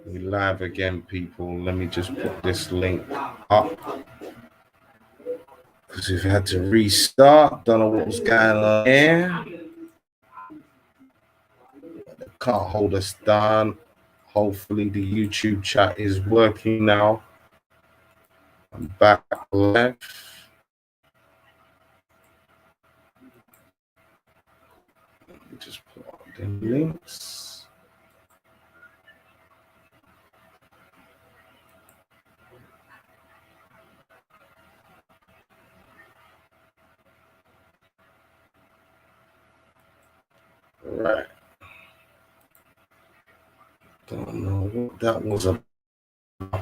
We live again, people. Let me just put this link up because we've had to restart. Don't know what was going on here. Can't hold us down. Hopefully the YouTube chat is working now. I'm back live. Let me just put up the links. Right. Don't know what that was about,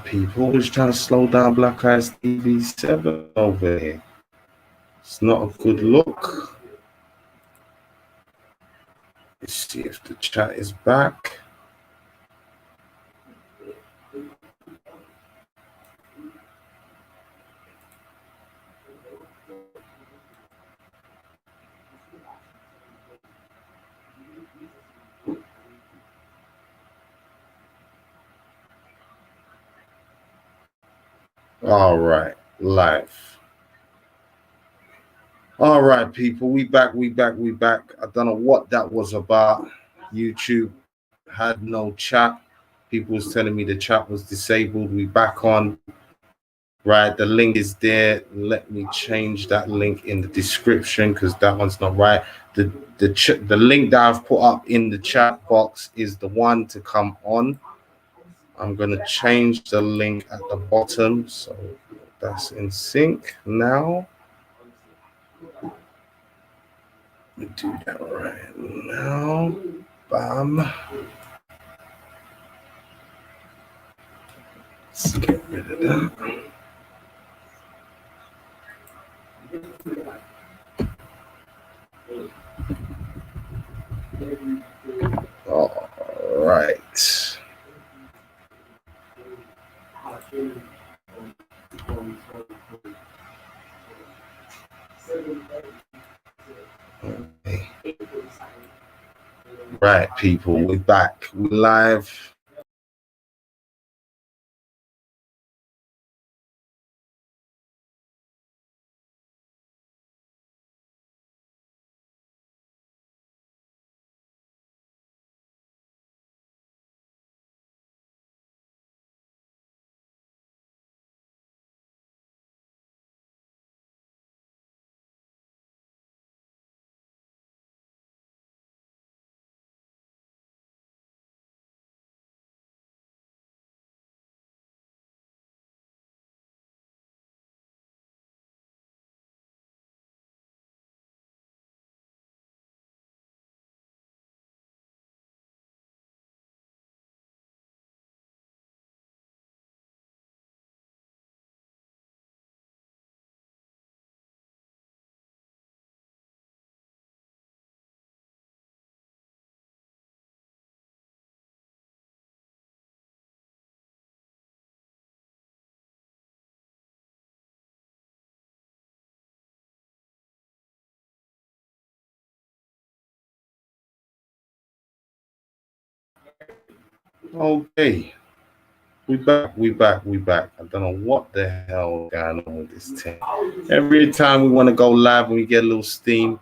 people. Who's trying to slow down Black Eyes TV7 over here? It's not a good look. Let's see if the chat is back. All right, live. All right, people, we back. I don't know what that was about. YouTube had no chat. People was telling me the chat was disabled. We back on. Right, the link is there. Let me change that link in the description because that one's not right. The link that I've put up in the chat box is the one to come on. I'm gonna change the link at the bottom so that's in sync now. Let me do that right now. Bam. Let's get rid of that. All right. Okay. Right, people, we're back. We're live. Okay. We back. I don't know what the hell going on with this thing. Every time we want to go live and we get a little steam,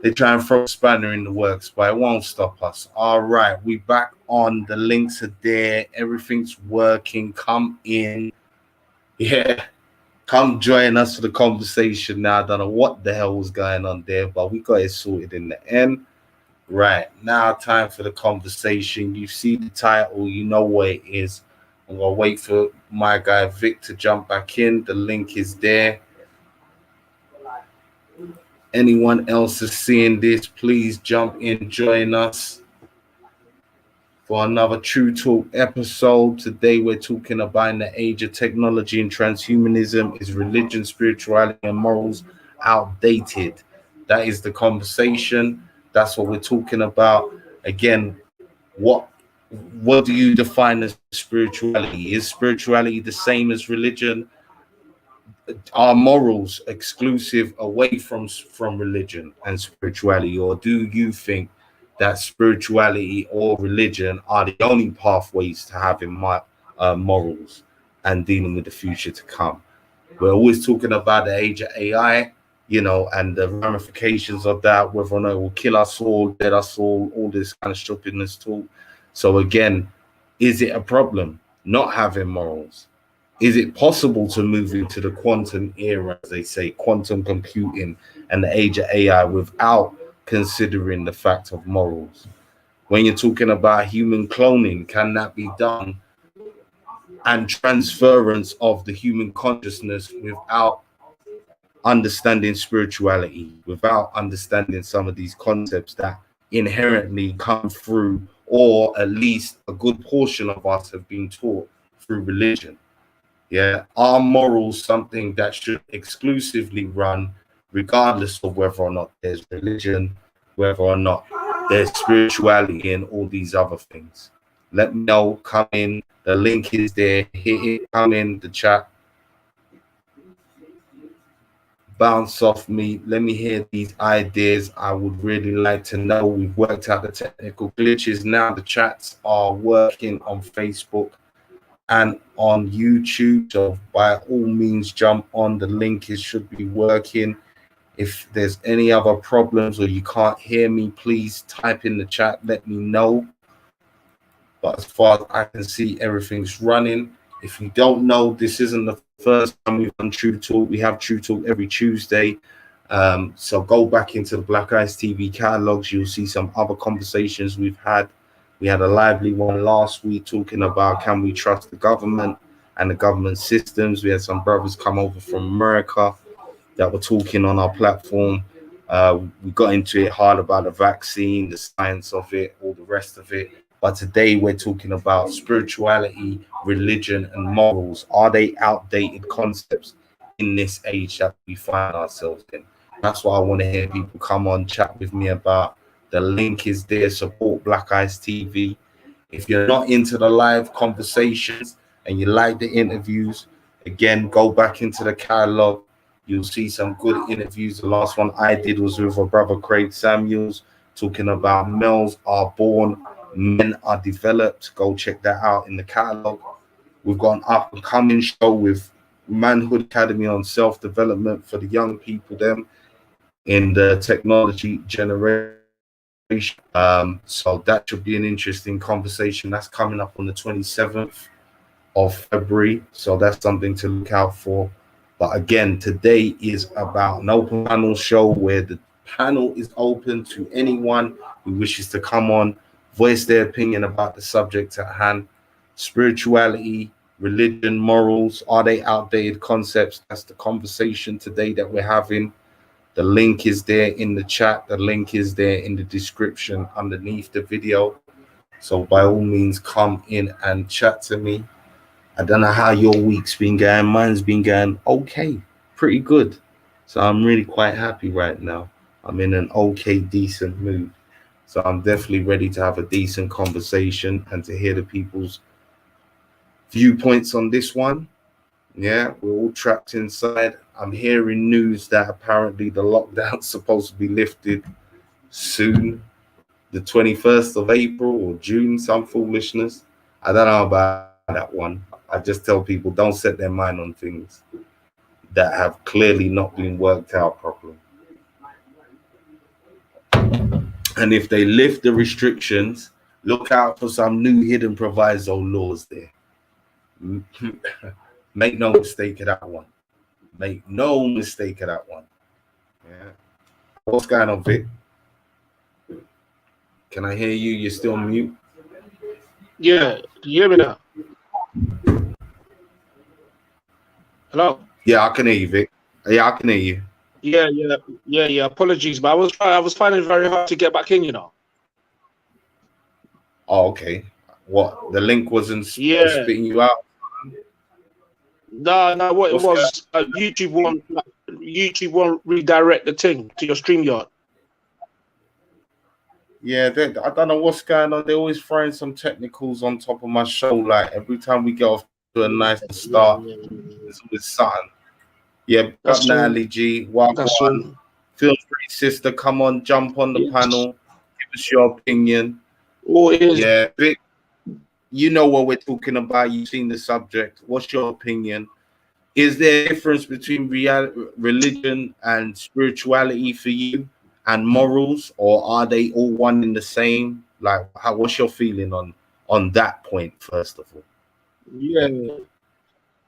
they try and throw a spanner in the works, but it won't stop us. All right, we back on. The links are there. Everything's working. Come in. Yeah. Come join us for the conversation now. I don't know what the hell was going on there, but we got it sorted in the end. Right, now time for the conversation. You see the title, you know what it is. I'm gonna wait for my guy Vic to jump back in. The link is there. Anyone else is seeing this, please jump in, join us for another True Talk episode. Today we're talking about in the age of technology and transhumanism, is religion, spirituality, and morals outdated? That is the conversation. That's what we're talking about. Again, what do you define as spirituality? Is spirituality the same as religion? are morals exclusive away from religion and spirituality, or do you think that spirituality or religion are the only pathways to having morals and dealing with the future to come? We're always talking about the age of AI, and the ramifications of that, whether or not it will kill us all, dead us all this kind of stupidness talk. So again, is it a problem not having morals? Is it possible to move into the quantum era, as they say, quantum computing and the age of AI without considering the fact of morals? When you're talking about human cloning, can that be done? And transference of the human consciousness without understanding spirituality, without understanding some of these concepts that inherently come through, or at least a good portion of us have been taught through religion. Yeah, are morals something that should exclusively run, regardless of whether or not there's religion, whether or not there's spirituality, and all these other things? Let me know. Come in. The link is there. Hit it. Come in the chat. Bounce off me. Let me hear these ideas. I would really like to know. We've worked out the technical glitches. Now the chats are working on Facebook and on YouTube. So by all means, jump on. The link should be working. If there's any other problems or you can't hear me, please type in the chat. Let me know. But as far as I can see, everything's running. If you don't know, this isn't the first time we've done True Talk. We have True Talk every Tuesday. So go back into the Black Eyes TV catalogs. You'll see some other conversations we've had. We had a lively one last week talking about, can we trust the government and the government systems? We had some brothers come over from America that were talking on our platform. We got into it hard about the vaccine, the science of it, all the rest of it. But today we're talking about spirituality, religion, and morals. Are they outdated concepts in this age that we find ourselves in? That's what I want to hear people come on, chat with me about. The link is there. Support Black Eyes TV. If you're not into the live conversations and you like the interviews, again, go back into the catalog. You'll see some good interviews. The last one I did was with a brother, Craig Samuels, talking about males are born, men are developed. Go check that out in the catalog. We've got an up and coming show with Manhood Academy on self-development for the young people, them in the technology generation. So that should be an interesting conversation. That's coming up on the 27th of February. So that's something to look out for. But again, today is about an open panel show where the panel is open to anyone who wishes to come on, voice their opinion about the subject at hand. Spirituality, religion, morals, are they outdated concepts? That's the conversation today that we're having. The link is there in the chat. The link is there in the description underneath the video. So by all means, come in and chat to me. I don't know how your week's been going. Mine's been going okay, pretty good. So I'm really quite happy right now. I'm in an okay, decent mood. So I'm definitely ready to have a decent conversation and to hear the people's viewpoints on this one. Yeah, we're all trapped inside. I'm hearing news that apparently the lockdown's supposed to be lifted soon, the 21st of April or June, some foolishness. I don't know about that one. I just tell people don't set their mind on things that have clearly not been worked out properly. And if they lift the restrictions, look out for some new hidden proviso laws there. Make no mistake of that one. Make no mistake of that one. Yeah. What's going on, Vic? Can I hear you? You're still mute? Yeah. Can you hear me now? Hello? Yeah, I can hear you, Vic. Yeah, I can hear you. Yeah. Apologies, but I was finding it very hard to get back in, Oh, okay. What? The link wasn't spitting you out? No. What it was, YouTube won't redirect the thing to your StreamYard. Yeah, I don't know what's going on. They're always throwing some technicals on top of my show. Like every time we get off to a nice start, there's always something. Yeah, pick up That's all. Natalie G. Walk That's on. all. Feel free, sister. Come on, jump on the Yes. panel. Give us your opinion. All it is. Yeah, Vic, you know what we're talking about. You've seen the subject. What's your opinion? Is there a difference between religion and spirituality for you and morals, or are they all one in the same? Like, what's your feeling on that point, first of all? Yeah.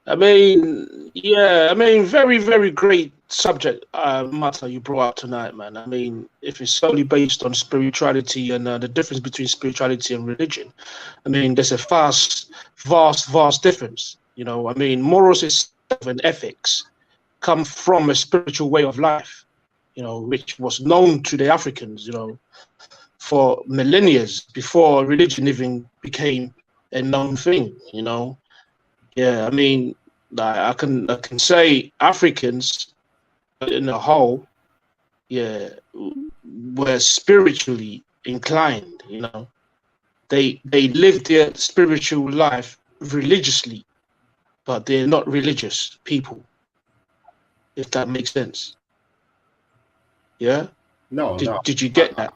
I mean, very, very great subject matter you brought up tonight, man. I mean, if it's solely based on spirituality and the difference between spirituality and religion, I mean, there's a vast difference. I mean, morals itself and ethics come from a spiritual way of life, which was known to the Africans, for millennia before religion even became a known thing. Yeah, I mean, I can say Africans in a whole, yeah, were spiritually inclined. They live their spiritual life religiously, but they're not religious people, if that makes sense. Yeah. No, no, Did you get that?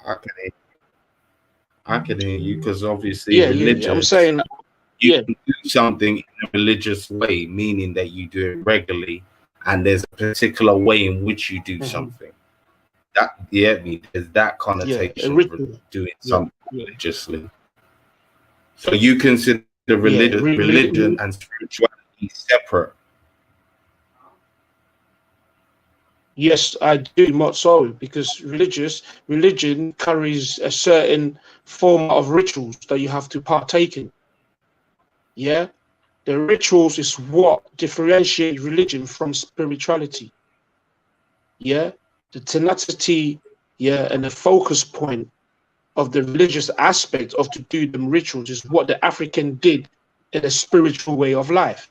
I can hear you because obviously Yeah. I'm religious. saying, You yeah. can do something in a religious way, meaning that you do it regularly, and there's a particular way in which you do Mhm. something. That there's that Yeah, a connotation of ritual. doing Yeah, something yeah, religiously. So you consider yeah. religion and spirituality separate. Yes, I do not so, because religion carries a certain form of rituals that you have to partake in. Yeah, the rituals is what differentiate religion from spirituality. Yeah, the tenacity, yeah, and the focus point of the religious aspect of to do them rituals is what the African did in a spiritual way of life,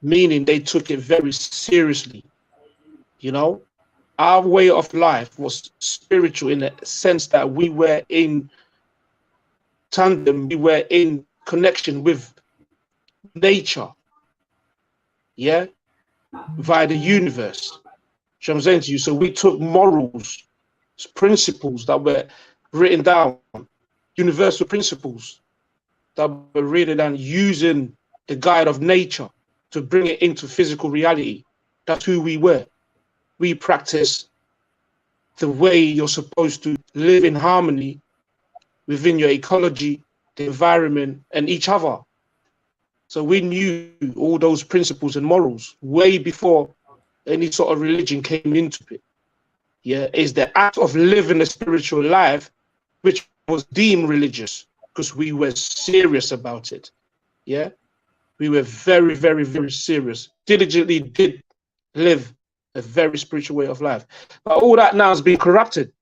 meaning they took it very seriously. You know, our way of life was spiritual in the sense that we were in tandem, we were in connection with nature, yeah, via the universe. So I'm saying to you, so we took morals, principles that were written down, universal principles that were written down using the guide of nature to bring it into physical reality. That's who we were. We practice the way you're supposed to live in harmony within your ecology, the environment, and each other. So we knew all those principles and morals way before any sort of religion came into it. Yeah, is the act of living a spiritual life, which was deemed religious because we were serious about it. Yeah, we were very, very, very serious. Diligently did live a very spiritual way of life, but all that now has been corrupted.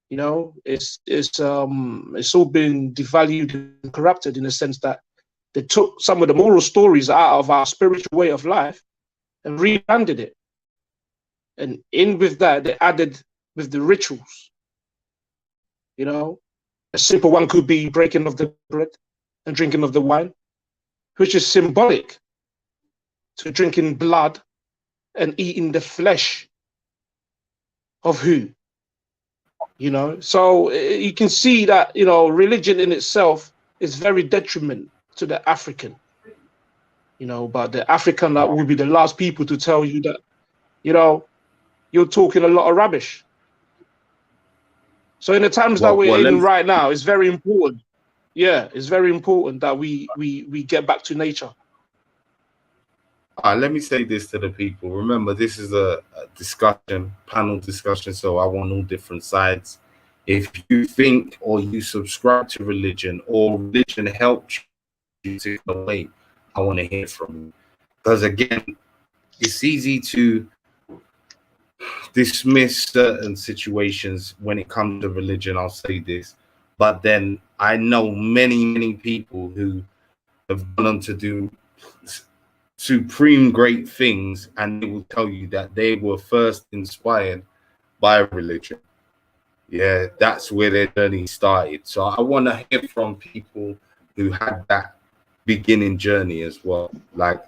It's all been devalued and corrupted in the sense that they took some of the moral stories out of our spiritual way of life and rebranded it. And in with that, they added with the rituals. A simple one could be breaking of the bread and drinking of the wine, which is symbolic to drinking blood and eating the flesh of who? So you can see that, religion in itself is very detriment to the African, but the African that will be the last people to tell you that, you're talking a lot of rubbish. So in the times that we're Let in me right now, it's very important. Yeah, it's very important that we get back to nature. let me say this to the people. Remember, this is a discussion, panel discussion, so I want all different sides. If you think or you subscribe to religion or religion helps you to get away, I want to hear from you. Because again, it's easy to dismiss certain situations when it comes to religion. I'll say this, but then I know many people who have gone on to do supreme great things, and they will tell you that they were first inspired by religion. Yeah, that's where their journey started. So I want to hear from people who had that beginning journey as well. Like,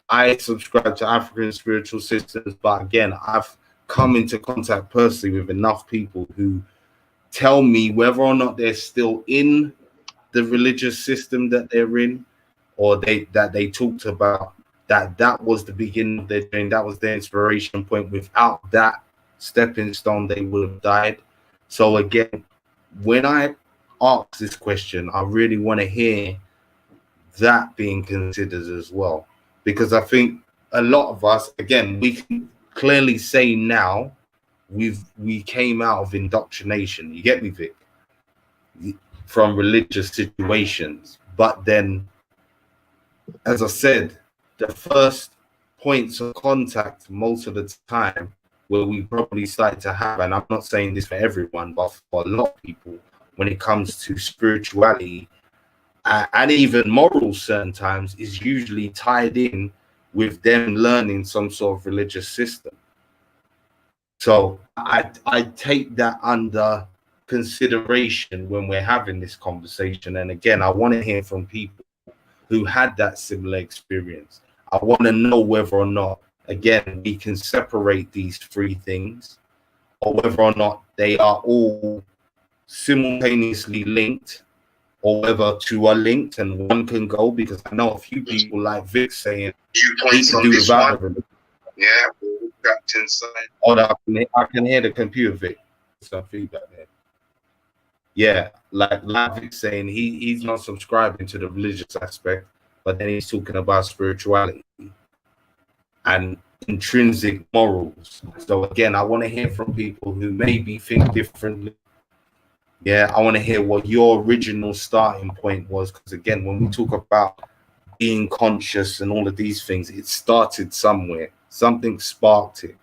I subscribe to African spiritual systems, but again, I've come into contact personally with enough people who tell me whether or not they're still in the religious system that they're in, or they talked about that was the beginning of their journey, that was their inspiration point. Without that stepping stone, they would have died. So again, when I ask this question, I really want to hear that being considered as well, because I think a lot of us, again, we can clearly say now we came out of indoctrination. You get me, Vic? From religious situations, but then, as I said, the first points of contact most of the time where we probably started to have, and I'm not saying this for everyone, but for a lot of people, when it comes to spirituality and even morals, certain times is usually tied in with them learning some sort of religious system. So I take that under consideration when we're having this conversation. And again, I want to hear from people who had that similar experience. I want to know whether or not, again, we can separate these three things, or whether or not they are all simultaneously linked, or whether two are linked and one can go, because I know a few people like Vic saying he can do without the religion. Yeah, Captain Sign. Oh, I can hear the computer, Vic. Some feedback there. Yeah, like Vic saying he's not subscribing to the religious aspect, but then he's talking about spirituality and intrinsic morals. So again, I want to hear from people who maybe think differently. Yeah, I want to hear what your original starting point was, because again, when we talk about being conscious and all of these things, it started somewhere. Something sparked it.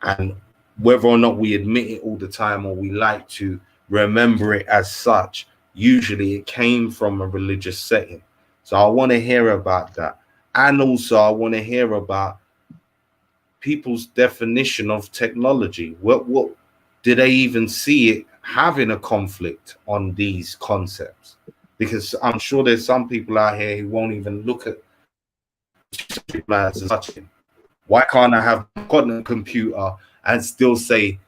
And whether or not we admit it all the time, or we like to remember it as such, usually it came from a religious setting. So I want to hear about that. And also I want to hear about people's definition of technology. What did they even see it having a conflict on these concepts? Because I'm sure there's some people out here who won't even look at as touching. Why can't I have a quantum computer and still say,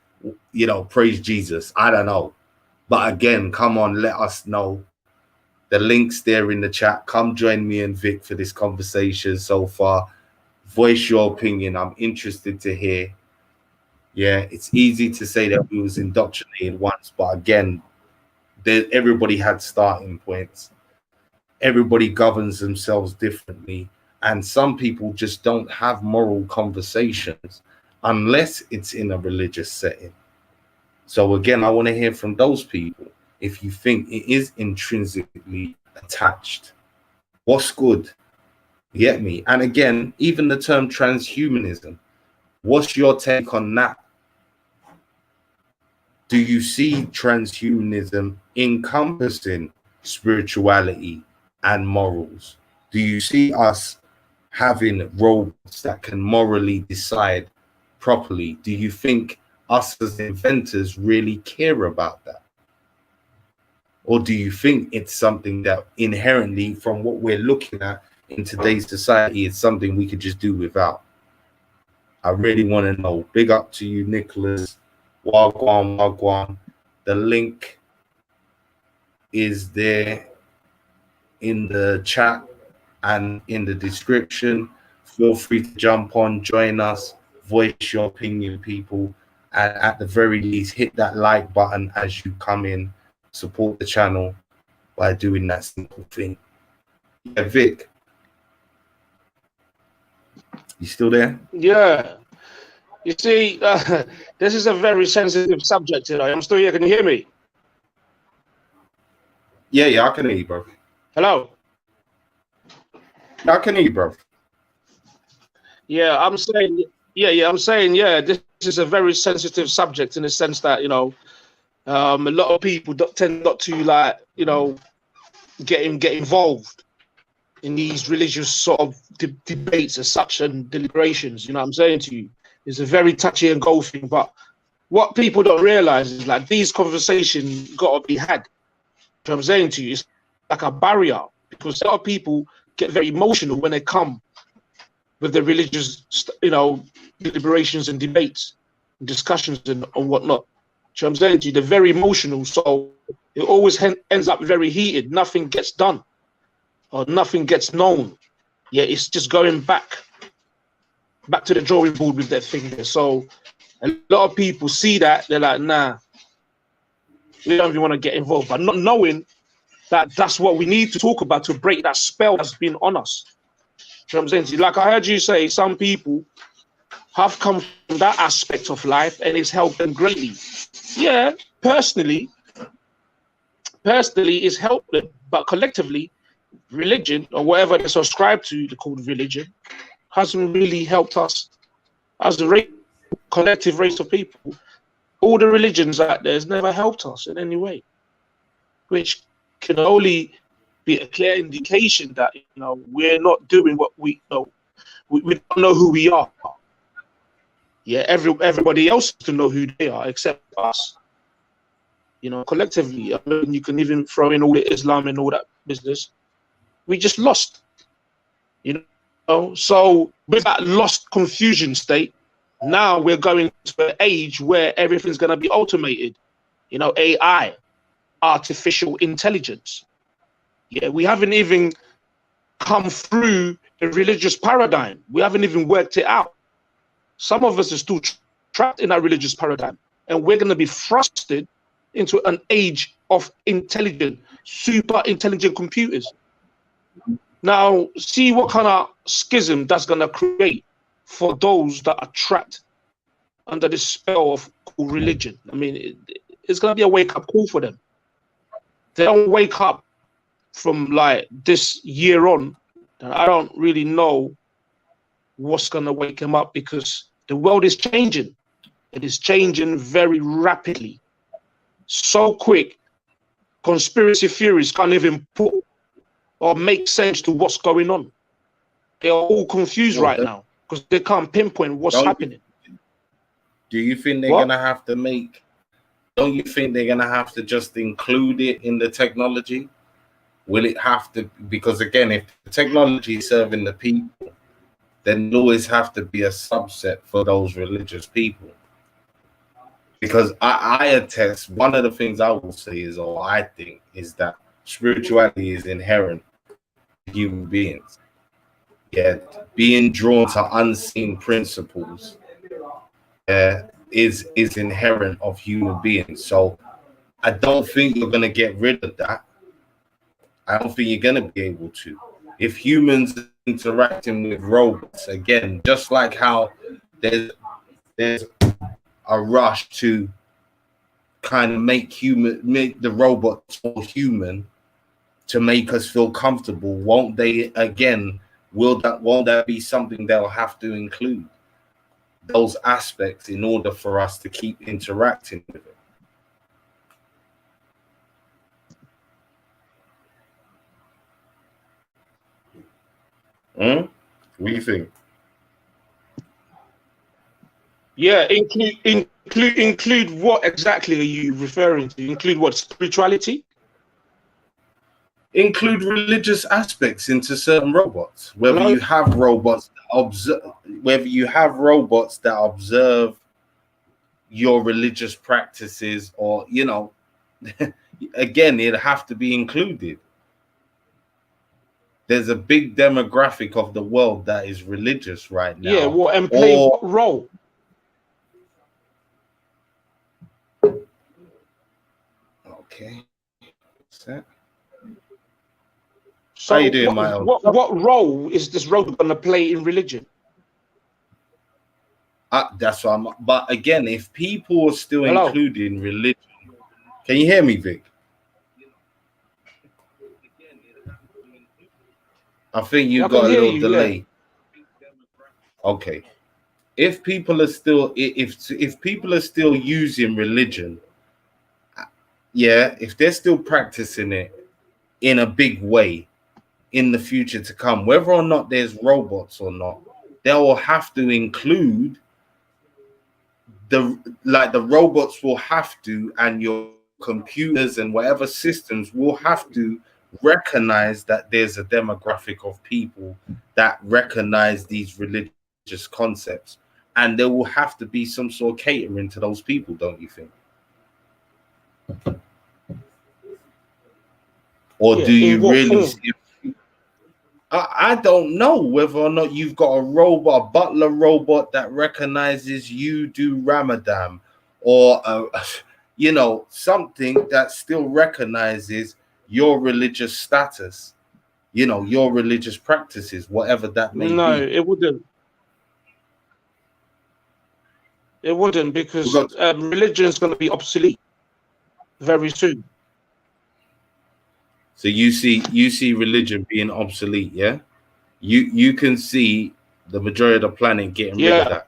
you know, praise Jesus? I don't know. But again, come on, let us know. The link's there in the chat. Come join me and Vic for this conversation so far. Voice your opinion. I'm interested to hear. Yeah, it's easy to say that we was indoctrinated once, but again, everybody had starting points. Everybody governs themselves differently. And some people just don't have moral conversations unless it's in a religious setting. So again, I want to hear from those people. If you think it is intrinsically attached, what's good? You get me? And again, even the term transhumanism, what's your take on that? Do you see transhumanism encompassing spirituality and morals? Do you see us having robots that can morally decide properly? Do you think us as inventors really care about that? Or do you think it's something that inherently, from what we're looking at in today's society, is something we could just do without? I really want to know. Big up to you, Nicholas. Wagwan, Wagwan. The link is there in the chat and in the description. Feel free to jump on, join us, voice your opinion, people, and at the very least, hit that like button as you come in. Support the channel by doing that simple thing. Yeah, Vic, you still there? Yeah. You see, this is a very sensitive subject today. I'm still here. Can you hear me? Yeah, I can hear you, bro. Hello? I can hear you, bro. Yeah, I'm saying, this is a very sensitive subject in the sense that, you know, a lot of people tend not to, like, you know, get involved in these religious sort of debates as such and deliberations. You know what I'm saying to you? It's a very touchy and go thing, but what people don't realize is, like, these conversations got to be had. You know what I'm saying to you? It's like a barrier, because a lot of people get very emotional when they come with the religious, deliberations and debates, and discussions and whatnot. So I'm saying to you, they're very emotional, so it always ends up very heated. Nothing gets done, or nothing gets known. Yeah, it's just going back to the drawing board with that thing there. So a lot of people see that, they're like, nah, we don't even want to get involved, but not knowing that that's what we need to talk about to break that spell that's been on us. You know what I'm saying? Like I heard you say, some people have come from that aspect of life and it's helped them greatly. Yeah, personally, it's helped them, but collectively, religion or whatever they subscribe to, they called religion, hasn't really helped us as a collective race of people. All the religions out there has never helped us in any way, which can only be a clear indication that we're not doing what we know. We don't know who we are. Yeah, everybody else to know who they are except us. Collectively, I mean, you can even throw in all the Islam and all that business. We just lost. So with that lost confusion state, now we're going to an age where everything's going to be automated. AI, artificial intelligence. Yeah, we haven't even come through the religious paradigm. We haven't even worked it out. Some of us are still trapped in that religious paradigm, and we're going to be thrusted into an age of intelligent, super intelligent computers. Now, see what kind of schism that's going to create for those that are trapped under the spell of religion. I mean, it's going to be a wake-up call for them. They don't wake up from like this year on, and I don't really know what's going to wake them up, because the world is changing. It is changing very rapidly. So quick, conspiracy theories can't even put or make sense to what's going on. They are all confused right now because they can't pinpoint what's happening. Do you think they're going to have to don't you think they're going to have to just include it in the technology? Will it have to? Because again, if the technology is serving the people, then there always have to be a subset for those religious people. Because I attest, one of the things I will say is, or I think, is that spirituality is inherent to human beings. Yeah, being drawn to unseen principles is inherent of human beings. So I don't think you're going to get rid of that. I don't think you're going to be able to. If humans are interacting with robots, again, just like how there's a rush to kind of make the robots more human to make us feel comfortable, won't they? Again, won't that be something they'll have to include, those aspects, in order for us to keep interacting with it? What do you think? Yeah, include what exactly are you referring to? Include what, spirituality? Include religious aspects into certain robots. Whether you have robots that observe your religious practices, or again, it'd have to be included. There's a big demographic of the world that is religious right now. Yeah, well, and play what role? Okay. What's that? So how you doing, what role is this robot going to play in religion? That's what I'm. But again, if people are still including religion, can you hear me, Vic? I think you got a little delay. Yeah. Okay. If people are still using religion, if they're still practicing it in a big way in the future to come, whether or not there's robots or not, they will have to include the robots will have to, and your computers and whatever systems will have to recognize that there's a demographic of people that recognize these religious concepts, and there will have to be some sort of catering to those people, don't you think? Or Yeah, do in you what really form? see? I don't know whether or not you've got a robot, a butler robot that recognizes you do Ramadan, or something that still recognizes your religious status, your religious practices, whatever that may No, be. it wouldn't. It wouldn't, We because got religion is going to be obsolete very soon. so you see religion being obsolete, yeah? You can see the majority of the planet getting rid of Yeah, that.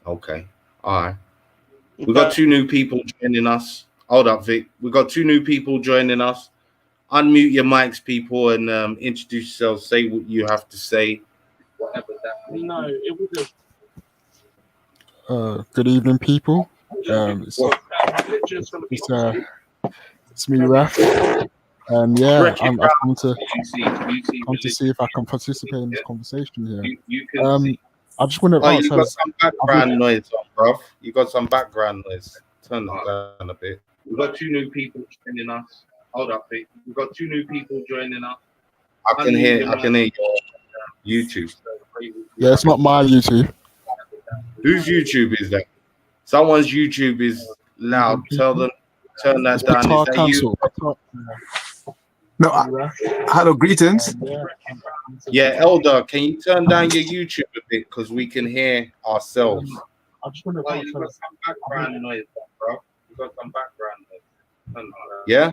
Okay, all right. We got yeah. two new people joining us. Hold up, Vic. We got two new people joining us. Unmute your mics, people, and introduce yourselves. Say what you have to say, whatever that may No, be. it wouldn't. Good evening, people. It's, Well, Religion is going to be it's, uh, obsolete it's me, very Raf. soon. Yeah, Wreck It I've Ralph. You see come to religion. see if I can participate in this Yeah? conversation here. You can see. I just want to Oh, ask, you got has some background noise on, bro. You got some background noise. Turn that down a bit. We got two new people joining us. Hold up, Vic. We got two new people joining us. I can hear your YouTube. yeah, it's not my YouTube. Whose YouTube is that? Someone's YouTube is loud. Tell them turn that It's down. Is Qatar that you? Council. Qatar, No, hello, greetings. Yeah, Elder, can you turn down your YouTube a bit because we can hear ourselves? I just want to Oh, ask, you got some background noise, bro. You got some background noise. Yeah?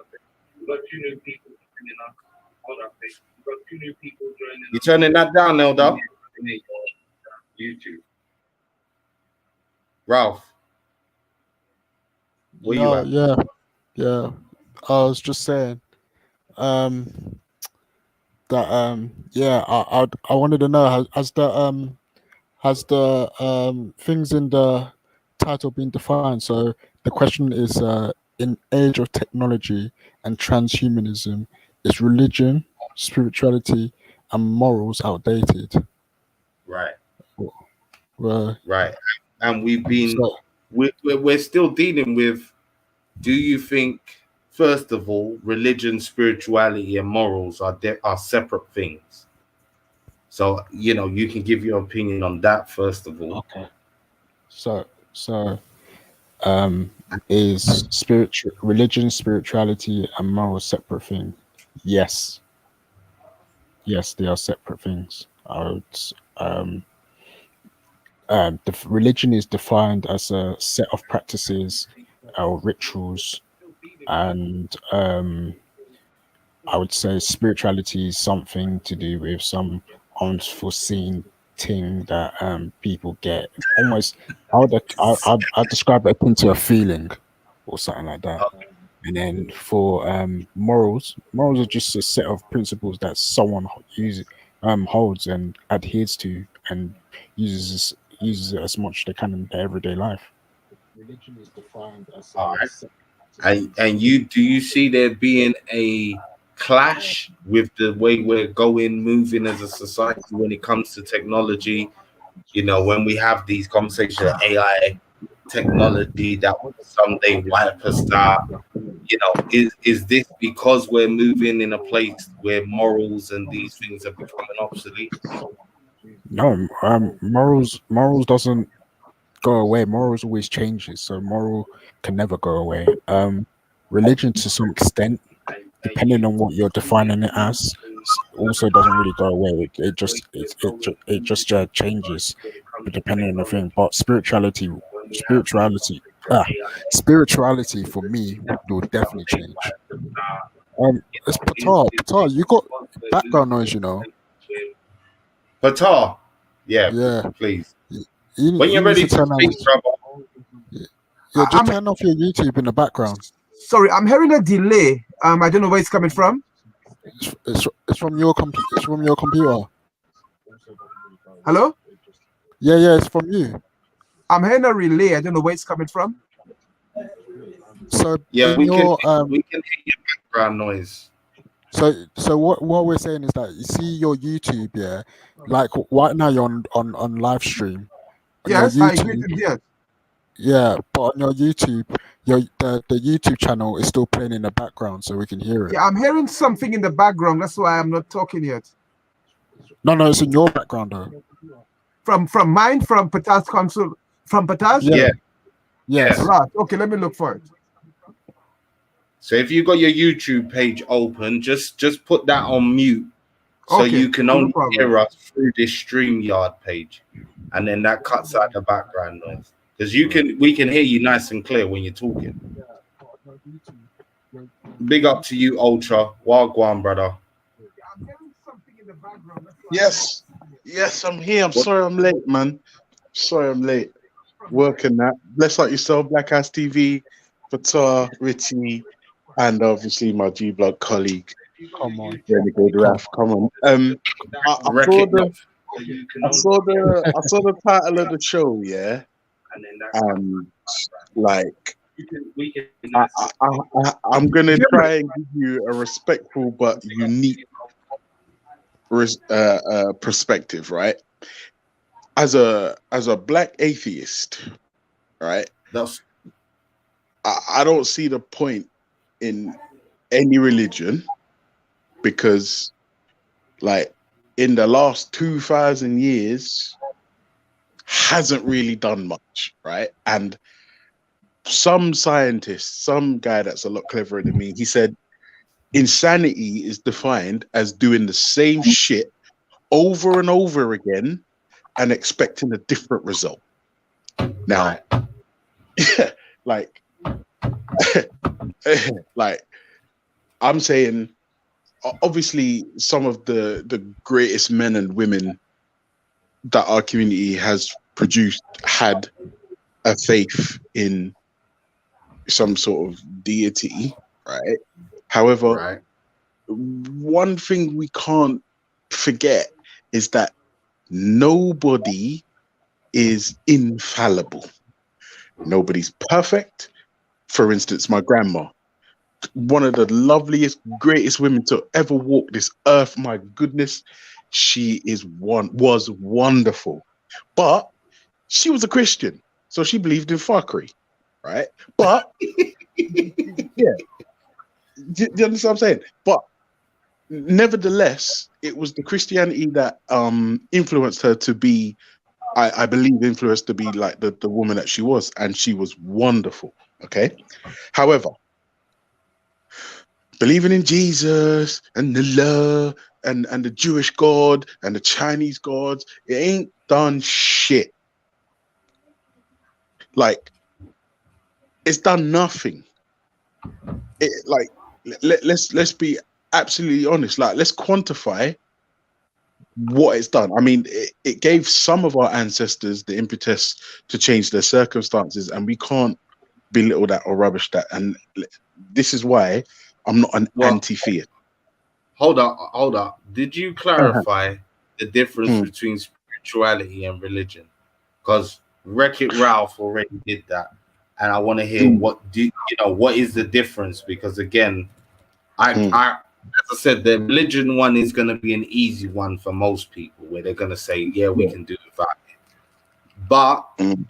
We got two new people joining us. Hold up, we got two new people joining us. You turning that down, Elder? YouTube. Ralph, where you at? yeah. I was just saying, that yeah, I wanted to know, has the things in the title been defined? So the question is, in age of technology and transhumanism, is religion, spirituality, and morals outdated? Right, Well, right. And so we're still dealing with, do you think, first of all, religion, spirituality, and morals are separate things? So, you can give your opinion on that first of all. okay. So is religion, spirituality, and moral separate thing? Yes, yes, they are separate things. I would religion is defined as a set of practices or rituals, and I would say spirituality is something to do with some unforeseen thing that people get. Almost, I'd describe it akin to a feeling or something like that. And then for morals are just a set of principles that someone holds and adheres to and uses it as much as they can in their everyday life. Religion is defined as All right. And do you see there being a clash with the way we're moving as a society when it comes to technology? When we have these conversations of AI technology that will someday wipe us out, is this because we're moving in a place where morals and these things are becoming obsolete? No, morals doesn't go away. Morals always changes, so moral can never go away. Religion to some extent, depending on what you're defining it as, also doesn't really go away. It just changes, but depending on the thing. But spirituality, spirituality for me will definitely change. It's Patar, you got background noise, Patar, yeah, Yeah, please. When you you're need ready to to turn on. speak, brother. Yeah, just I'm turn off your YouTube in the background. sorry, I'm hearing a delay. I don't know where it's coming from. It's from your It's from your computer. Hello? Yeah, it's from you. I'm hearing a relay. I don't know where it's coming from. So Yeah, in your we can hear your background noise. So what we're saying is that you see your YouTube, yeah, like right now you're on live stream on your Yes, I agree YouTube, to yes. yeah, but on your YouTube, the YouTube channel is still playing in the background, so we can hear it. Yeah, I'm hearing something in the background. That's why I'm not talking yet. No, it's in your background though. From mine, from Pataz console, from Pataz. Yeah. Yeah. Yes. Right. Okay, let me look for it. So if you got your YouTube page open, just put that on mute, so Okay, you can no only problem. hear us through this StreamYard page, and then that cuts out the background noise, because we can hear you nice and clear when you're talking. Big up to you, Ultra. Wagwan, brother. I'm hearing something in the background. That's why Yes, I'm here. I'm sorry I'm late, man. Sorry I'm late. Working that. Bless like yourself, Black Ass TV, Fatah, Richie, and obviously my G Blood colleague, Come on. Renegade Raf. Come on. I Wreck saw it the off. I saw the title of the show, yeah, and like I'm gonna try and give you a respectful but unique perspective, right? As a black atheist, right? That's I don't see the point in any religion, because like in the last 2,000 years hasn't really done much, right? And some scientist, some guy that's a lot cleverer than me, he said insanity is defined as doing the same shit over and over again and expecting a different result. Now, like, like I'm saying, obviously, some of the greatest men and women that our community has produced had a faith in some sort of deity, right? However, right. one thing we can't forget is that nobody is infallible. Nobody's perfect. For instance, my grandma, one of the loveliest, greatest women to ever walk this earth. My goodness, she was wonderful, but she was a Christian, so she believed in fuckery, right? But yeah, do you understand what I'm saying? But nevertheless, it was the Christianity that influenced her to be, I believe, influenced to be like the woman that she was, and she was wonderful. Okay, however, believing in Jesus and the love and the Jewish God and the Chinese gods, it ain't done shit. Like, it's done nothing. Like, let's be absolutely honest. Like, let's quantify what it's done. I mean, it gave some of our ancestors the impetus to change their circumstances, and we can't belittle that or rubbish that. And this is why I'm not an anti-theist. Hold up. Did you clarify the difference between spirituality and religion? Because Wreck-It Ralph already did that, and I want to hear what is the difference? Because again, I as I said, the religion one is going to be an easy one for most people, where they're going to say, yeah, we can do it without it. But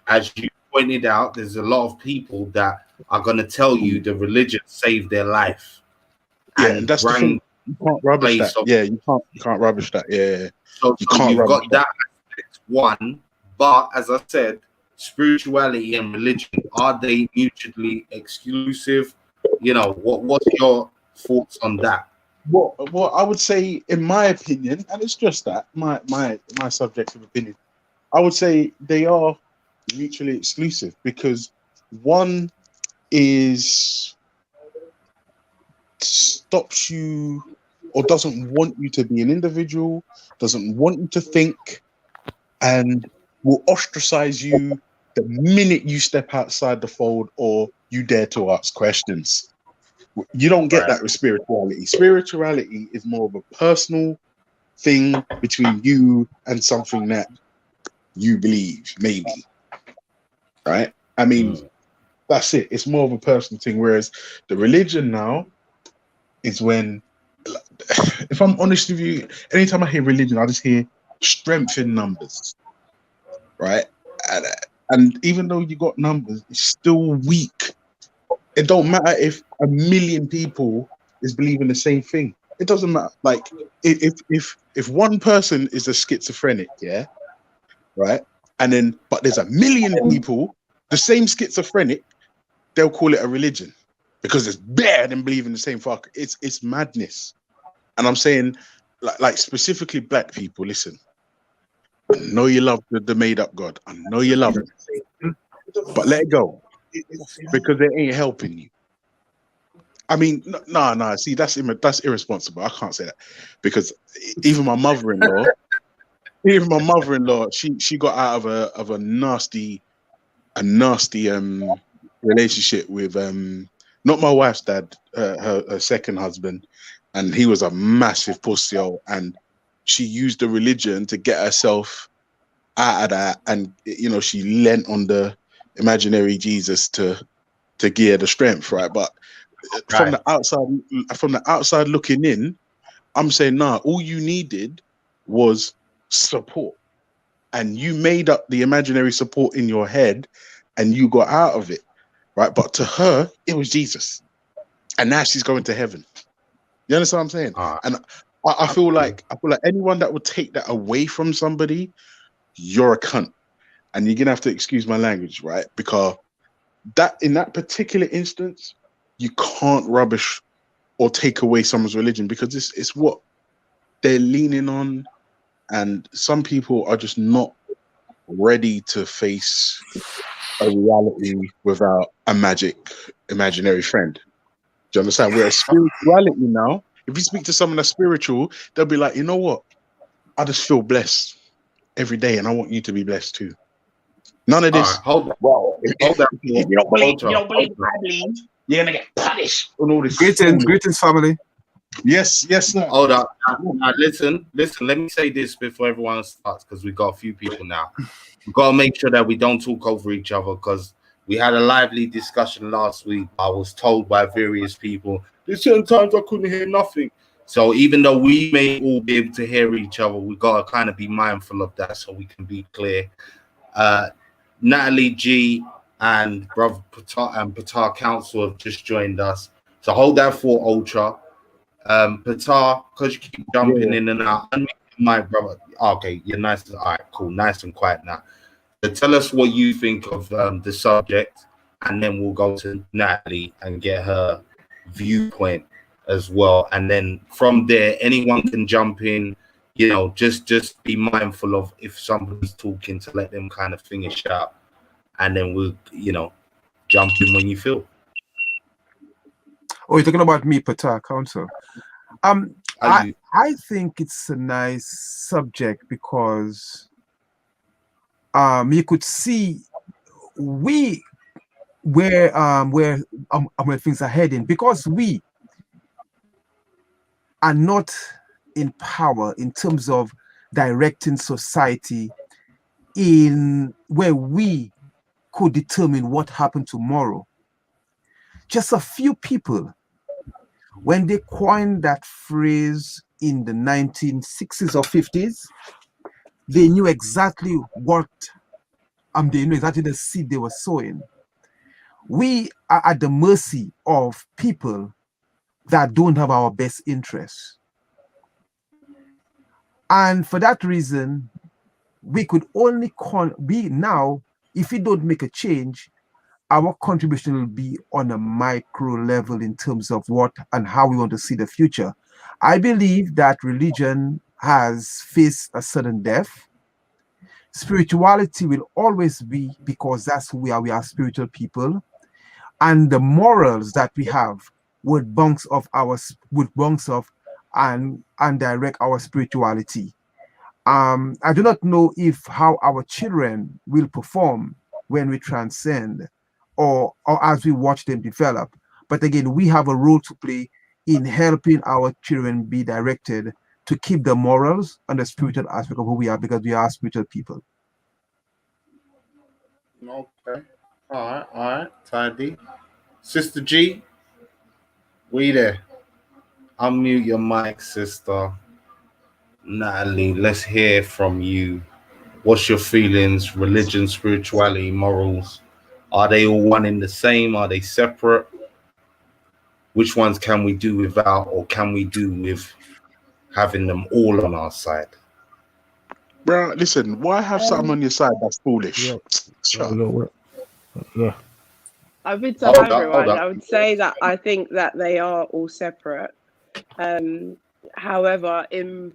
as you pointed out, there's a lot of people that are going to tell you the religion saved their life. Yeah, and that's the thing. You can't rubbish that. Yeah, you can't rubbish that. Yeah. So you've got that aspect one, but as I said, spirituality and religion, are they mutually exclusive? What's your thoughts on that? Well, I would say, in my opinion, and it's just that my subjective opinion, I would say they are mutually exclusive, because one stops you or doesn't want you to be an individual, doesn't want you to think, and will ostracize you the minute you step outside the fold or you dare to ask questions. You don't get that with spirituality. Spirituality is more of a personal thing between you and something that you believe, maybe. Right? I mean, that's it. It's more of a personal thing. Whereas the religion now is when if I'm honest with you, anytime I hear religion, I just hear strength in numbers, right? And even though you got numbers, it's still weak. It don't matter if 1,000,000 people is believing the same thing. It doesn't matter. Like if one person is a schizophrenic, yeah, right, and then but there's 1,000,000 people, the same schizophrenic, they'll call it a religion because it's better than believing the same fuck. It's madness. And I'm saying, like specifically black people, listen. I know you love the made up God. I know you love him, but let it go because it ain't helping you. I mean, no. See, that's irresponsible. I can't say that because even my mother-in-law, she got out of a nasty relationship with not my wife's dad, her second husband, and he was a massive pussy, and she used the religion to get herself out of that, and she lent on the imaginary Jesus to give her the strength, right? But from the outside looking in, I'm saying, nah, all you needed was support, and you made up the imaginary support in your head, and you got out of it, right? But to her, it was Jesus, and now she's going to heaven. You understand what I'm saying? And I feel like anyone that would take that away from somebody, you're a cunt, and you're gonna have to excuse my language, right? Because that in that particular instance, you can't rubbish or take away someone's religion because it's what they're leaning on, and some people are just not ready to face a reality without a imaginary friend. Do you understand? Whereas spirituality now, if you speak to someone that's spiritual, they'll be like, you know what? I just feel blessed every day, and I want you to be blessed too. None of this. Hold on. Well, if you don't believe what I believe, you're gonna get punished on all this. Greetings, family. Yes, sir. Hold up. Now, listen. Let me say this before everyone starts, because we got a few people now. We've got to make sure that we don't talk over each other, because we had a lively discussion last week. I was told by various people, there's certain times I couldn't hear nothing. So even though we may all be able to hear each other, we got to kind of be mindful of that so we can be clear. Natalie G and Brother Patar Council have just joined us. So hold that for Ultra. Patar, because you keep jumping in and out. My brother. Okay, you're nice. All right, cool. Nice and quiet now. So tell us what you think of the subject, and then we'll go to Natalie and get her viewpoint as well. And then from there, anyone can jump in. Just be mindful of if somebody's talking to let them kind of finish out, and then we'll, jump in when you feel. Oh, you're talking about me, Patar Council. I think it's a nice subject because you could see where things are heading, because we are not in power in terms of directing society in where we could determine what happened tomorrow. Just a few people, when they coined that phrase in the 1960s or 50s, they knew exactly the seed they were sowing. We are at the mercy of people that don't have our best interests. And for that reason, we could only if we don't make a change, our contribution will be on a micro level in terms of what and how we want to see the future. I believe that religion has faced a sudden death. Spirituality will always be, because that's who we are. We are spiritual people, and the morals that we have would bounce off and direct our spirituality. I do not know if how our children will perform when we transcend, or as we watch them develop. But again, we have a role to play in helping our children be directed to keep the morals and the spiritual aspect of who we are, because we are spiritual people. Okay. All right. Tidy. Sister G, we there. Unmute your mic, sister. Natalie, let's hear from you. What's your feelings? Religion, spirituality, morals. Are they all one in the same? Are they separate? Which ones can we do without, or can we do with having them all on our side? Bro, listen, why have something on your side that's foolish? Yeah. Shut up. Yeah. I would say, Hold hi up, everyone. hold up. I would say that I think that they are all separate. However, in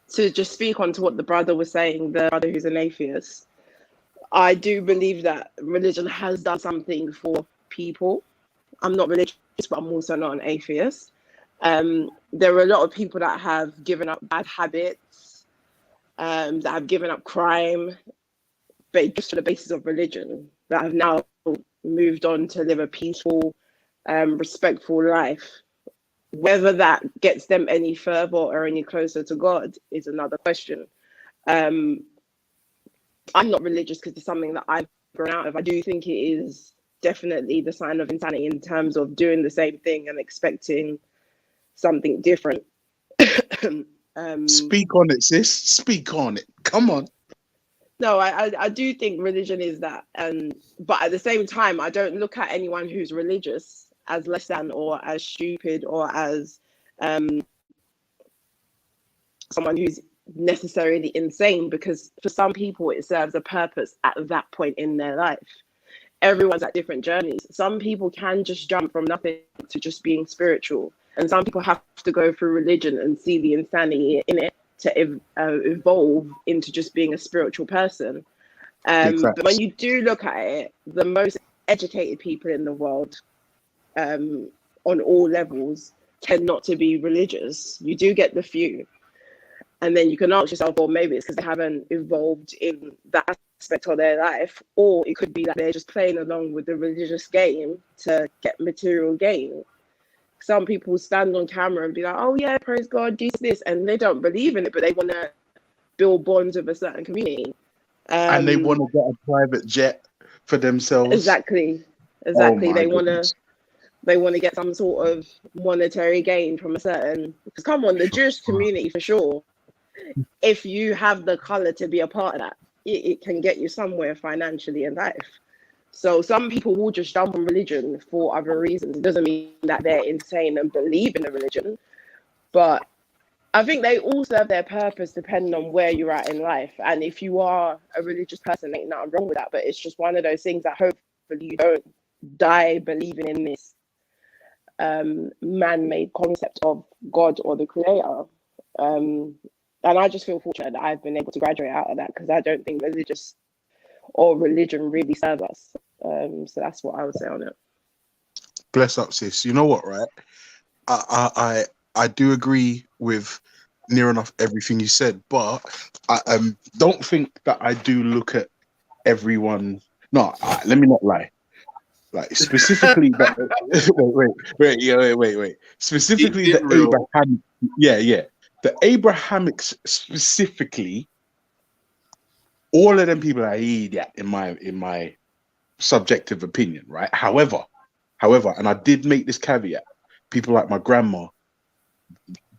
to just speak on to what the brother was saying, the brother who's an atheist, I do believe that religion has done something for people. I'm not religious, but I'm also not an atheist. There are a lot of people that have given up bad habits, that have given up crime, but just on the basis of religion, that have now moved on to live a peaceful, respectful life. Whether that gets them any further or any closer to God is another question. I'm not religious because it's something that I've grown out of. I do think it is definitely the sign of insanity in terms of doing the same thing and expecting something different. Speak on it, sis. Speak on it. Come on. No, I do think religion is that, but at the same time, I don't look at anyone who's religious as less than or as stupid or as someone who's necessarily insane, because for some people it serves a purpose at that point in their life. Everyone's at different journeys. Some people can just jump from nothing to just being spiritual, and some people have to go through religion and see the insanity in it to evolve into just being a spiritual person. But when you do look at it, the most educated people in the world, on all levels, tend not to be religious. You do get the few. And then you can ask yourself, well, maybe it's because they haven't evolved in that aspect of their life, or it could be that they're just playing along with the religious game to get material gain. Some people stand on camera and be like, oh yeah, praise God, do this, and they don't believe in it, but they want to build bonds with a certain community. And they want to get a private jet for themselves. Exactly. Oh they want to get some sort of monetary gain from a certain, because come on, the Jewish community for sure, if you have the color to be a part of that, it can get you somewhere financially in life. So some people will just jump on religion for other reasons. It doesn't mean that they're insane and believe in the religion, but I think they all serve their purpose depending on where you're at in life. And if you are a religious person, ain't nothing wrong with that, but it's just one of those things that hopefully you don't die believing in this man-made concept of God or the creator. And I just feel fortunate that I've been able to graduate out of that, because I don't think religion really serves us. So that's what I would say on it. Bless up, sis. You know what, right? I do agree with near enough everything you said, but I don't think that I do look at everyone. No, let me not lie. Like specifically that. wait. Specifically the Abraham. Yeah. The Abrahamics specifically. All of them people are idiot in my subjective opinion, right? However, and I did make this caveat: people like my grandma,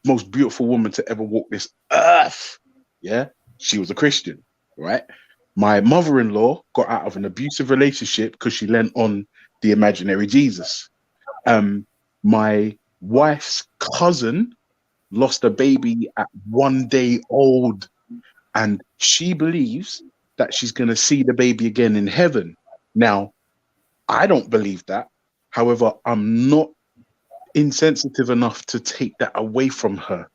most beautiful woman to ever walk this earth, yeah, she was a Christian, right? My mother-in-law got out of an abusive relationship because she lent on the imaginary Jesus. My wife's cousin lost a baby at 1 day old, and she believes that she's going to see the baby again in heaven. Now, I don't believe that. However, I'm not insensitive enough to take that away from her.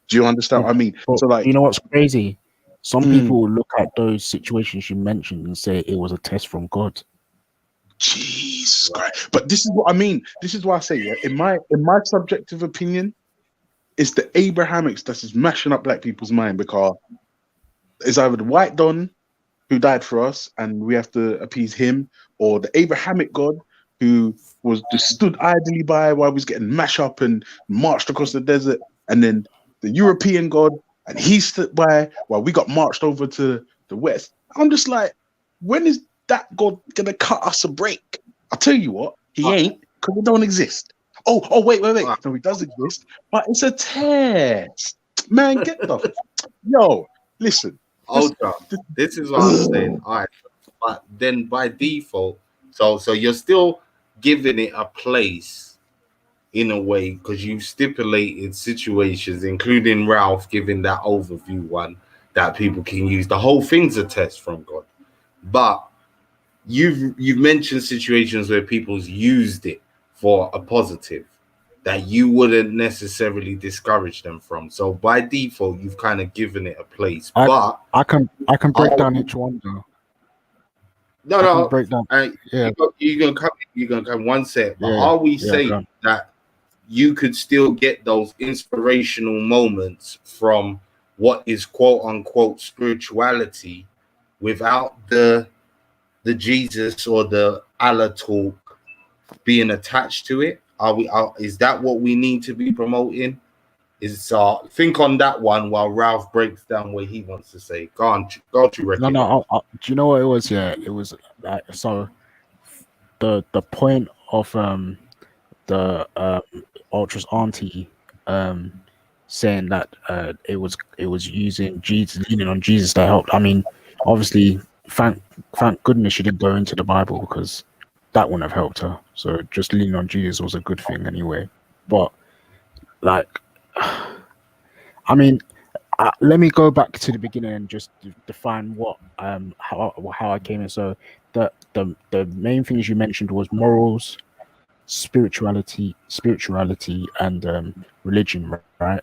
Do you understand what I mean? But So, like, you know what's crazy? Some people will look at those situations you mentioned and say it was a test from God. Jesus Christ. But this is what I mean. This is why I say, yeah, in my subjective opinion, it's the Abrahamics that's just mashing up black people's mind, because it's either the white Don who died for us and we have to appease him, or the Abrahamic God who was just stood idly by while we was getting mashed up and marched across the desert, and then the European God, and he stood by while we got marched over to the west. I'm just like, when is that God gonna cut us a break? I'll tell you what, he ain't, because it don't exist. Oh, wait. No, it does exist, but it's a test. Man, get the yo. Listen. Ultra. This is what I'm saying. All right, but then by default, so you're still giving it a place in a way because you stipulated situations, including Ralph giving that overview one that people can use. The whole thing's a test from God, but you've mentioned situations where people's used it for a positive that you wouldn't necessarily discourage them from. So by default, you've kind of given it a place. But I can break down each one though. No. Break down. Yeah, you're gonna come one set. But Yeah, are we saying that you could still get those inspirational moments from what is quote unquote spirituality without the Jesus or the Allah talk being attached to it? Is that what we need to be promoting? Think on that one while Ralph breaks down what he wants to say. Go to reckon. No. Do you know what it was? Yeah, it was like, so the point of the Ultra's auntie saying that it was using Jesus, leaning on Jesus to help. I mean, obviously, thank goodness she didn't go into the Bible because that wouldn't have helped her. So just leaning on Jesus was a good thing anyway. But like, I mean, let me go back to the beginning and just define what how I came in. So the main things you mentioned was morals, spirituality, and religion, right?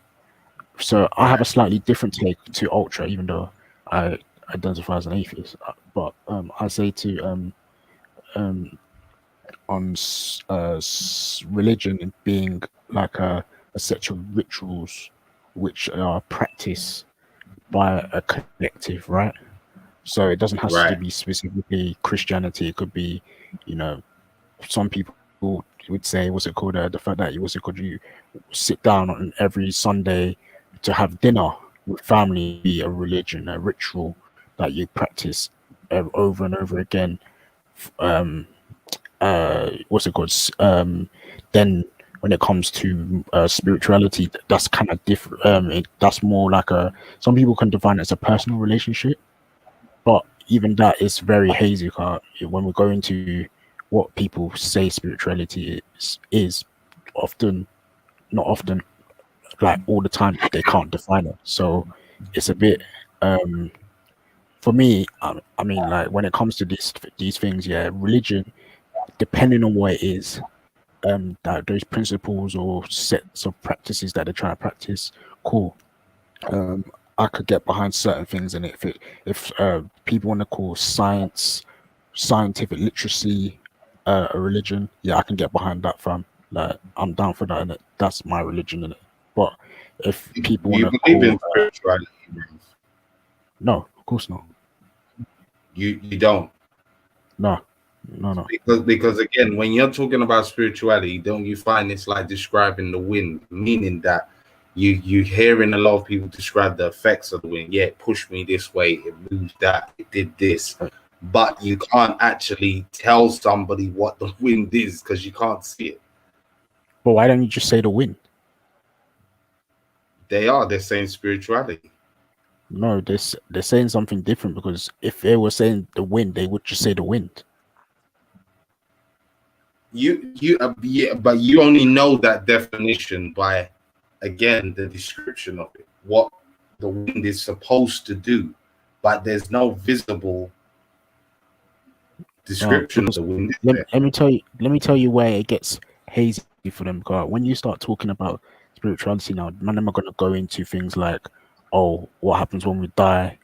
So I have a slightly different take to Ultra, even though I identify as an atheist. But I say to on religion being like a set of rituals which are practiced by a collective, right? So it doesn't have to be specifically Christianity. It could be, some people would say, the fact that you sit down on every Sunday to have dinner with family, be a religion, a ritual that you practice over and over again. Then when it comes to spirituality, that's kind of different. That's more like some people can define it as a personal relationship, but even that is very hazy. When we go into what people say spirituality is not often, like all the time, they can't define it. So it's a bit, for me, I mean, like when it comes to these things, religion, depending on what it is, that those principles or sets of practices that they're trying to practice, cool. I could get behind certain things in it. If people want to call scientific literacy a religion, I can get behind that, fam. Like, I'm down for that, and that's my religion in it. But if people want to believe in spirituality, no, of course not. You don't. No. Because again, when you're talking about spirituality, don't you find it's like describing the wind, meaning that you hearing a lot of people describe the effects of the wind. Yeah, it pushed me this way, it moved that, it did this, but you can't actually tell somebody what the wind is because you can't see it. But why don't you just say the wind? They're saying spirituality. No, they're saying something different, because if they were saying the wind, they would just say the wind. But you only know that definition by, again, the description of it, what the wind is supposed to do, but there's no visible description of the wind. Let me tell you where it gets hazy for them. When you start talking about spirituality now, man, am I going to go into things like, oh, what happens when we die,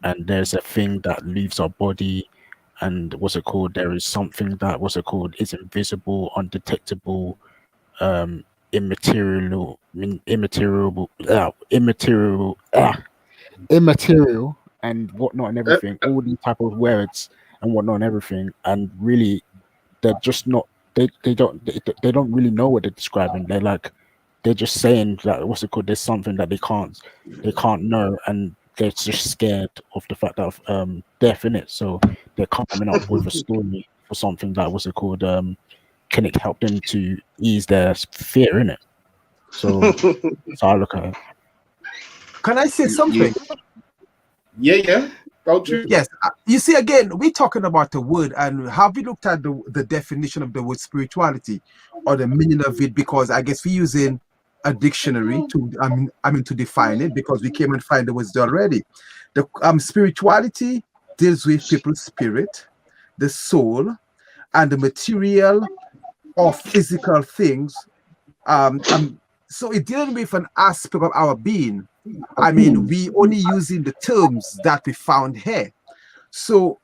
and there's a thing that leaves our body, and there is something that is invisible, undetectable, immaterial, and whatnot, and everything. All these type of words and whatnot and everything, and really, they're just not. They don't really know what they're describing. They're just saying that there's something that they can't know, and they're just scared of the fact that death in it. So they're coming up with a story for something that can it help them to ease their fear in it? So I look at it. Can I say something? Yeah. Go to. Yes. You see, again, we're talking about the word, and have we looked at the definition of the word spirituality or the meaning of it? Because I guess we're using a dictionary to, to define it, because we came and find the words already. The spirituality deals with people's spirit, the soul, and the material or physical things. So it dealing with an aspect of our being. I mean, we only using the terms that we found here. So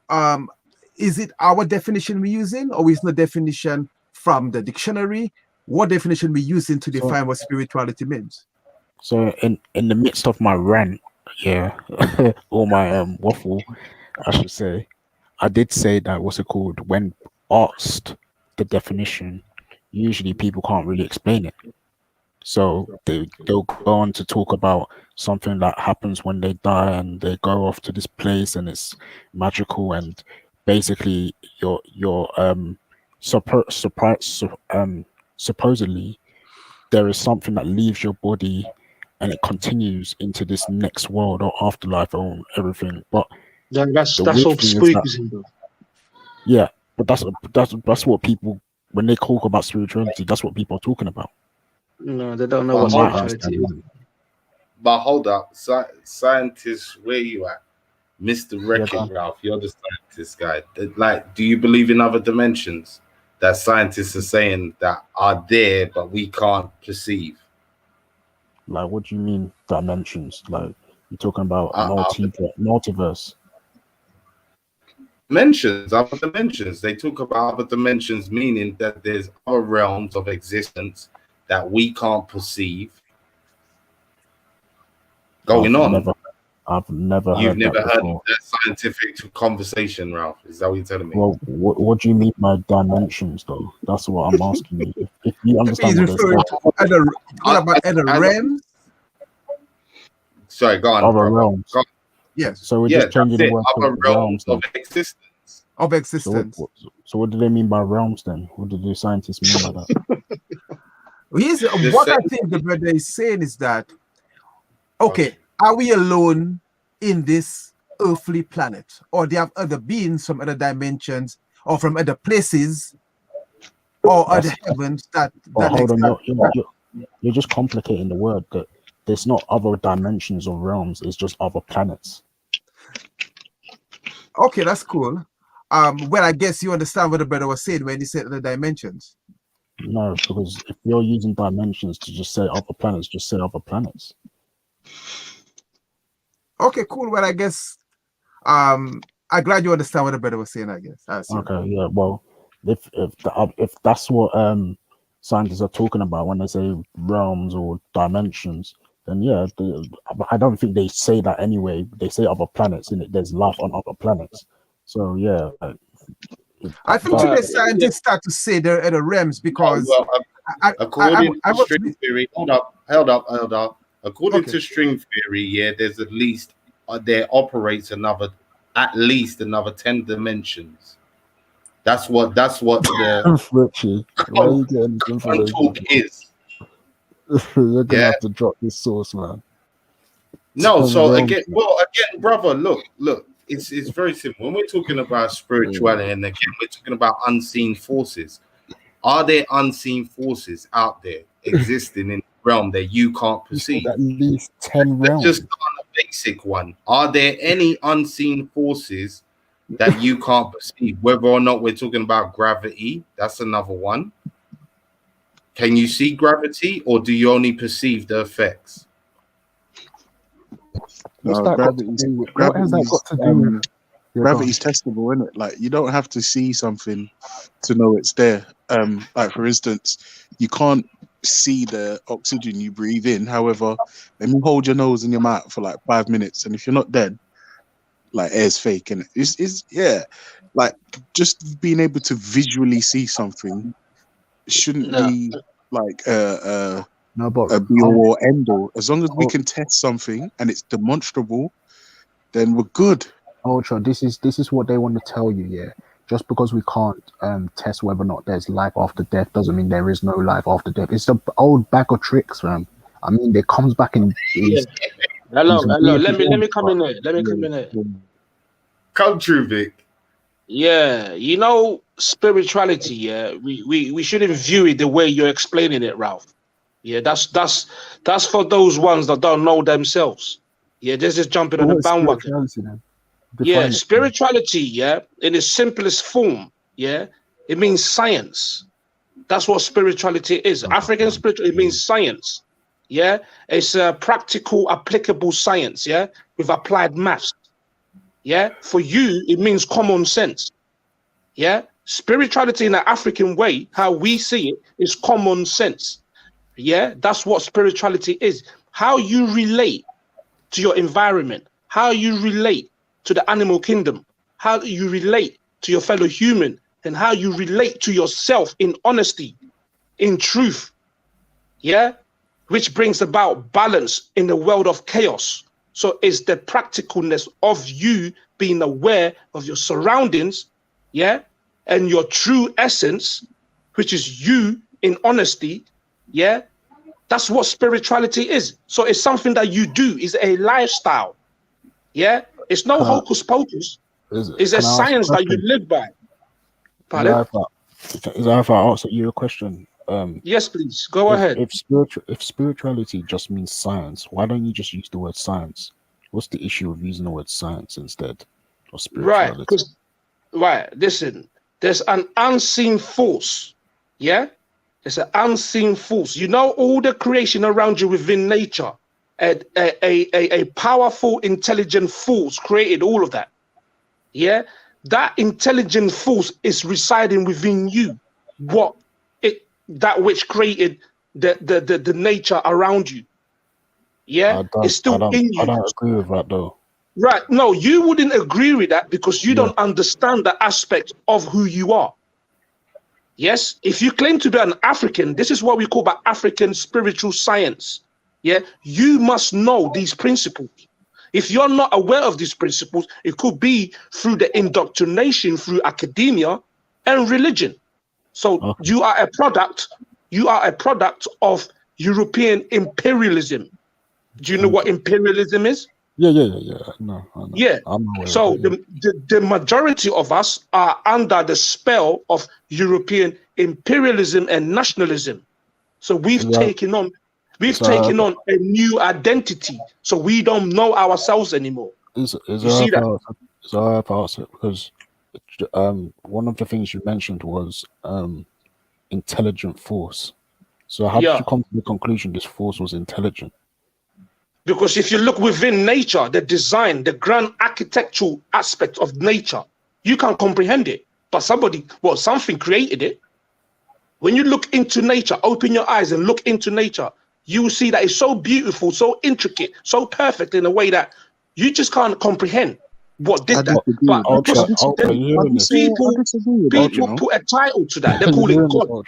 is it our definition we're using, or is the definition from the dictionary? What definition we using to define what spirituality means? So in the midst of my rant, or my waffle, I should say, I did say that, what's it called, when asked the definition, usually people can't really explain it. So they'll go on to talk about something that happens when they die, and they go off to this place and it's magical, and basically supposedly there is something that leaves your body and it continues into this next world or afterlife or everything. But that's weird all thing is that- spookism, bro. yeah, but that's what people, when they talk about spirituality, that's what people are talking about. No, they don't know Well, what my spirituality is. But hold up, scientists, where you at? Mr. Wreck-It go on. Ralph, you're the scientist guy. Like, do you believe in other dimensions that scientists are saying that are there but we can't perceive? Like, what do you mean dimensions? Like, you're talking about Other multiverse. other dimensions. They talk about other dimensions, meaning that there's other realms of existence that we can't perceive going on. I've never You've heard never that heard before. of that scientific conversation, Ralph? Is that what you're telling me? Well, what do you mean by dimensions, though? That's what I'm asking you. If you understand He's what they're referring saying, to other realms. Sorry, go on. other brother. realms. Go on. Yes, So we're Yeah, just changing that's the it. word Other to realms realms. of existence. of existence. So what do they mean by realms then? What do the scientists mean by that? What I think the brother is saying is that, okay, are we alone in this earthly planet, or they have other beings from other dimensions or from other places or other heavens that Hold on, exist? you're just complicating the word. That there's not other dimensions or realms. It's just other planets. Okay, that's cool. Well, I guess you understand what the brother was saying when he said other dimensions. No, because if you're using dimensions to just say other planets, just say other planets. Okay, cool. Well, I guess I'm glad you understand what the brother was saying, I guess. Okay, yeah. Well, if that's what scientists are talking about when they say realms or dimensions, then yeah, I don't think they say that anyway. They say other planets, and there's life on other planets. So yeah, I think today scientists start to say there are other realms because according to string theory, hold up. According to string theory, yeah, there's at least there operates at least another 10 dimensions. That's what the Richie, where are you getting this information? talk is. You're gonna have to drop this source, man. No, so again, brother, look, it's very simple. When we're talking about spirituality, and again, we're talking about unseen forces. Are there unseen forces out there existing in the realm that you can't perceive? At least 10 realms. Just on a basic one. Are there any unseen forces that you can't perceive? Whether or not we're talking about gravity, that's another one. Can you see gravity, or do you only perceive the effects? Gravity's testable, isn't it? Like, you don't have to see something to know it's there. Like, for instance, you can't see the oxygen you breathe in. However, let me hold your nose in your mouth for like 5 minutes, and if you're not dead, like, air's fake. And it's like, just being able to visually see something shouldn't be like a be all or end all. As long as we can test something and it's demonstrable, then we're good. Ultra, this is what they want to tell you, yeah. just because we can't test whether or not there's life after death doesn't mean there is no life after death. It's the old bag of tricks, man. I mean, it comes back in. Yeah. Hello. Let me come in there. Let me come in there. Come true, Vic. Yeah, you know, spirituality. Yeah, we shouldn't view it the way you're explaining it, Ralph. Yeah, that's for those ones that don't know themselves. Yeah, they're just jumping on the bandwagon. Yeah, spirituality, yeah, in its simplest form, yeah, it means science. That's what spirituality is. African spirituality, it means science. Yeah, it's a practical, applicable science, yeah, with applied maths. Yeah, for you, it means common sense. Yeah, spirituality in the African way, how we see it, is common sense. Yeah, that's what spirituality is. How you relate to your environment, how you relate to the animal kingdom, how you relate to your fellow human, and how you relate to yourself in honesty, in truth. Yeah, which brings about balance in the world of chaos. So it's the practicalness of you being aware of your surroundings, yeah, and your true essence, which is you in honesty, yeah. That's what spirituality is. So it's something that you do, is a lifestyle, yeah. It's no hocus pocus. It's a science that you live by. Pardon? Is that if I answer you a question? Yes, please. Go ahead. If spirituality just means science, why don't you just use the word science? What's the issue of using the word science instead of spirituality? Right, because listen, there's an unseen force. Yeah, there's an unseen force. You know, all the creation around you within nature, a powerful, intelligent force created all of that. Yeah, that intelligent force is residing within you. That which created the nature around you. Yeah, it's still in you. I don't agree with that though. Right. No, you wouldn't agree with that because you don't understand the aspect of who you are. Yes, if you claim to be an African, this is what we call by African spiritual science. Yeah, you must know these principles. If you're not aware of these principles, it could be through the indoctrination through academia and religion. So you are a product. You are a product of European imperialism. Do you know what imperialism is? Yeah. No, I know. Yeah. So the majority of us are under the spell of European imperialism and nationalism. So we've taken on a new identity. So we don't know ourselves anymore. Is that because one of the things you mentioned was intelligent force. So how did you come to the conclusion this force was intelligent? Because if you look within nature, the design, the grand architectural aspect of nature, you can't comprehend it. But something created it. When you look into nature, open your eyes and look into nature, you will see that it's so beautiful, so intricate, so perfect in a way that you just can't comprehend what did that. But people put a title to that. They call it God.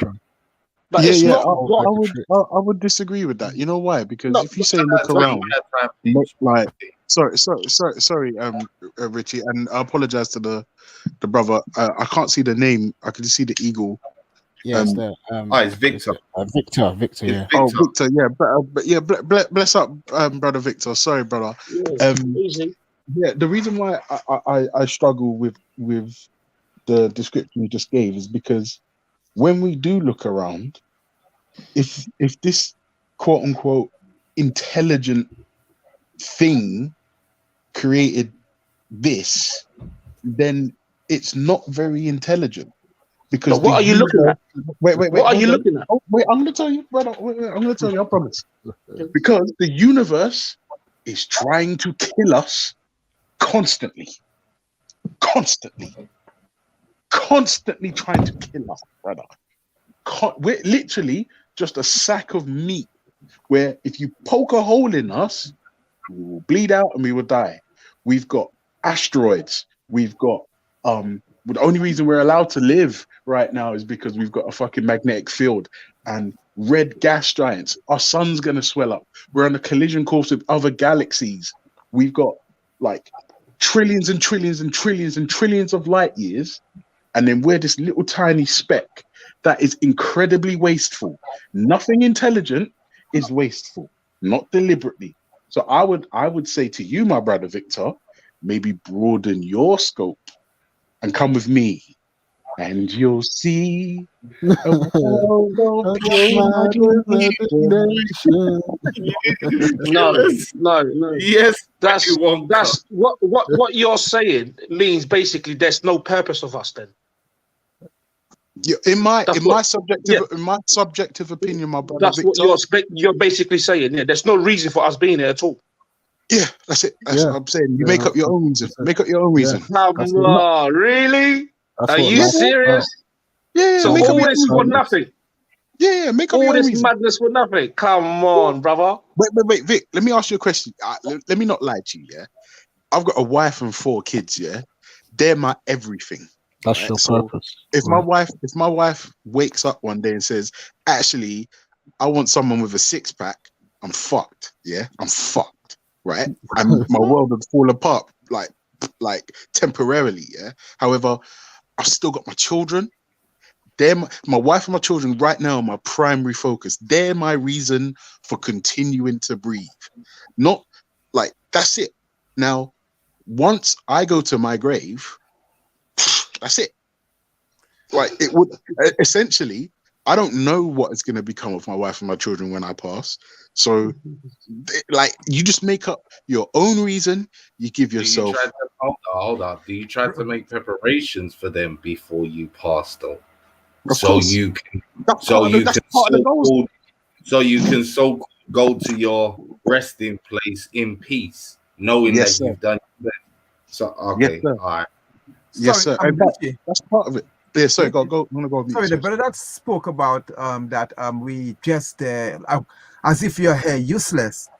But it's not. I would disagree with that. You know why? Because if you say look around, like sorry, Richie, and I apologize to the brother. I can't see the name. I can see the eagle. Yeah, it's Victor. Victor. Yeah. Oh, Victor. Yeah, but yeah. Bless up, brother Victor. Sorry, brother. Yeah, the reason why I struggle with the description you just gave is because when we do look around, if this quote unquote intelligent thing created this, then it's not very intelligent. Because what are you looking at? Wait. What are you looking at? Oh, wait, I'm gonna tell you, brother. I'm gonna tell you. I promise. Because the universe is trying to kill us constantly trying to kill us, brother. We're literally just a sack of meat where if you poke a hole in us, we will bleed out and we will die. We've got asteroids. We've got the only reason we're allowed to live right now is because we've got a fucking magnetic field and red gas giants. Our sun's gonna swell up. We're on a collision course with other galaxies. We've got like trillions and trillions and trillions and trillions of light years and then we're this little tiny speck that is incredibly wasteful. Nothing intelligent is wasteful, not deliberately. So I would say to you, my brother Victor, maybe broaden your scope and come with me, and you'll see a world of pure imagination. No, Yes, no. yes, That's you won't what you're saying means basically there's no purpose of us then. Yeah, in my Yeah, subjective opinion, my brother that's what Victor. you're basically saying. Yeah, there's no reason for us being here at all. Yeah, that's it. That's what I'm saying. You make up your own reason. Make up your own reason. Come on, really? Are you serious? Yeah, So make up all your this own for reason. nothing. Yeah, make up All your own this reason. madness for nothing. Come on, brother. Wait, Vic. Let me ask you a question. Let me not lie to you. Yeah, I've got a wife and 4 kids. Yeah, they're my everything. That's right? your So purpose. if my wife wakes up one day and says, "Actually, I want someone with a 6-pack," I'm fucked. Yeah, I'm fucked. Right, and my world would fall apart like temporarily. Yeah. However, I've still got my children. They're my wife and my children right now are my primary focus. They're my reason for continuing to breathe. Not like that's it. Now, once I go to my grave, that's it. Like it would essentially, I don't know what is going to become of my wife and my children when I pass. So, like, you just make up your own reason. You give yourself. Hold on. Do you try to make preparations for them before you pass, though? Of course. You can go to your resting place in peace, knowing that you've done your best. So okay, all right. Yes, sir. That's part of it. Yeah, sorry, go. Wanna go? Sorry, the brother that spoke about that we just as if your hair useless.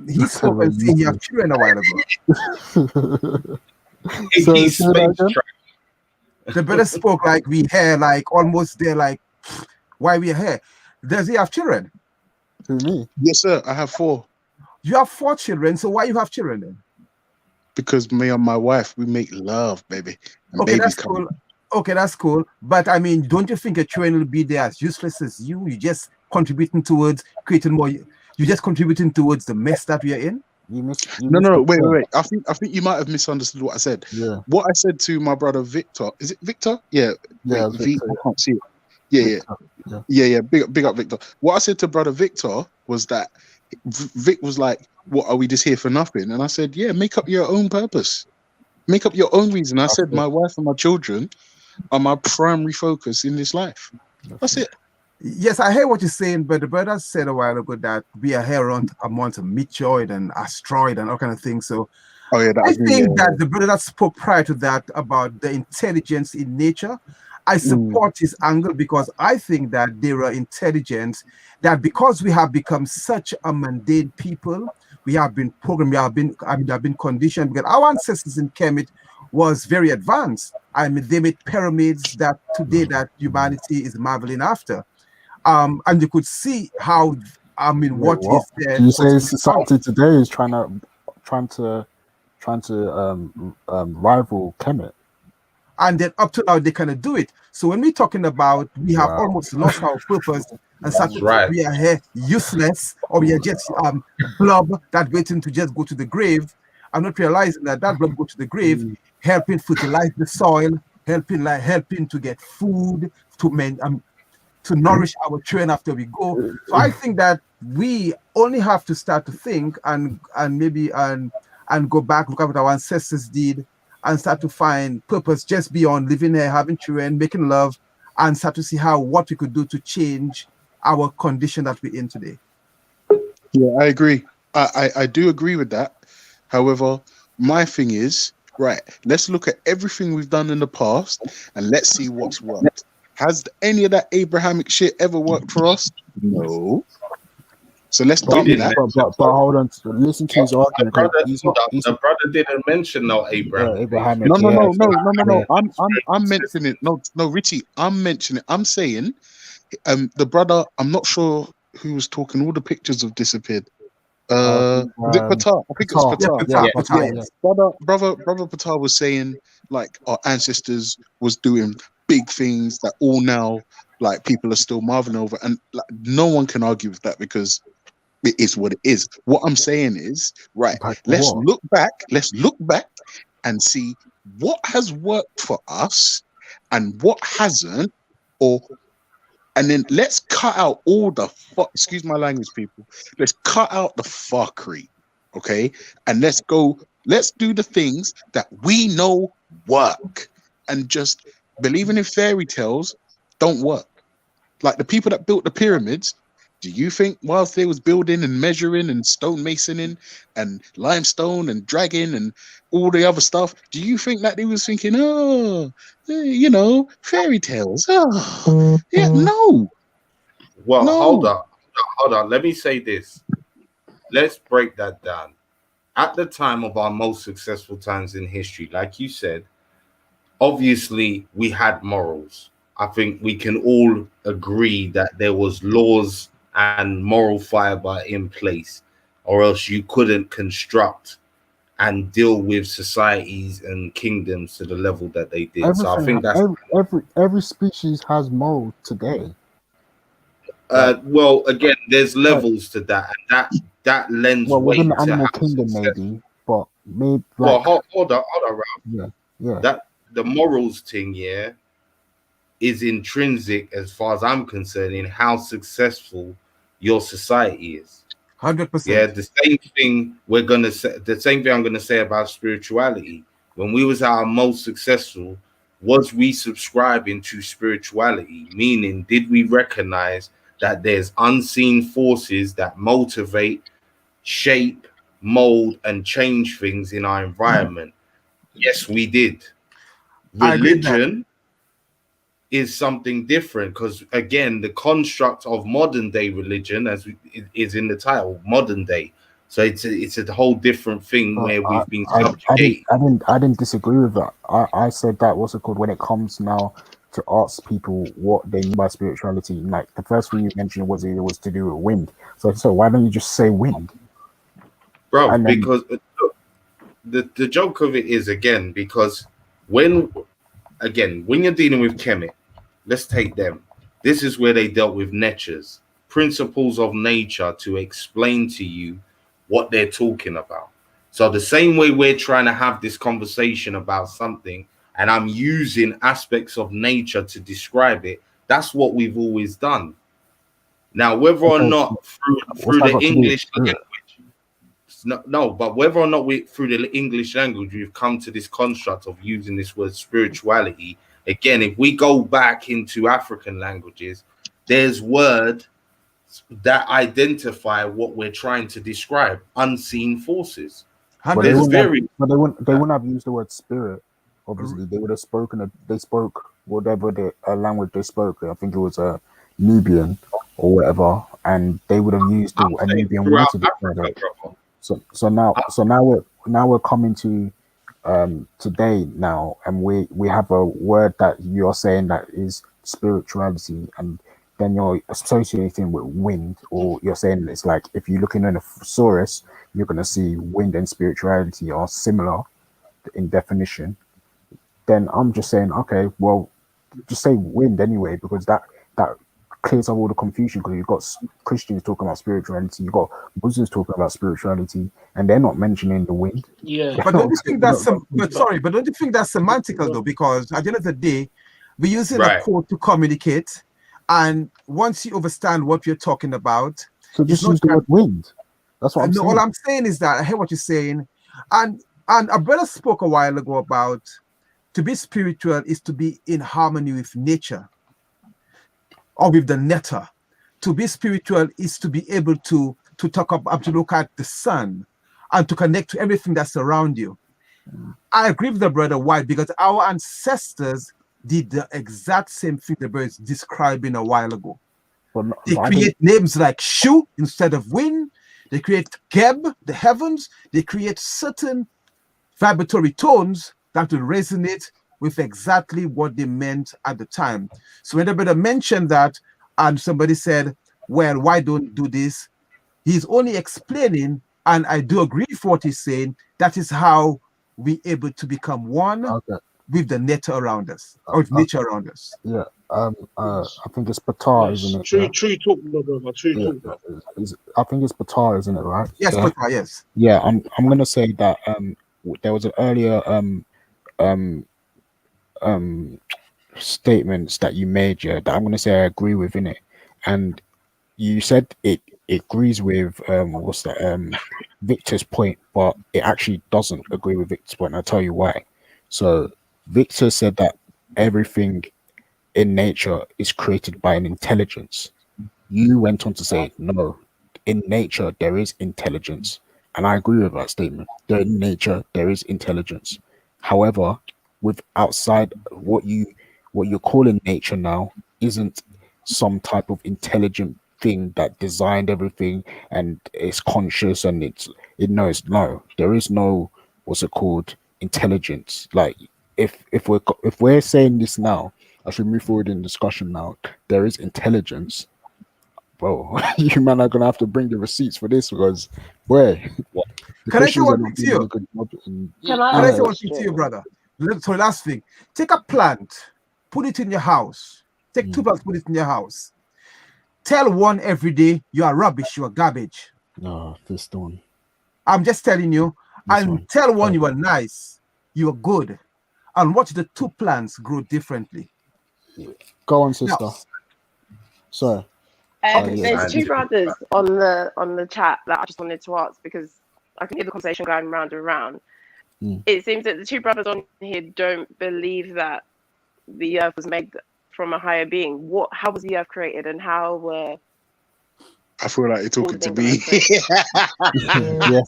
He spoke and saying you have children a while ago. The brother spoke like we hair like almost there, like why we hair. Does he have children? Me? Yes, sir. I have 4. You have 4 children, so why you have children then? Because me and my wife, we make love, baby. And okay, babies that's cool. Okay, that's cool. But I mean, don't you think a children will be there as useless as you? You just contributing towards creating more. You just contributing towards the mess that we are in. No. Wait. I think you might have misunderstood what I said. Yeah. What I said to my brother Victor. Is it Victor? Yeah. Yeah. Wait, Victor, I can't see it. Yeah. Big up, Victor. What I said to brother Victor was that Vic was like, "What, are we just here for nothing?" And I said, "Yeah, make up your own purpose. Make up your own reason." I said, "My wife and my children are my primary focus in this life." That's it. Yes, I hear what you're saying, but the brother said a while ago that we are here on amongst a meteoroid and asteroid and all kind of things. So I think that the brother that spoke prior to that about the intelligence in nature, I support his angle, because I think that there are intelligence that, because we have become such a mundane people, we have been programmed, we have been conditioned, because our ancestors in Kemet was very advanced. I mean, they made pyramids that today that humanity is marveling after. And you could see how, I mean, what is there. Do you say society today is trying to rival Kemet? And then up to now they cannot do it. So when we're talking about we have almost lost our purpose and we are here useless, or we are just blob that waiting to just go to the grave, I'm not realizing that blob go to the grave, helping fertilize the soil, helping to get food to nourish our children after we go. So I think that we only have to start to think and maybe go back, look at what our ancestors did, and start to find purpose just beyond living here, having children, making love, and start to see what we could do to change our condition that we're in today. Yeah, I agree. I do agree with that. However, my thing is, right, let's look at everything we've done in the past and let's see what's worked. Has any of that Abrahamic shit ever worked for us? No. So let's dump that. But hold on, listen to his argument. The brother didn't mention no Abrahamic. No. I'm mentioning it. No, Richie, I'm mentioning it. I'm saying, the brother, I'm not sure who was talking. All the pictures have disappeared. Was it Patar? I think it was Patar. Yeah, Yeah. Patar, Yeah, yes. brother Patar was saying like our ancestors was doing big things that all now like people are still marveling over, and like no one can argue with that because it is what it is. What I'm saying is, right, Like let's what? look back and see what has worked for us and what hasn't, or and then let's cut out all the fuck, excuse my language, people. Let's cut out the fuckery, okay? And let's do the things that we know work. And just believing in fairy tales don't work. Like the people that built the pyramids, do you think whilst they was building and measuring and stonemasoning and limestone and dragging and all the other stuff, do you think that they was thinking, oh, fairy tales? Oh, yeah, no, Well, hold no. up. Let me say this. Let's break that down. At the time of our most successful times in history, like you said, obviously we had morals. I think we can all agree that there was laws and moral fiber in place, or else you couldn't construct and deal with societies and kingdoms to the level that they did. So I think that's Every species has moral today. well, again, there's Like, levels to that, and that lends well, within weight the to animal how kingdom, success. maybe, but maybe Well, like hold on, Ralph. yeah, yeah. That the morals thing, yeah, is intrinsic as far as I'm concerned in how successful your society is. Yeah, 100%. the same thing we're gonna say. The same thing I'm gonna say about spirituality. When we was our most successful, was we subscribing to spirituality? Meaning, did we recognize that there's unseen forces that motivate, shape, mold, and change things in our environment? Yes, we did. I agree with that. Religion is something different because again the construct of modern day religion is in the title modern day, so it's a whole different thing But where we've been I didn't subjugated. I didn't disagree with that. I said that what's it called when it comes now to ask people what they mean by spirituality. Like the first thing you mentioned was it was to do with wind. So why don't you just say wind? Bro, And then because the joke of it is again because when when you're dealing with Kemet, let's take them. This is where they dealt with natures, principles of nature, to explain to you what they're talking about. So the same way we're trying to have this conversation about something, and I'm using aspects of nature to describe it, that's what we've always done. Now, whether or okay, not what's through that the got to do with English spirit? no, but whether or not we through the English language we've come to this construct of using this word spirituality. Again, if we go back into African languages, there's words that identify what we're trying to describe: unseen forces. But they There's 100%. wouldn't have very they wouldn't have used the word spirit. Obviously, they would have they spoke whatever the language they spoke. I think it was a Nubian or whatever, and they would have used I'm a saying Nubian word throughout to describe Africa, it. brother. So now we're coming to today now, and we have a word that you're saying that is spirituality, and then you're associating with wind, or you're saying it's like if you're looking in a thesaurus, you're gonna see wind and spirituality are similar in definition. Then I'm just saying, okay, well, just say wind anyway, because that clears up all the confusion. Because you've got Christians talking about spirituality, you've got Muslims talking about spirituality, and they're not mentioning the wind. Yeah. But don't you think that's some? But But sorry, but don't you think that's semantical though? Because at the end of the day, we're using a Right. code to communicate, and once you understand what you're talking about, So it's just not use the that. word wind. That's what I'm No, all saying. I'm saying is that I hear what you're saying, and a brother spoke a while ago about to be spiritual is to be in harmony with nature or with the netter. To be spiritual is to be able to talk up to look at the sun and to connect to everything that's around you. I agree with the brother White because our ancestors did the exact same thing the brother is describing a while ago. They I don't. create names like Shu instead of wind. They create Geb, the heavens. They create certain vibratory tones that will resonate with exactly what they meant at the time. So when the brother mentioned that, and somebody said, well, why don't do this? He's only explaining, and I do agree with what he's saying. That is how we able to become one Okay. with the nature around us, or with nature around us. Yeah. I think it's Batar, isn't it? True talk, my brother. True Yeah. talk. I think it's Batar, isn't it? Right? Yes, Yeah. but yes. Yeah. I'm gonna say that there was an earlier um statements that you made, yeah, that I'm gonna say I agree with in it, and you said it agrees with what's that Victor's point, but it actually doesn't agree with Victor's point. I'll tell you why. So Victor said that everything in nature is created by an intelligence. You went on to say no, in nature there is intelligence, and I agree with that statement. In nature there is intelligence. However, with outside what you're calling nature now isn't some type of intelligent thing that designed everything and it's conscious and it knows. No, there is no, what's it called, intelligence. Like if we're saying this now, as we move forward in discussion now, there is intelligence, bro. You man are gonna have to bring the receipts for this, because boy, the Can I say Christians are one not thing to doing you? a good job. And Can I Can I ask say a yeah, one thing to you, question? brother? So last thing, take a plant, put it in your house. Take 2 plants, put it in your house. Tell one every day you are rubbish, you are garbage. no, this one, I'm just telling you. this And one. tell one you are nice, you are good. And watch the 2 plants grow differently. Go on, Now, sister. Sorry. okay, Yeah, There's And two brothers on the chat that I just wanted to ask because I can hear the conversation going round and round. Mm. It seems that the two brothers on here don't believe that the earth was made from a higher being. How was the earth created, and how were I feel like you're all the talking to things on earth me. created? yeah,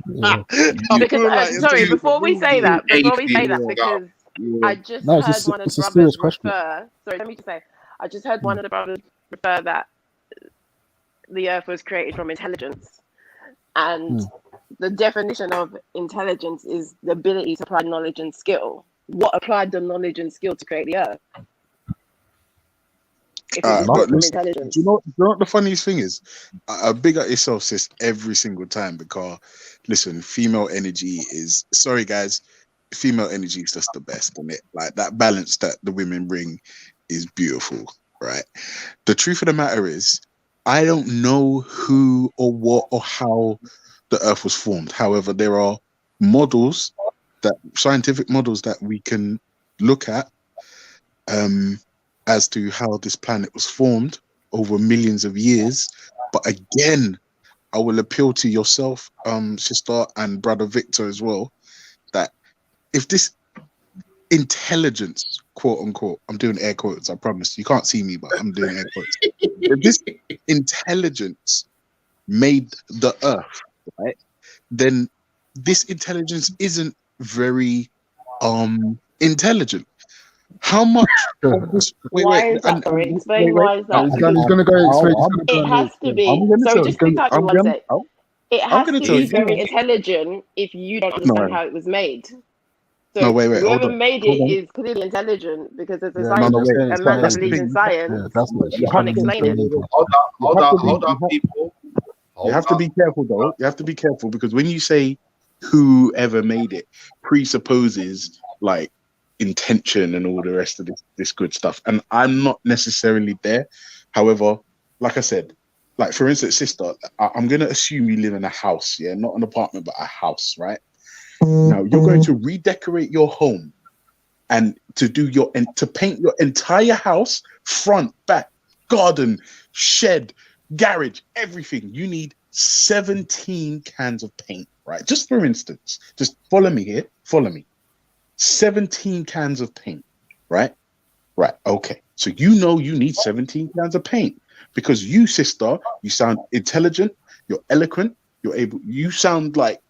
yeah. I Because feel like you're sorry, talking before we say you that, atheist because yeah. I just No, heard one of the it's a brothers serious question. refer. Sorry, let me just say, I just heard one of the brothers refer that the earth was created from intelligence, and the definition of intelligence is the ability to apply knowledge and skill. What applied the knowledge and skill to create the earth? If it was Love built But from listen, intelligence. do you know what the funniest thing is? I big up yourself, sis, every single time, because listen, female energy is, sorry guys, female energy is just the best, and it like that balance that the women bring is beautiful, right? The truth of the matter is, I don't know who or what or how the earth was formed. However, there are models, that scientific models that we can look at as to how this planet was formed over millions of years. But again, I will appeal to yourself, sister, and brother Victor as well, that if this intelligence, quote unquote, I'm doing air quotes, I promise. You can't see me, but I'm doing air quotes. If this intelligence made the earth, right, then this intelligence isn't very intelligent. How much of this? Why Wait, is that? Sorry, wait, explain wait. why is that? He's gonna go explain. He's gonna go It and has to explain. I'm be. gonna Sorry, tell. just to cut you one sec. It I'm has gonna to tell be you. very intelligent if you don't No, understand how it was made. no, So wait. Hold whoever on. made Hold it on. is clearly intelligent because as a Yeah, no, No, you're scientist, wait. saying a it's man not that That's the believes energy. in thing. Yeah, science, that's what you she's can't coming explain into it. later. You have to be. hold up, people. You Hold have to up. be careful, though. You have to be careful because when you say whoever made it, presupposes like intention and all the rest of this good stuff. And I'm not necessarily there. However, like I said, like for instance, sister, I'm gonna assume you live in a house, yeah, not an apartment, but a house, right? Now you're going to redecorate your home and to paint your entire house, front, back, garden, shed, garage, everything. You need 17 cans of paint, right? Just for instance, just follow me here. Follow me. 17 cans of paint, right? Right. Okay. So you need 17 cans of paint because you, sister, you sound intelligent, you're eloquent, you sound like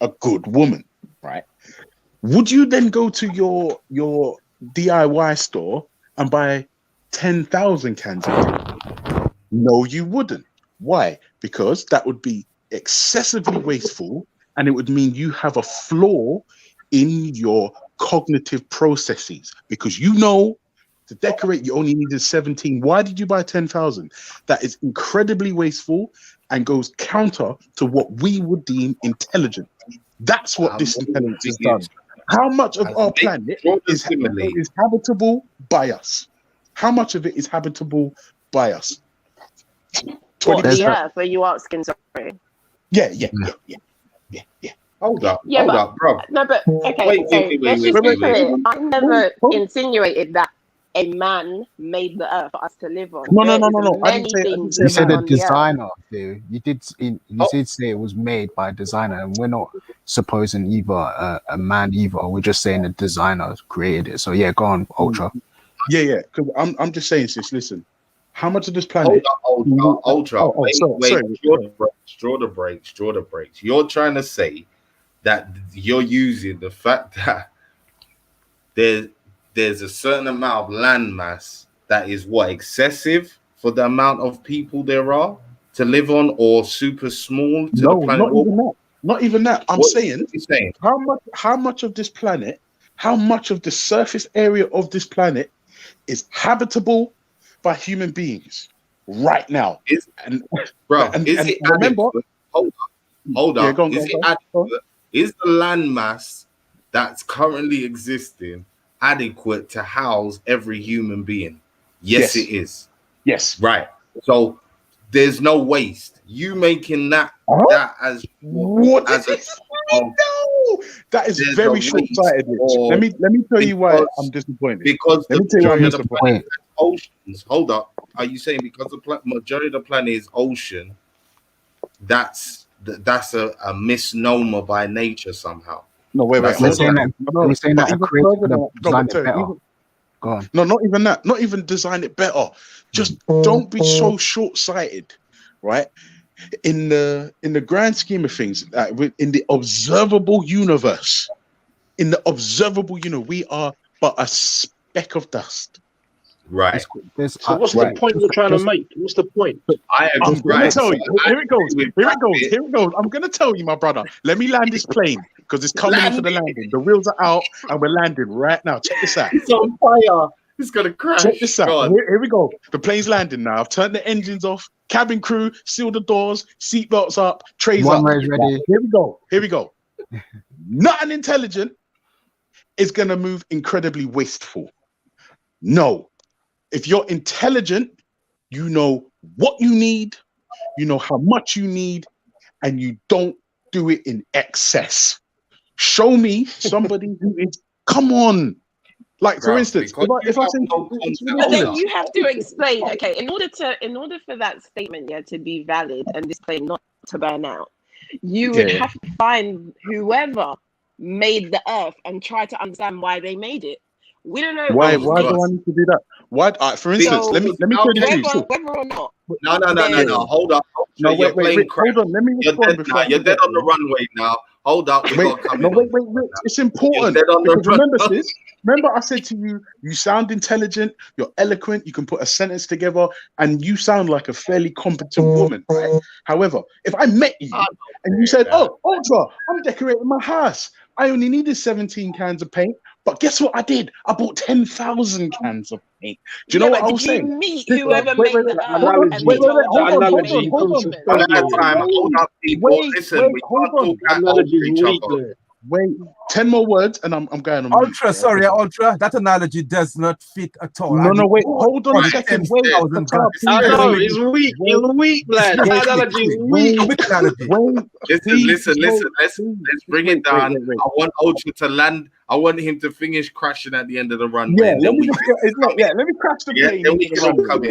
a good woman, right? Would you then go to your DIY store and buy 10,000 cans of paint? No, you wouldn't. Why? Because that would be excessively wasteful and it would mean you have a flaw in your cognitive processes because you know To decorate, you only needed 17. Why did you buy 10,000? That is incredibly wasteful and goes counter to what we would deem intelligent. That's what this intelligence has done. How much of our planet is habitable by us? How much of it is habitable by us? What, the Earth? Are you asking? Sorry. Yeah. Hold up, bro. No, but okay. Let's just be clear. I never insinuated that a man made the Earth for us to live on. No. I didn't say you said a designer, dude. You did say it was made by a designer, and we're not supposing either a man either. We're just saying a designer created it. So yeah, go on, Ultra. Yeah. Because I'm just saying, sis. Listen, how much of this planet? Ultra. Sorry. Draw the brakes. You're trying to say that you're using the fact that there's a certain amount of land mass that is excessive for the amount of people there are to live on, or super small to the planet? Not even that. I'm saying how much of this planet, how much of the surface area of this planet is habitable by human beings right now? Remember, hold on. Is it adequate? Is the land mass that's currently existing adequate to house every human being? Yes, it is. Yes. Right. So there's no waste. You making that as what? No, that is very short-sighted. Let me tell you why I'm disappointed. Because the majority of the planet is oceans. Hold up. Are you saying because the majority of the planet is ocean, that's a misnomer by nature somehow? No, wait. We're saying that a creator could have designed it better. Go on. No, not even that. Not even design it better. Just don't be so short-sighted, right? In the grand scheme of things, in the observable universe, we are but a speck of dust. Right. So what's the point you're trying to make? What's the point? I'm going to tell you. Here it goes. I'm going to tell you, my brother. Let me land this plane because it's coming in for the landing. The wheels are out and we're landing right now. Check this out. It's on fire. It's going to crash. Check this out. Here we go. The plane's landing now. I've turned the engines off. Cabin crew, seal the doors. Seatbelts up. Trays up. Ready. Here we go. Nothing intelligent is going to move incredibly wasteful. No. If you're intelligent, you know what you need, you know how much you need, and you don't do it in excess. Show me somebody who is, come on. Like, for instance, if I say, but then you have to explain, okay, in order for that statement to be valid and this plane not to burn out, you would have to find whoever made the Earth and try to understand why they made it. We don't know why do I need to do that? Why? For instance, let me tell you. Whether or not. No. Hold up. No, wait. Hold on. Let me respond. You're dead on the runway now. Hold up. Wait. It's important. Remember, I said to you, you sound intelligent, you're eloquent, you can put a sentence together, and you sound like a fairly competent woman, right? However, if I met you and you said, "Oh, Ultra, I'm decorating my house. I only needed 17 cans of paint. But guess what I did? I bought 10,000 cans of paint." Do you know what I was saying? Meet whoever made the Wait, 10 more words and I'm going on. Ultra, sorry, Ultra. That analogy does not fit at all. No, wait, hold on a second. Wait, it's weak. It's weak, lad. That analogy is weak. Listen. Let's bring it down. I want Ultra to land. I want him to finish crashing at the end of the runway. Yeah, let me crash the plane into the runway.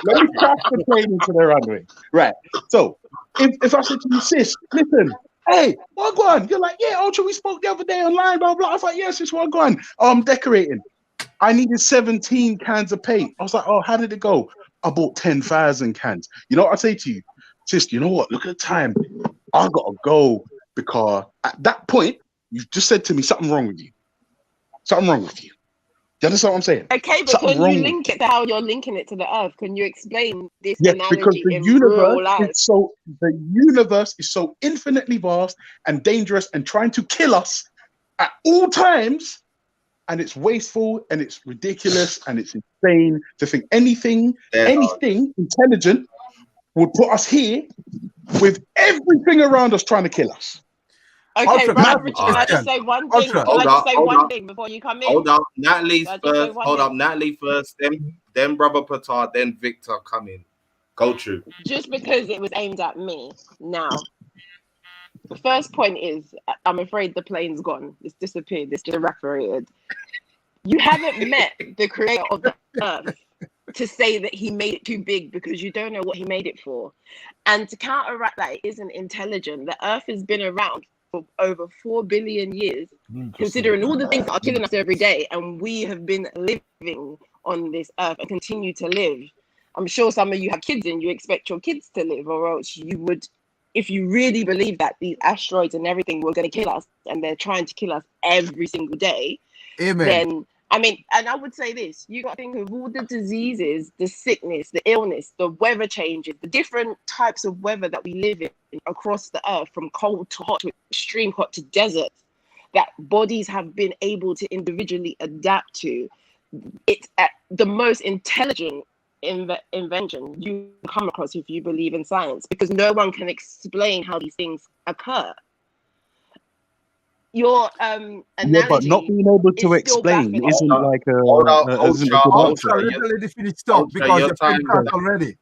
Let me crash the plane into the runway. Right. So, if I said to you, sis, listen, hey, what going? You're like, yeah, Ultra, we spoke the other day online, blah, blah. I was like, yes, sis, what going? I'm decorating. I needed 17 cans of paint. I was like, oh, how did it go? I bought 10,000 cans. You know what I say to you? Sis, you know what? Look at the time. I got to go because at that point, you just said to me, something wrong with you. Something wrong with you. Do you understand what I'm saying? Okay, but can you link it to how you're linking it to the Earth? Can you explain this analogy because the universe is so infinitely vast and dangerous and trying to kill us at all times. and it's wasteful and it's ridiculous and it's insane to think anything intelligent would put us here with everything around us trying to kill us. Okay, Ultra, right, Matt, Richard, can I just say one thing? Ultra. Can I just say one thing before you come in? Hold up, Natalie's Can I just say first. one Hold thing? up, Natalie first. Then Brother Patar, then Victor coming. Go true. Just because it was aimed at me. Now, the first point is, I'm afraid the plane's gone. It's disappeared. It's just evaporated. You haven't met the creator of the earth to say that he made it too big, because you don't know what he made it for. And to counteract that, it isn't intelligent. The earth has been around for over 4 billion years, considering all the things that are killing us every day, and we have been living on this earth and continue to live. I'm sure some of you have kids and you expect your kids to live, or else you would, if you really believe that these asteroids and everything were going to kill us, and they're trying to kill us every single day, Amen. then, I mean, and I would say this, you got to think of all the diseases, the sickness, the illness, the weather changes, the different types of weather that we live in across the earth, from cold to hot to extreme hot to desert, that bodies have been able to individually adapt to. It's at the most intelligent invention you come across if you believe in science, because no one can explain how these things occur. Your analogy, Yeah, but not being able to explain isn't like a isn't a good answer. Let the lady finish talk, because you're pretty cut already.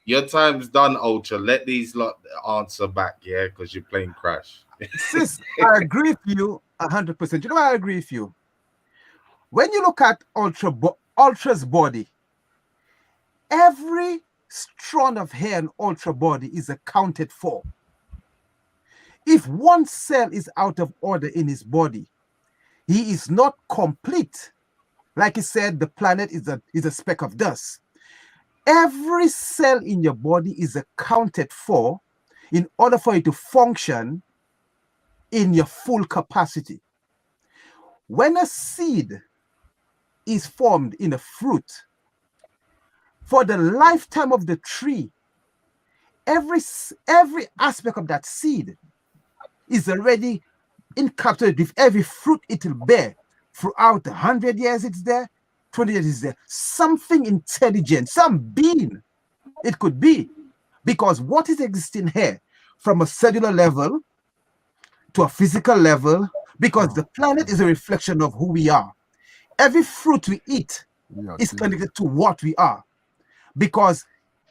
Your time's done, Ultra. Let these lot answer back, yeah, because you're playing Crash. Sis, I agree with you 100%. You know why I agree with you? When you look at Ultra's body, every strand of hair in Ultra body is accounted for. If one cell is out of order in his body, he is not complete. Like he said, the planet is a speck of dust. Every cell in your body is accounted for in order for it to function in your full capacity. When a seed is formed in a fruit, for the lifetime of the tree, every aspect of that seed is already encapsulated with every fruit it will bear. Throughout 100 years it's there, 20 years it's there. Something intelligent, some being it could be. Because what is existing here, from a cellular level to a physical level, because the planet is a reflection of who we are. Every fruit we eat is connected to what we are. Because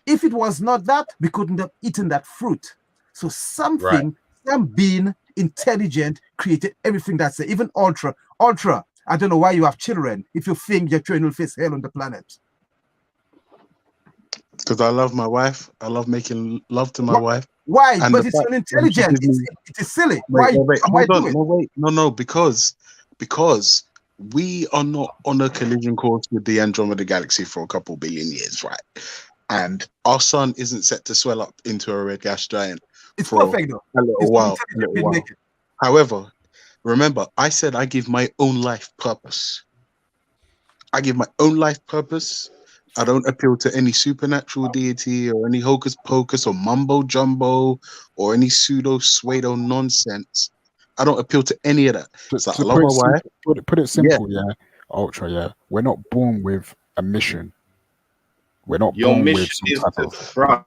if it was not that, we couldn't have eaten that fruit. So something, some being intelligent created everything that's there. Even Ultra, I don't know why you have children if you think your children will face hell on the planet. Because I love my wife. I love making love to my wife. Why? And But it's unintelligent. It is silly. Wait, no, because we are not on a collision course with the Andromeda Galaxy for a couple billion years, right? And our sun isn't set to swell up into a red gas giant for perfect, though. a little while. However, remember, I said I give my own life purpose. I give my own life purpose. I don't appeal to any supernatural deity or any hocus pocus or mumbo jumbo or any pseudo nonsense. I don't appeal to any of that. So I love my wife. Put it simple, yeah. Ultra, yeah. We're not born with a mission. We're not born with some type of.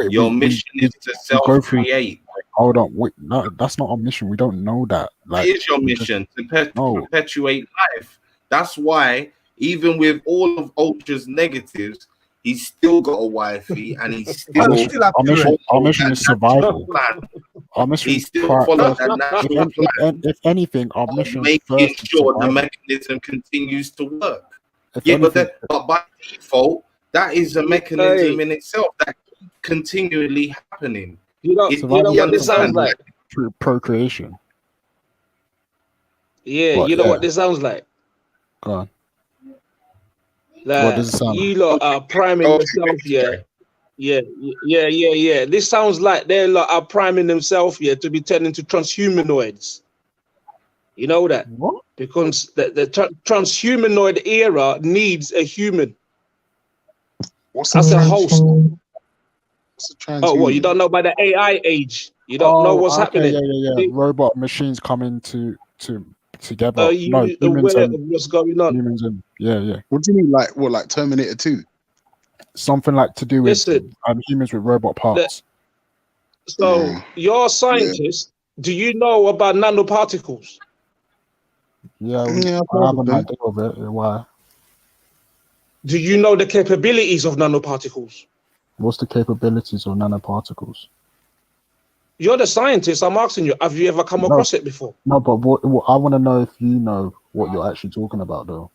Your mission is to self-create. Hold on, no, that's not our mission. We don't know that. Like, it is your mission to perpetuate life. That's why, even with all of Ultra's negatives, he's still got a wifey, and he's still our mission is survival. Our mission is still follow that natural plan. If anything, our mission is making sure the mechanism continues to work. But by default, that is a mechanism in itself that continually happening. You know what this sounds like? Through procreation. Yeah, what this sounds like? Go on. Like, what does it sound you lot are priming yourself, yeah. This sounds like they lot are priming themselves, to be turned into transhumanoids. You know that? What? Because the transhumanoid era needs a human. That's a host. Oh, what? You don't know about the AI age? You don't know what's happening? Yeah. Robot machines coming to together. Are you aware of what's going on? Humans and yeah. What do you mean, like Terminator 2? Something like to do with Listen, humans with robot parts. so you're a scientist. Do you know about nanoparticles? Yeah, Yeah, I have an idea of it. Why? Do you know the capabilities of nanoparticles? What's the capabilities of nanoparticles? You're the scientist. I'm asking you, have you ever come across it before? No, but what I want to know if you know what you're actually talking about, though.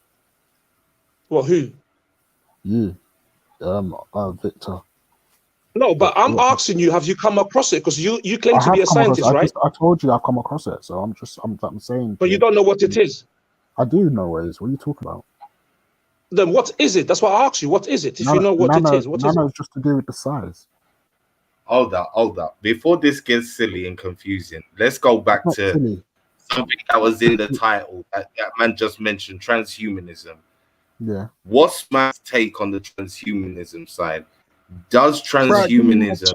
Well, who? You, Victor. No, but I'm asking you, have you come across it? Because you claim to be a scientist, right? I told you I've come across it, so I'm saying. But you don't know what it is. I do know what it is. What are you talking about? Then what is it? That's why I asked you. What is it? If you know what it is, what is it? Nano is just to do with the size. Hold up. Before this gets silly and confusing, let's go back to something that was in the title that man just mentioned, transhumanism. Yeah. What's man's take on the transhumanism side? Does transhumanism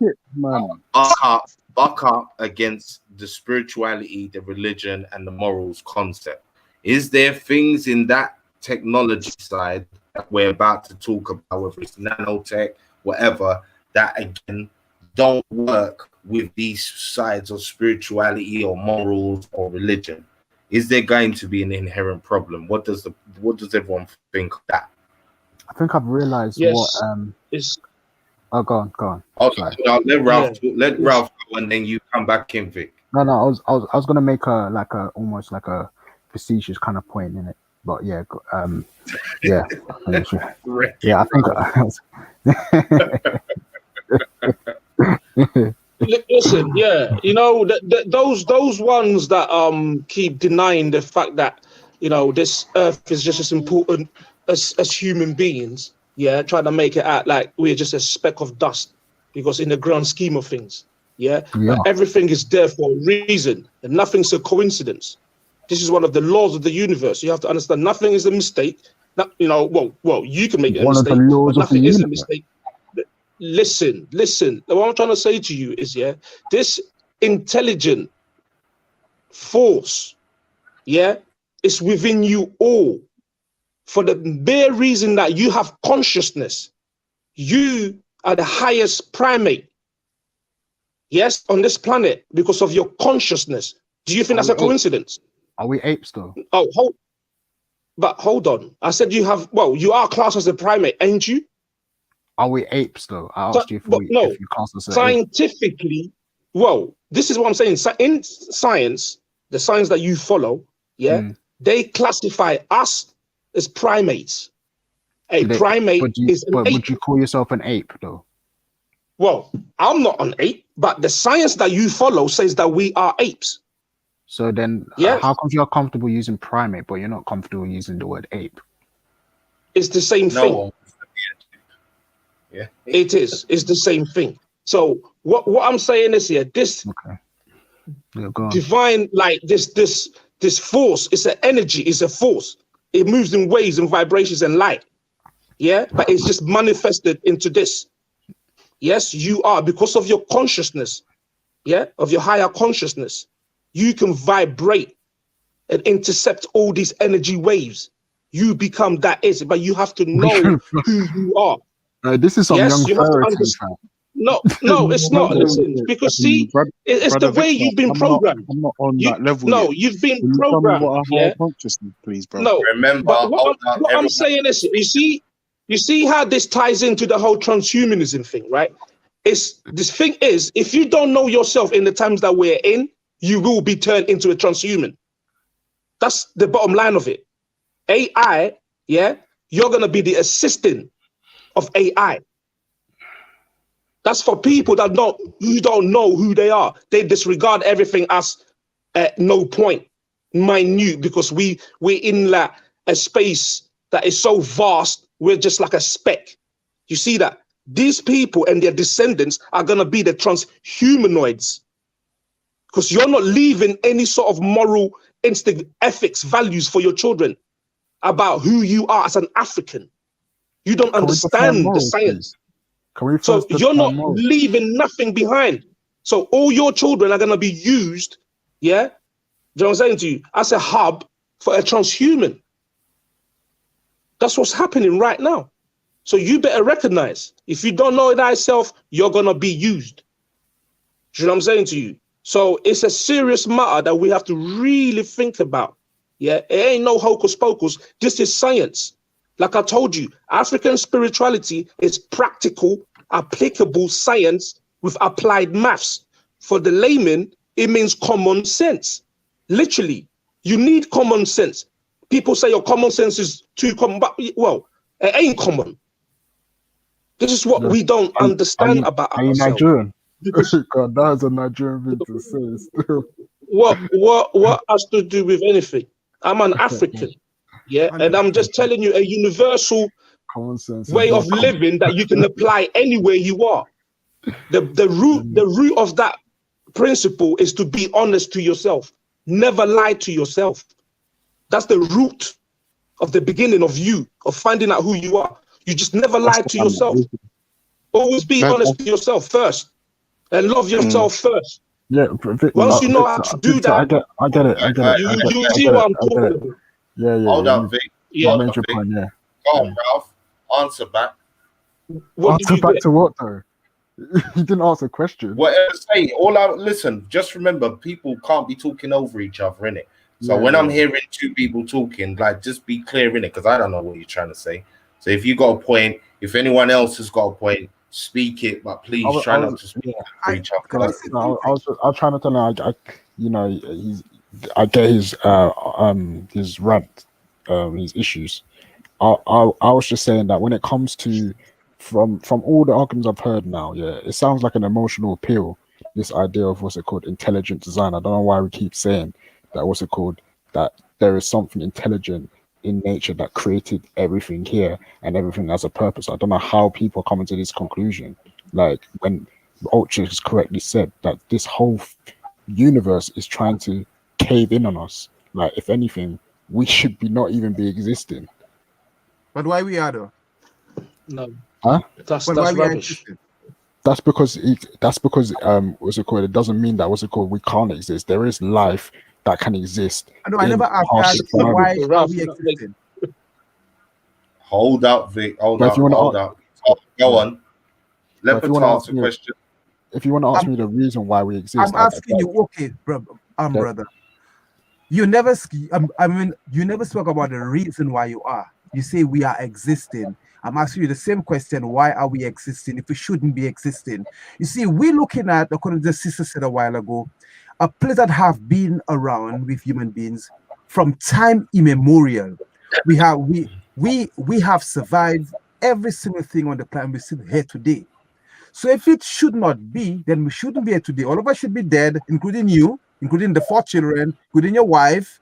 buck up against the spirituality, the religion, and the morals concept? Is there things in that technology side that we're about to talk about, whether it's nanotech, whatever, that again don't work with these sides of spirituality or morals or religion? Is there going to be an inherent problem? What does everyone think of that? I think I've realized go on. Okay, let Ralph go and then you come back in, Vic. No, I was gonna make almost like a facetious kind of point in it, but yeah, yeah, I think. Listen, yeah, you know those ones that keep denying the fact that this Earth is just as important as human beings. Yeah, trying to make it out like we're just a speck of dust, because in the grand scheme of things, everything is there for a reason, and nothing's a coincidence. This is one of the laws of the universe. You have to understand, nothing is a mistake. Well, you can make it a mistake, but nothing is a mistake. Listen. What I'm trying to say to you is, this intelligent force, is within you all. For the bare reason that you have consciousness, you are the highest primate, on this planet, because of your consciousness. Do you think that's a coincidence? Are we apes though? Hold on. I said you are classed as a primate, ain't you? Are we apes though? I asked you if you class us as scientifically. This is what I'm saying. In science, the science that you follow, they classify us as primates. Primate is an ape. Would you call yourself an ape though? Well, I'm not an ape, but the science that you follow says that we are apes. So then, how come you're comfortable using primate, but you're not comfortable using the word ape? It's the same thing. Yeah, it is. It's the same thing. So what I'm saying is this divine, like this force, is an energy, is a force. It moves in waves and vibrations and light. But it's just manifested into this. Yes, you are, because of your consciousness, of your higher consciousness, you can vibrate and intercept all these energy waves. You become that is, but you have to know who you are. This is some young fairy tale. No, it's not. Listen, because see, it's the way you've been programmed. I'm not on that level. No, you've been programmed. What higher consciousness, please, bro. No, remember. But what I'm saying is, you see how this ties into the whole transhumanism thing, right? This thing is, if you don't know yourself in the times that we're in, you will be turned into a transhuman. That's the bottom line of it. AI, you're gonna be the assistant of AI. That's for people who don't know who they are. They disregard everything as no point, minute, because we're in a space that is so vast. We're just like a speck. You see that? These people and their descendants are gonna be the transhumanoids, because you're not leaving any sort of moral instinct, ethics, values for your children about who you are as an African. You don't understand the science. So you're not leaving nothing behind. So all your children are going to be used, Do you know what I'm saying to you? As a hub for a transhuman. That's what's happening right now. So you better recognize, if you don't know thyself, you're going to be used. Do you know what I'm saying to you? So it's a serious matter that we have to really think about. Yeah, it ain't no hocus pocus. This is science. Like I told you, African spirituality is practical, applicable science with applied maths. For the layman, it means common sense. Literally, you need common sense. People say your common sense is too common, but well, it ain't common. This is what we don't understand about Are you ourselves. Nigerian? Because God, that is a Nigerian thing to say. Still. what has to do with anything? I'm an African, yeah, and I'm just telling you a universal Common sense way is of not common. living that you can apply anywhere you are. The root of that principle is to be honest to yourself. Never lie to yourself. That's the root of the beginning of you, of finding out who you are. You just never lie to yourself. Always be honest to yourself first, and love yourself first. Yeah, Once you know how to do Victor, that, I get it. you see what I'm talking about. Yeah. Hold up, Vic. Yeah. You made your point, yeah. Go on, Ralph. Answer back. What did Answer you back get? to what though? You didn't answer a question. Whatever say, listen, just remember people can't be talking over each other, innit? So Yeah, when I'm yeah. hearing two people talking, like just be clear in it, because I don't know what you're trying to say. So if you got a point, if anyone else has got a point, speak it, but please try not to speak for each other. That's it. I was trying to tell him, I get his rant, his issues. I was just saying that when it comes to from all the arguments I've heard now, yeah, it sounds like an emotional appeal. This idea of what's it called, intelligent design. I don't know why we keep saying that. What's it called? That there is something intelligent in nature that created everything here and everything has a purpose. I don't know how people come to this conclusion. Like when Ultra has correctly said that this whole universe is trying to cave in on us. Like if anything, we should be not even be existing. But why we are though? No, Huh? that's But why we are rubbish. existing? That's because what's it called? It doesn't mean that what's it called? We can't exist. There is life that can exist. No, I never asked past that. environment. Why are Ralph, we existing? Hold up, Vic. Hold But if you wanna up. Go on. Let if you me wanna ask ask the me- question. If you want to ask me the reason why we exist, I'm asking you, okay, brother. You never, you never spoke about the reason why you are. You say we are existing. I'm asking you the same question: why are we existing if we shouldn't be existing? You see, we're looking at, according to the sister said a while ago, a place that have been around with human beings from time immemorial. We have survived every single thing on the planet. We're still here today. So if it should not be, then we shouldn't be here today. All of us should be dead, including you, including the 4 children, including your wife.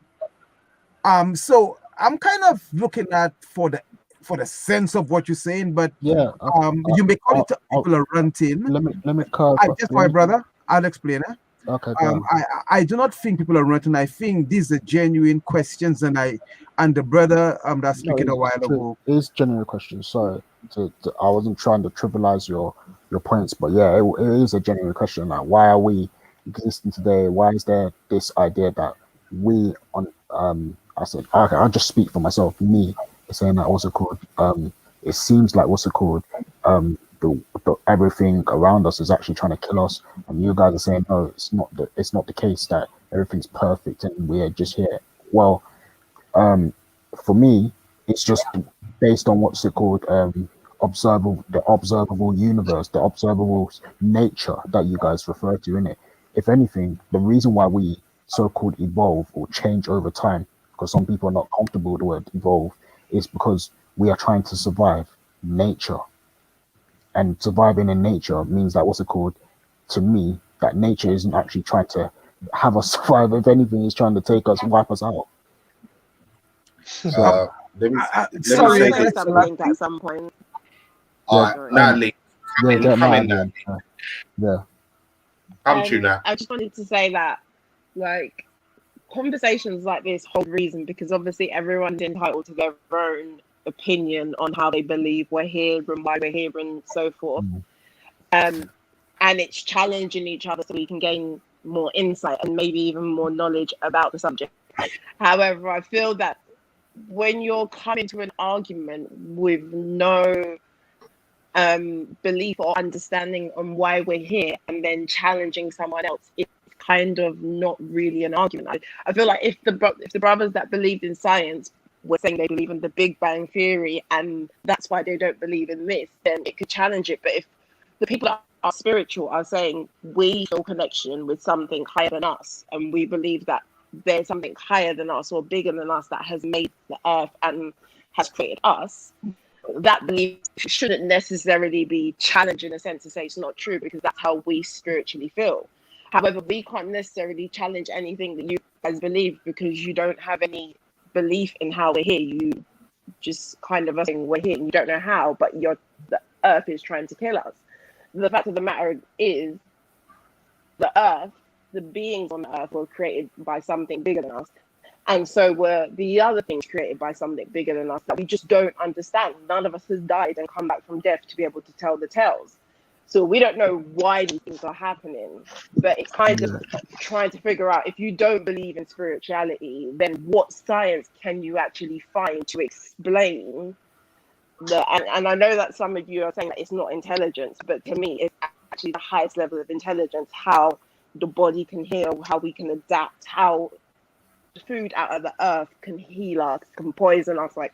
So I'm kind of looking at for the sense of what you're saying, but yeah, you may call it people are ranting. let me clarify. Just my brother, I'll explain it. Okay, go on. I do not think people are ranting. I think these are genuine questions, and the brother that's speaking a while ago. It's genuine question. Sorry, I wasn't trying to trivialize your points, but yeah, it is a genuine question. Like, why are we existing today? Why is there this idea that we I said, okay, I'll just speak for myself. Me saying that what's it called? It seems like what's it called? The everything around us is actually trying to kill us, and you guys are saying no, it's not the case that everything's perfect and we're just here. Well, for me, it's just based on what's it called? The observable universe, the observable nature that you guys refer to in it. If anything, the reason why we so-called evolve or change over time, because some people are not comfortable with the word evolve, is because we are trying to survive nature. And surviving in nature means that what's it called? To me, that nature isn't actually trying to have us survive. If anything, it's trying to take us, wipe us out. Let me Sorry, say say this. something at some point. Natalie, come in, Natalie. Yeah. Come to Nat. I just wanted to say that, like, conversations like this hold reason because obviously everyone's entitled to their own opinion on how they believe we're here and why we're here and so forth. And it's challenging each other so we can gain more insight and maybe even more knowledge about the subject. However, I feel that when you're coming to an argument with no belief or understanding on why we're here and then challenging someone else, it's kind of not really an argument. I feel like if the brothers that believed in science were saying they believe in the Big Bang Theory and that's why they don't believe in this, then it could challenge it. But if the people that are spiritual are saying we feel connection with something higher than us and we believe that there's something higher than us or bigger than us that has made the earth and has created us, that belief shouldn't necessarily be challenged in a sense to say it's not true, because that's how we spiritually feel. However, we can't necessarily challenge anything that you guys believe because you don't have any belief in how we're here. You just kind of saying we're here and you don't know how, but the earth is trying to kill us. The fact of the matter is the earth, the beings on the earth were created by something bigger than us. And so were the other things created by something bigger than us that we just don't understand. None of us has died and come back from death to be able to tell the tales. So we don't know why these things are happening, but it's kind of trying to figure out, if you don't believe in spirituality, then what science can you actually find to explain and I know that some of you are saying that it's not intelligence, but to me, it's actually the highest level of intelligence, how the body can heal, how we can adapt, how food out of the earth can heal us, can poison us. Like,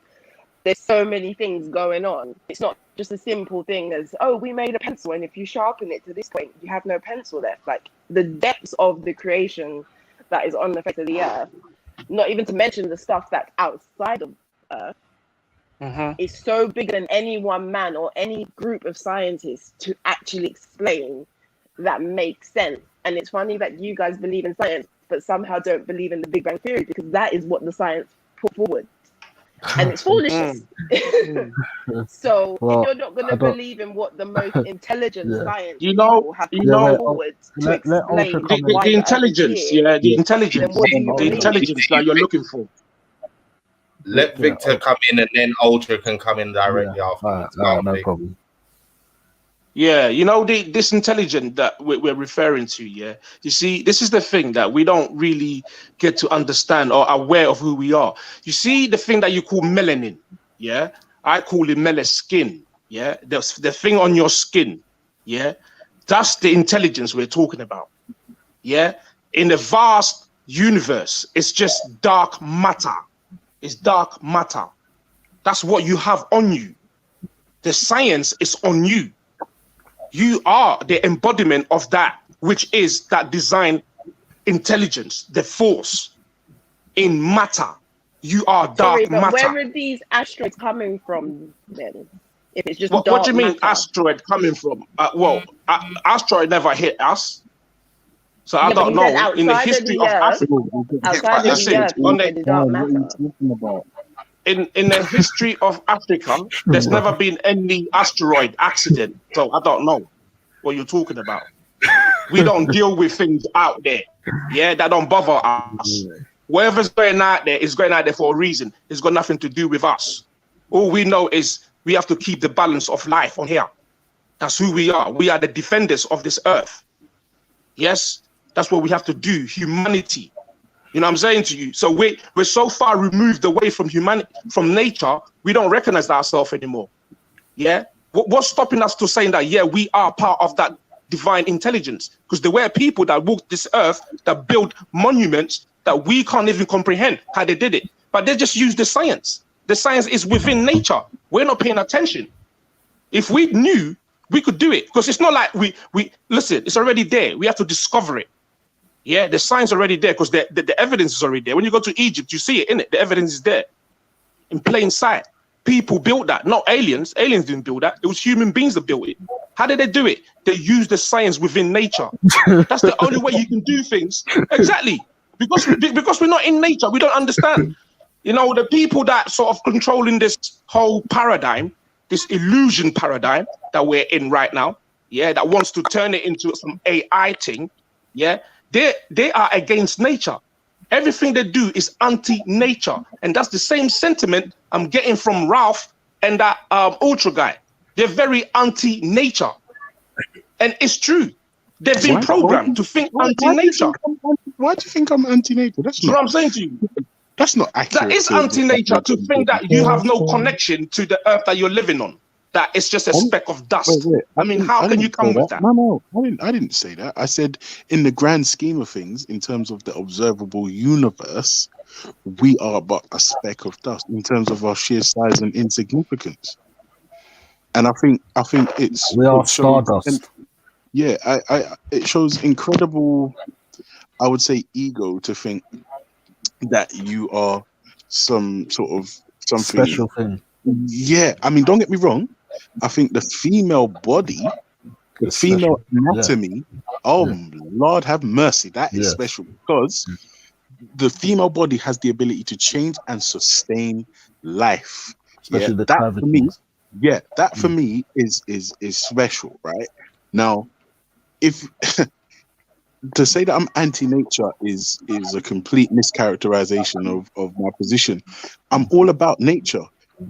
there's so many things going on. It's not just a simple thing as, oh, we made a pencil, and if you sharpen it to this point, you have no pencil left. Like, the depths of the creation that is on the face of the earth, not even to mention the stuff that's outside of earth, is so bigger than any one man or any group of scientists to actually explain that makes sense. And it's funny that you guys believe in science, but somehow don't believe in the Big Bang Theory, because that is what the science put forward. And it's foolishness. So if you're not going to believe in what the most intelligent science people have put forward to explain the intelligence, the intelligence that you're looking for. Let Victor come in, and then Ultra can come in directly after. No problem. Yeah, you know, this intelligence that we're referring to, you see, this is the thing that we don't really get to understand or aware of who we are. You see, the thing that you call melanin, I call it melaskin, the thing on your skin, that's the intelligence we're talking about, in the vast universe, it's just dark matter. It's dark matter. That's what you have on you. The science is on you. You are the embodiment of that, which is that design intelligence, the force in matter. You are dark matter. Where are these asteroids coming from then? If it's just what do you mean asteroid coming from? Asteroid never hit us. So I don't know. In the history of Africa, in the history of Africa, there's never been any asteroid accident. So I don't know what you're talking about. We don't deal with things out there, that don't bother us. Whatever's going out there is going out there for a reason. It's got nothing to do with us. All we know is we have to keep the balance of life on here. That's who we are. We are the defenders of this earth. Yes. That's what we have to do, humanity. You know what I'm saying to you? So we're so far removed away from humanity, from nature, we don't recognize ourselves anymore. What's stopping us to saying that, we are part of that divine intelligence? Because there were people that walked this earth, that built monuments that we can't even comprehend how they did it. But they just use the science. The science is within nature. We're not paying attention. If we knew, we could do it. Because it's not like we listen, it's already there. We have to discover it. The science already there, because the evidence is already there. When you go to Egypt, you see it, innit? The evidence is there in plain sight. People built that, not aliens. Aliens didn't build that. It was human beings that built it. How did they do it? They used the science within nature. That's the only way you can do things. Exactly. Because we're not in nature, we don't understand. You know, the people that sort of controlling this whole paradigm, this illusion paradigm that we're in right now, that wants to turn it into some AI thing, They are against nature. Everything they do is anti-nature. And that's the same sentiment I'm getting from Ralph and that Ultra guy. They're very anti-nature. And it's true. They've been programmed to think anti-nature. Why do you think I'm anti-nature? That's That's what I'm not. saying to you. That's not accurate. That is anti-nature to think that you have no connection to the earth that you're living on. That it's just a speck of dust. Wait, I mean, how can you come with that? No, I didn't say that. I said in the grand scheme of things, in terms of the observable universe, we are but a speck of dust in terms of our sheer size and insignificance. And I think it's We are it shows- stardust. yeah, it shows incredible, I would say, ego to think that you are some sort of something Special thing. Yeah, I mean, don't get me wrong. I think the female body, the It's female special. anatomy, oh Lord have mercy, that is Yes. special because the female body has the ability to change and sustain life. Especially the that for me, cavities. that for me is special, right? Now, if to say that I'm anti-nature is a complete mischaracterization of my position. I'm all about nature,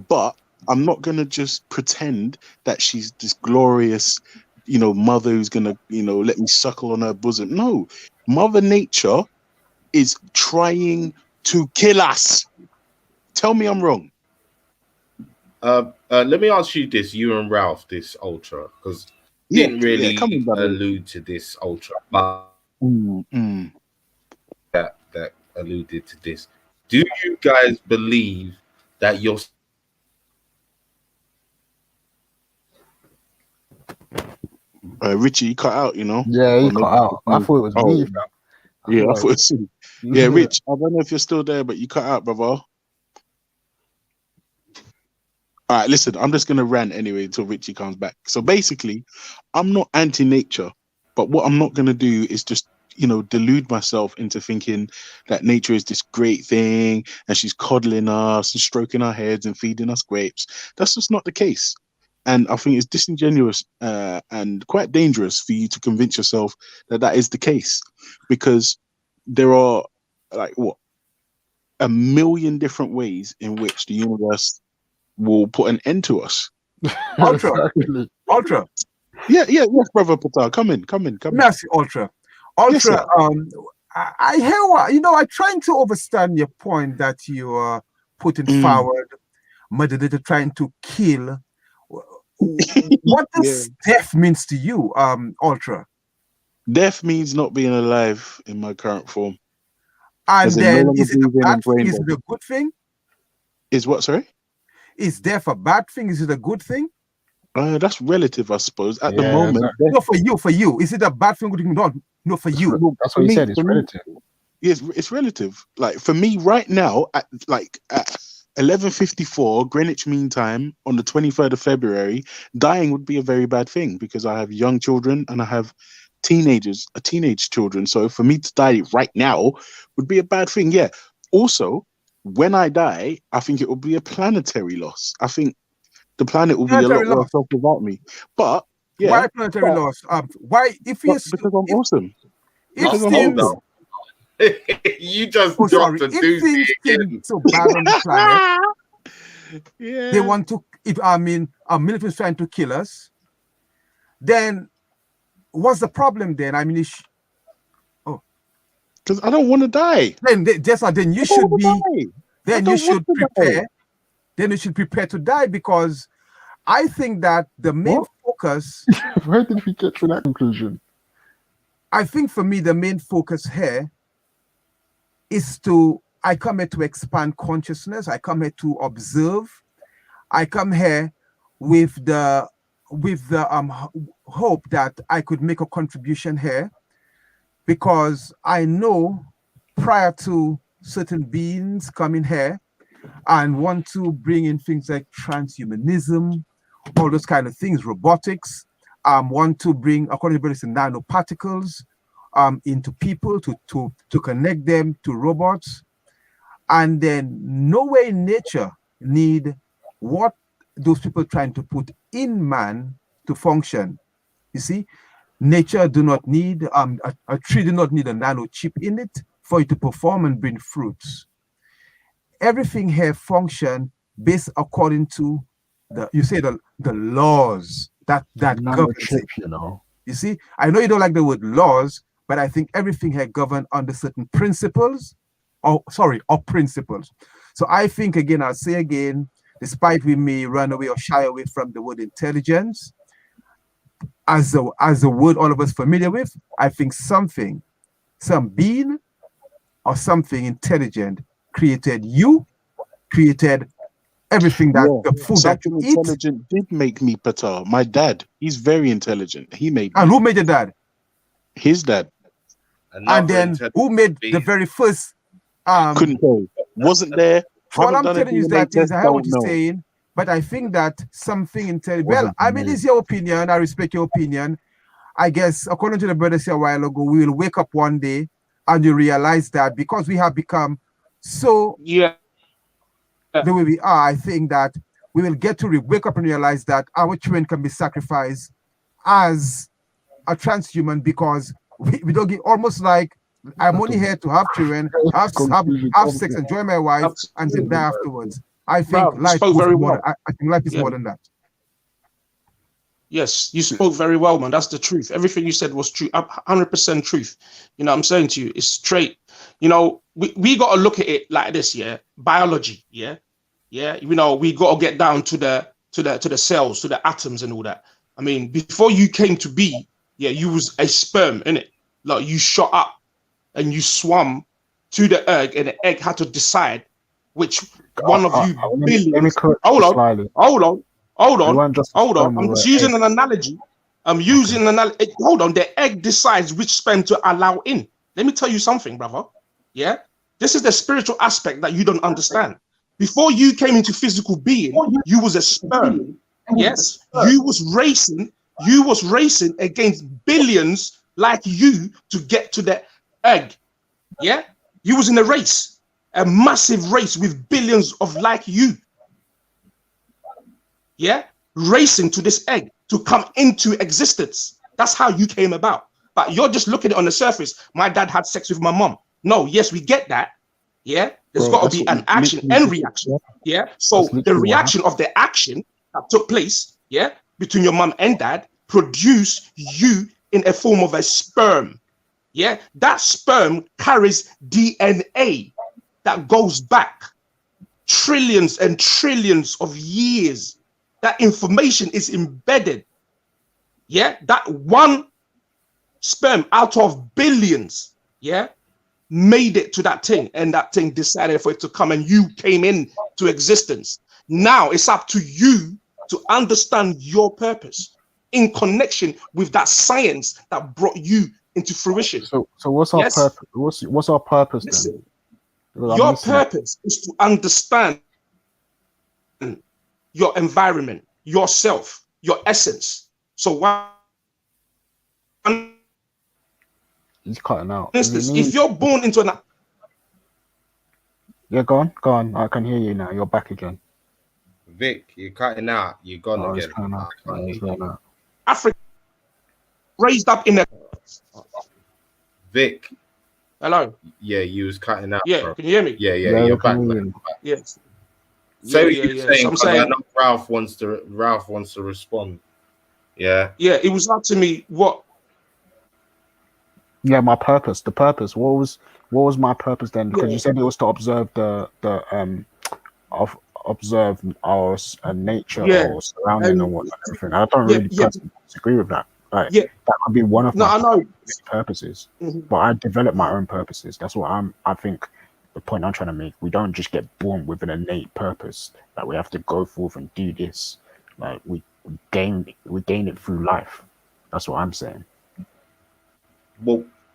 but I'm not gonna just pretend that she's this glorious, mother who's gonna, let me suckle on her bosom. No, Mother Nature is trying to kill us. Tell me I'm wrong. Let me ask you this, you and Ralph, this ultra, because didn't really come on, brother. allude to this ultra, but that alluded to this. Do you guys believe that you're Richie, you cut out, Yeah, he cut out. I thought it was me. fam. Yeah, I thought it was you. Yeah, Rich, I don't know if you're still there, but you cut out, brother. All right, listen, I'm just going to rant anyway until Richie comes back. So basically, I'm not anti-nature, but what I'm not going to do is just, delude myself into thinking that nature is this great thing and she's coddling us and stroking our heads and feeding us grapes. That's just not the case. And I think it's disingenuous and quite dangerous for you to convince yourself that that is the case, because there are a million different ways in which the universe will put an end to us. Ultra. Yes, brother Patar, come in. Merci, Ultra. Yes, sir. I hear what I'm trying to understand your point that you are putting forward. Mother Nature trying to kill. What does death means to you, Ultra? Death means not being alive in my current form. And then is it a bad thing? Is it a good thing? Is what, sorry? Is death a bad thing? Is it a good thing? That's relative, I suppose. At the moment, exactly. No, for you. Is it a bad thing? Good thing? No, for you. That's what he said. It's relative. Yes, it's relative. Like for me, right now, at 11:54 Greenwich Mean Time on the 23rd of February, dying would be a very bad thing because I have young children and I have teenage children. So for me to die right now would be a bad thing. Yeah. Also, when I die, I think it will be a planetary loss. I think the planet will be a lot worse off without me. But yeah, why planetary loss? Why because I'm awesome. Hold on. You just dropped a if things seem so bad on the planet, they want to. If military is trying to kill us, then what's the problem? Then because I don't want to die. Then you should be. Then you should prepare. Then you should prepare to die, because I think that the main focus. Where did we get to that conclusion? I think for me the main focus here is I come here to expand consciousness. I come here to observe. I come here with the hope that I could make a contribution here, because I know prior to certain beings coming here and want to bring in things like transhumanism, all those kind of things, robotics, want to bring, according to nanoparticles into people to connect them to robots. And then nowhere in nature need what those people trying to put in man to function. You see, nature do not need, a tree do not need a nano chip in it for it to perform and bring fruits. Everything here function based according to the laws that govern chip, You see, I know you don't like the word laws, but I think everything had governed under certain principles, or principles. So I think, again, I'll say again, despite we may run away or shy away from the word intelligence, as a word all of us familiar with, I think some being or something intelligent created you, created everything that the food that you Something eat. intelligent did make me Patar. My dad, he's very intelligent. He made And me. who made your dad? His dad. And then who made the very first Couldn't tell. Wasn't there. So all Haven't I'm done a telling you is DNA that test. I hear what Don't you're know. saying, but I think that something intelligent. Well, Wasn't I mean, me. it's your opinion. I respect your opinion. I guess, according to the brother said a while ago, we will wake up one day and you realize that because we have become so Yeah. the way we are, I think that we will get to wake up and realize that our children can be sacrificed as a transhuman because we don't get almost like I'm only here to have children, have sex, enjoy my wife, and then die afterwards. I think Bro, you life spoke goes very more. well. I think life is Yeah. more than that. Yes, you spoke very well, man. That's the truth. Everything you said was true, 100% truth. You know what I'm saying to you? It's straight. You know, we got to look at it like this, yeah? Biology, yeah? Yeah, you know, we got to get down to the cells, to the atoms and all that. I mean, before you came to be, yeah, you was a sperm, innit? Like you shot up and you swam to the egg, and the egg had to decide which one of you Let me billions. correct Hold you on, slightly. hold on, hold You on, weren't just a hold on. sperm, I'm you just were using egg. an analogy. I'm using an analogy. Hold on, the egg decides which sperm to allow in. Let me tell you something, brother. Yeah, this is the spiritual aspect that you don't understand. Before you came into physical being, you was a sperm. Yes, you was racing. You was racing against billions like you to get to the egg. Yeah, you was in a race, a massive race with billions of like you. Yeah, racing to this egg to come into existence. That's how you came about. But you're just looking at it on the surface. My dad had sex with my mom. No, yes, we get that. Yeah, there's Bro, got to that's be what an we action literally and did. reaction. Yeah, That's so the literally what reaction of the action that took place, yeah, between your mom and dad, produce you in a form of a sperm. Yeah, that sperm carries DNA that goes back trillions and trillions of years. That information is embedded. Yeah, that one sperm out of billions, yeah, made it to that thing, and that thing decided for it to come, and you came into existence. Now it's up to you to understand your purpose in connection with that science that brought you into fruition. So what's our Yes, purpose? What's our purpose then? listen, Because I'm your listening. purpose is to understand your environment, yourself, your essence. So one He's cutting out. Is it instance, me? if you're born into an Yeah, go on. I can hear you now. You're back again. Vic, you're cutting out. You're gone Oh, it's again. cutting out. I can't It's hear you. going out. African raised up in a Vic, hello, yeah, you was cutting out, yeah, bro. can you hear me? Yeah, Yeah, you're we can back, hear man. you. Yes, Say what yeah. you're So saying, I'm because I saying, know Ralph wants to respond. Yeah. yeah, it was up to me what. Yeah, my purpose. The purpose. What was my purpose then? Because Yeah, you said it was to observe of observe our nature yeah, or surrounding and and what and everything. I don't yeah, really yeah, personally disagree with that. Like yeah. that could be one of No, my I know. purposes, Mhm, but I develop my mhm. own purposes. That's what I think the point I'm trying to make. We don't just get born with an innate purpose that we have to go forth and do this. Like we gain it through life. That's what I'm saying.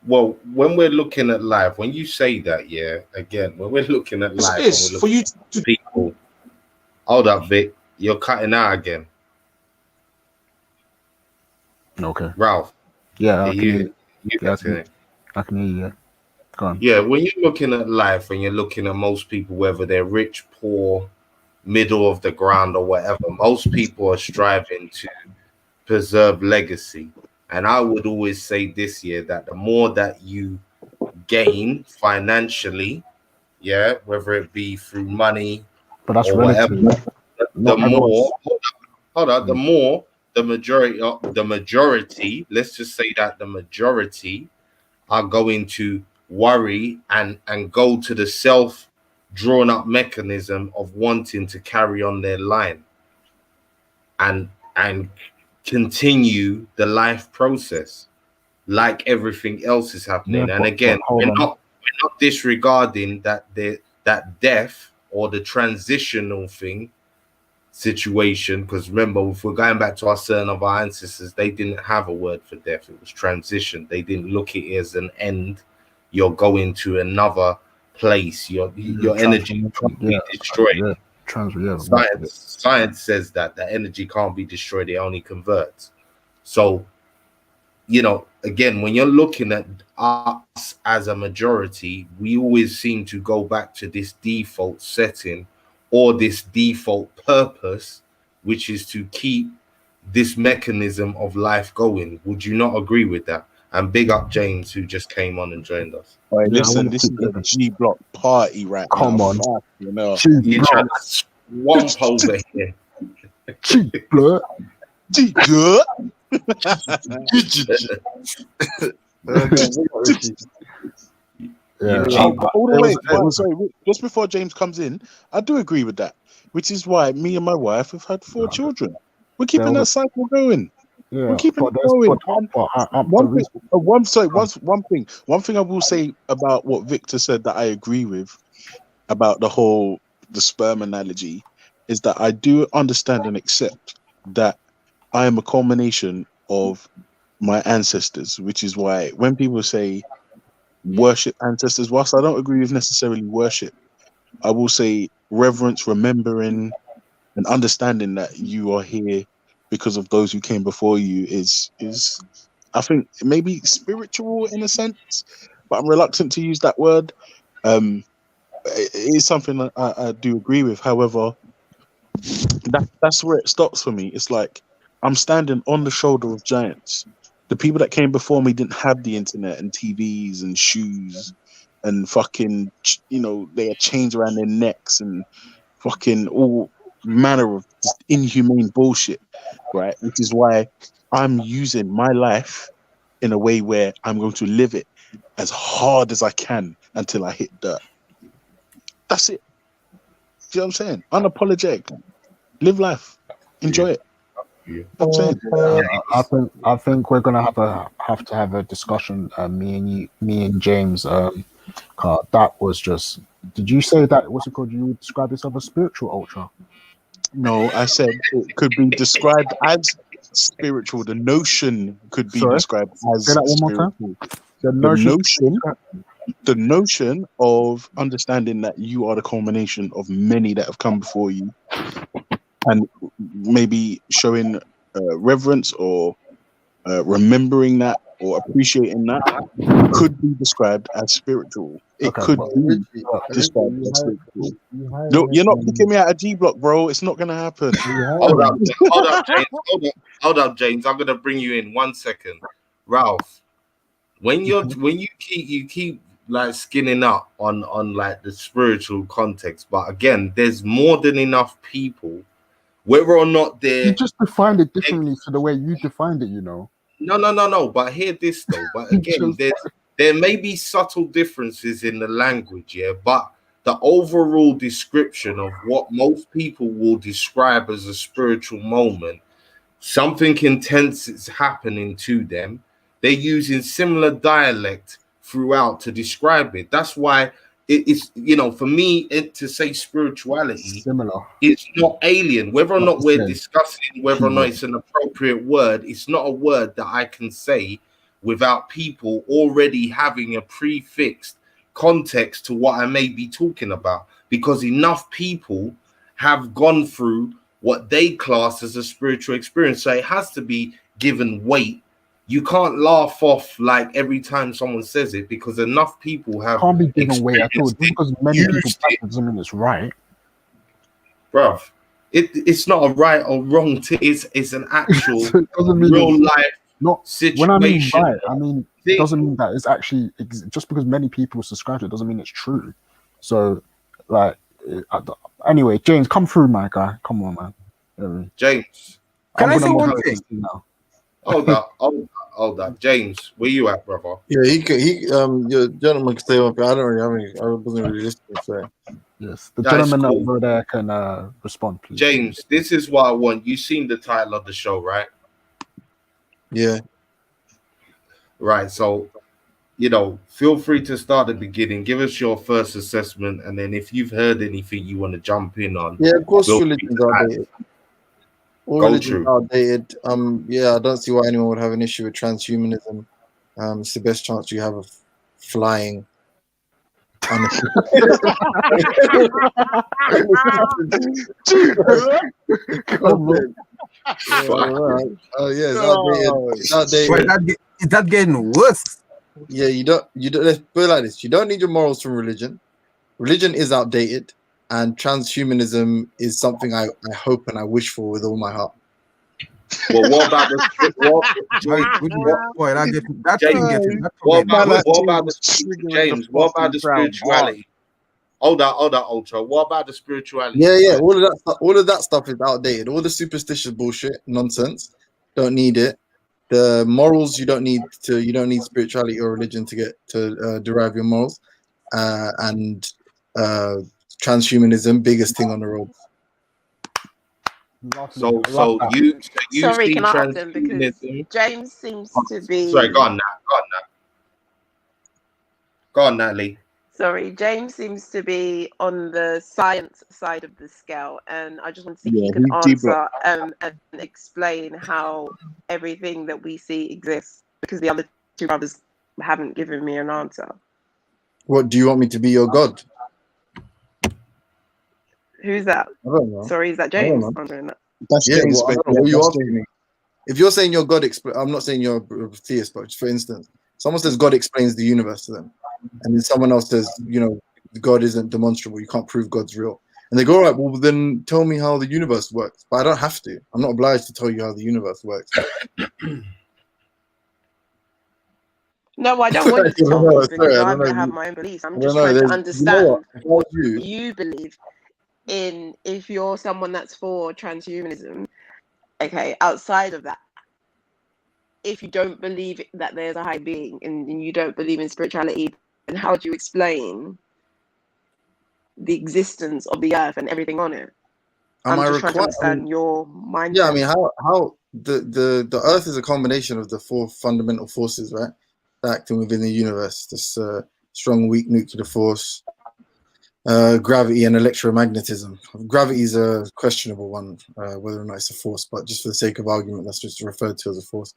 Well, when we're looking at life, when you say that, yeah, again, when we're looking at This life and we're is for looking you at to. people, hold up, Vic, you're cutting out again. Okay. Ralph, Yeah, are I can hear you. you Yeah, listening? I can hear you. Yeah. Go on. Yeah, when you're looking at life and you're looking at most people, whether they're rich, poor, middle of the ground, or whatever, most people are striving to preserve legacy. And I would always say this year that the more that you gain financially, yeah, whether it be through money But that's or whatever, relative. the Not more everyone's. hold up, the Mm. more the majority, let's just say that the majority are going to worry and go to the self drawn up mechanism of wanting to carry on their line and continue the life process like everything else is happening. Yeah, And again, hold on. we're not disregarding that death or the transitional thing situation, because remember, if we're going back to certain of our ancestors, they didn't have a word for death. It was transition. They didn't look at it as an end. You're going to another place. Your energy can't be destroyed. Science says that the energy can't be destroyed, it only converts. So, again, when you're looking at us as a majority, we always seem to go back to this default setting or this default purpose, which is to keep this mechanism of life going. Would you not agree with that? And big up James, who just came on and joined us. All right, listen, this is a G Block party right now. Come on. You're trying to swamp over here. G Block. G Block. Sorry, just before James comes in, I do agree with that, which is why me and my wife have had 4 children. We're keeping that cycle going. Yeah, we're keeping it going. One thing I will say about what Victor said that I agree with about the sperm analogy is that I do understand and accept that I am a culmination of my ancestors, which is why when people say worship ancestors, whilst I don't agree with necessarily worship, I will say reverence, remembering, and understanding that you are here because of those who came before you is I think maybe spiritual in a sense, but I'm reluctant to use that word. It is something that I do agree with. However, that's where it stops for me. It's like I'm standing on the shoulder of giants. The people that came before me didn't have the internet and TVs and shoes and fucking, they had chains around their necks and fucking all manner of just inhumane bullshit, right? Which is why I'm using my life in a way where I'm going to live it as hard as I can until I hit dirt. That's it. See what I'm saying? Unapologetic. Live life. Enjoy it. Yeah. I'm saying. I think we're gonna have to have a discussion. Me and James. That was just. Did you say that? What's it called? You would describe this as a spiritual ultra? No, I said it could be described as spiritual. The notion could be described as say that one spiritual. more time. The notion of understanding that you are the culmination of many that have come before you, and maybe showing reverence or remembering that or appreciating that could be described as spiritual. It could be described as spiritual. No, you're not kicking me out of G Block, bro. It's not going to happen. Hold up, James. I'm going to bring you in 1 second. Ralph, when you keep like skinning up on like the spiritual context, but again, there's more than enough people, whether or not they're... You just defined it differently to the way you defined it, No. But hear this though. But again, there may be subtle differences in the language, yeah. But the overall description of what most people will describe as a spiritual moment, something intense is happening to them. They're using similar dialect throughout to describe it. That's why it's, for me, to say spirituality, similar. It's not alien. Whether or not we're discussing whether or not it's an appropriate word, it's not a word that I can say without people already having a prefixed context to what I may be talking about, because enough people have gone through what they class as a spiritual experience. So it has to be given weight. You can't laugh off like every time someone says it, because enough people have... Can't be given weight at all. Because many people practice doesn't mean it's right. Bruv, it's not a right or wrong. It's an actual real life situation. When I mean right, I mean it doesn't mean that it's actually just because many people subscribe to it doesn't mean it's true. So, like, anyway, James, come through, my guy. Come on, man. James, Can I I'm say gonna one moderate thing? this thing now. Hold up. James, where you at, brother? Yeah, your gentleman can stay up. I don't really have any. I wasn't really listening. So Yes, the That's gentleman cool. over there can respond, please. James, this is what I want. You seen the title of the show, right? yeah, Right. So, feel free to start at the beginning. Give us your first assessment, and then if you've heard anything you want to jump in on, yeah. Of course, feel free religions to are add. outdated. All Go religions through. are outdated. Yeah, I don't see why anyone would have an issue with transhumanism. It's the best chance you have of flying. Yeah, it's outdated. It's outdated. Wait, is that getting worse? Yeah, you don't. Let's put it like this: you don't need your morals from religion. Religion is outdated, and transhumanism is something I hope and I wish for with all my heart. Well, what about the Boy, that James, thing getting that what thing getting about worse. James? What about the spirituality? Hold on, Ultra. What about the spirituality? Yeah. All of that stuff is outdated. All the superstitious bullshit, nonsense. Don't need it. The morals you don't need spirituality or religion to get to derive your morals. And transhumanism, biggest thing on the road. So you Sorry, see can I ask them, because transhumanism? James seems to be. Sorry, go on now. Go on, Natalie. Sorry, James seems to be on the science side of the scale, and I just want to see if you can he's deeper. answer and explain how everything that we see exists, because the other two brothers haven't given me an answer. What do you want me to be your god? Who's that? I don't know. Sorry, is that I don't James? know. Answering that. That's Yeah, James. well, I don't know. What are you asking me? If you're saying your God, I'm not saying you're a theist, but for instance, someone says God explains the universe to them, and then someone else says, God isn't demonstrable. You can't prove God's real. And they go, all right, well, then tell me how the universe works. But I don't have to. I'm not obliged to tell you how the universe works. No, I don't want you to tell me, because I I'm don't going to know. have my own beliefs. I'm I just don't know. trying to There's- understand If I was what you, you believe in. If you're someone that's for transhumanism, okay, outside of that, if you don't believe that there's a high being and you don't believe in spirituality, then how do you explain the existence of the earth and everything on it? am I'm I just trying to required? understand your mindset. Yeah, I mean, how the Earth is a combination of the four fundamental forces, right? Acting within the universe. This strong, weak nuclear force, gravity, and electromagnetism. Gravity is a questionable one, whether or not it's a force, but just for the sake of argument, that's just referred to as a force.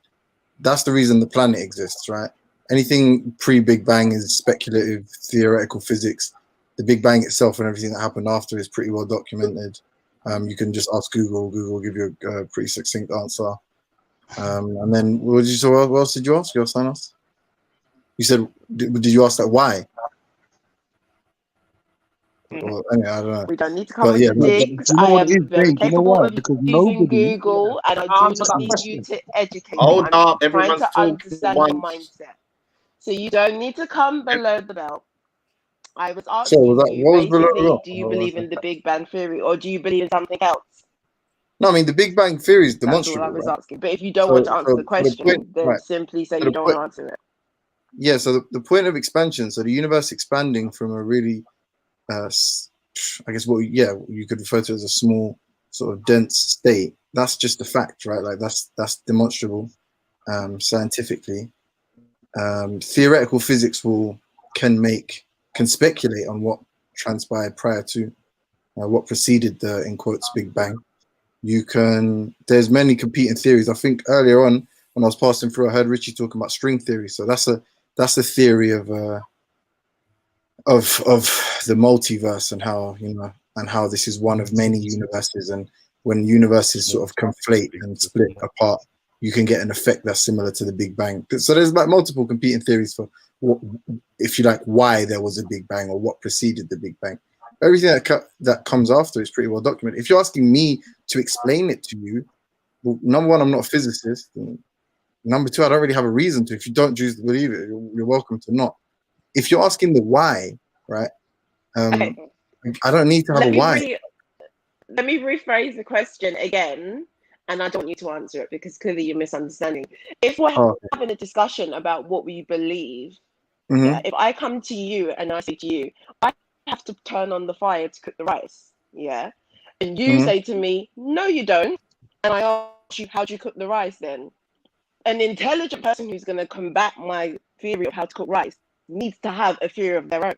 That's the reason the planet exists, right? Anything pre-Big Bang is speculative, theoretical physics. The Big Bang itself and everything that happened after is pretty well documented. You can just ask Google. Google will give you a pretty succinct answer. And then, what else did you ask? Your son asked? You said, did you ask that why? Or, anyway, I don't know. We don't need to come But with yeah, the no, digs. you know I what it am is, very James? You know capable why? of Because using nobody Google, and I do Answer that not need question. you to educate me. Hold I'm up, trying everyone's to talking understand your once. mindset. So you don't need to come below the belt. I was so was asking that you what was below the basically, belt? do you believe in the Big Bang Theory, or do you believe in something else? No, I mean the Big Bang Theory is That's all I demonstrable, was right? asking. But if you don't want to answer the So the point, question, then right? simply say So you the don't point, want to answer it. yeah. So the point of expansion, so the universe expanding from a really, I guess you could refer to as a small sort of dense state. That's just a fact, right? Like that's demonstrable scientifically. Theoretical physics can speculate on what transpired prior to what preceded the in quotes Big Bang. There's many competing theories. I think earlier on when I was passing through, I heard Richie talking about string theory. So that's a theory of the multiverse and how this is one of many universes. And when universes sort of conflate and split apart, you can get an effect that's similar to the Big Bang. So there's like multiple competing theories for what, if you like, why there was a Big Bang or what preceded the Big Bang. Everything that comes after is pretty well documented. If you're asking me to explain it to you, well, number one, I'm not a physicist. Number two, I don't really have a reason to. If you don't choose to believe it, you're welcome to not. If you're asking the why, right? Okay. I don't need to have a why. Let me rephrase the question again. and I don't want you to answer it because clearly you're misunderstanding. If we're Oh, having a discussion about what we believe, mhm. yeah, if I come to you and I say to you, I have to turn on the fire to cook the rice, yeah, and you Mhm. say to me, no, you don't, and I ask you, how do you cook the rice then? An intelligent person who's going to combat my theory of how to cook rice needs to have a theory of their own.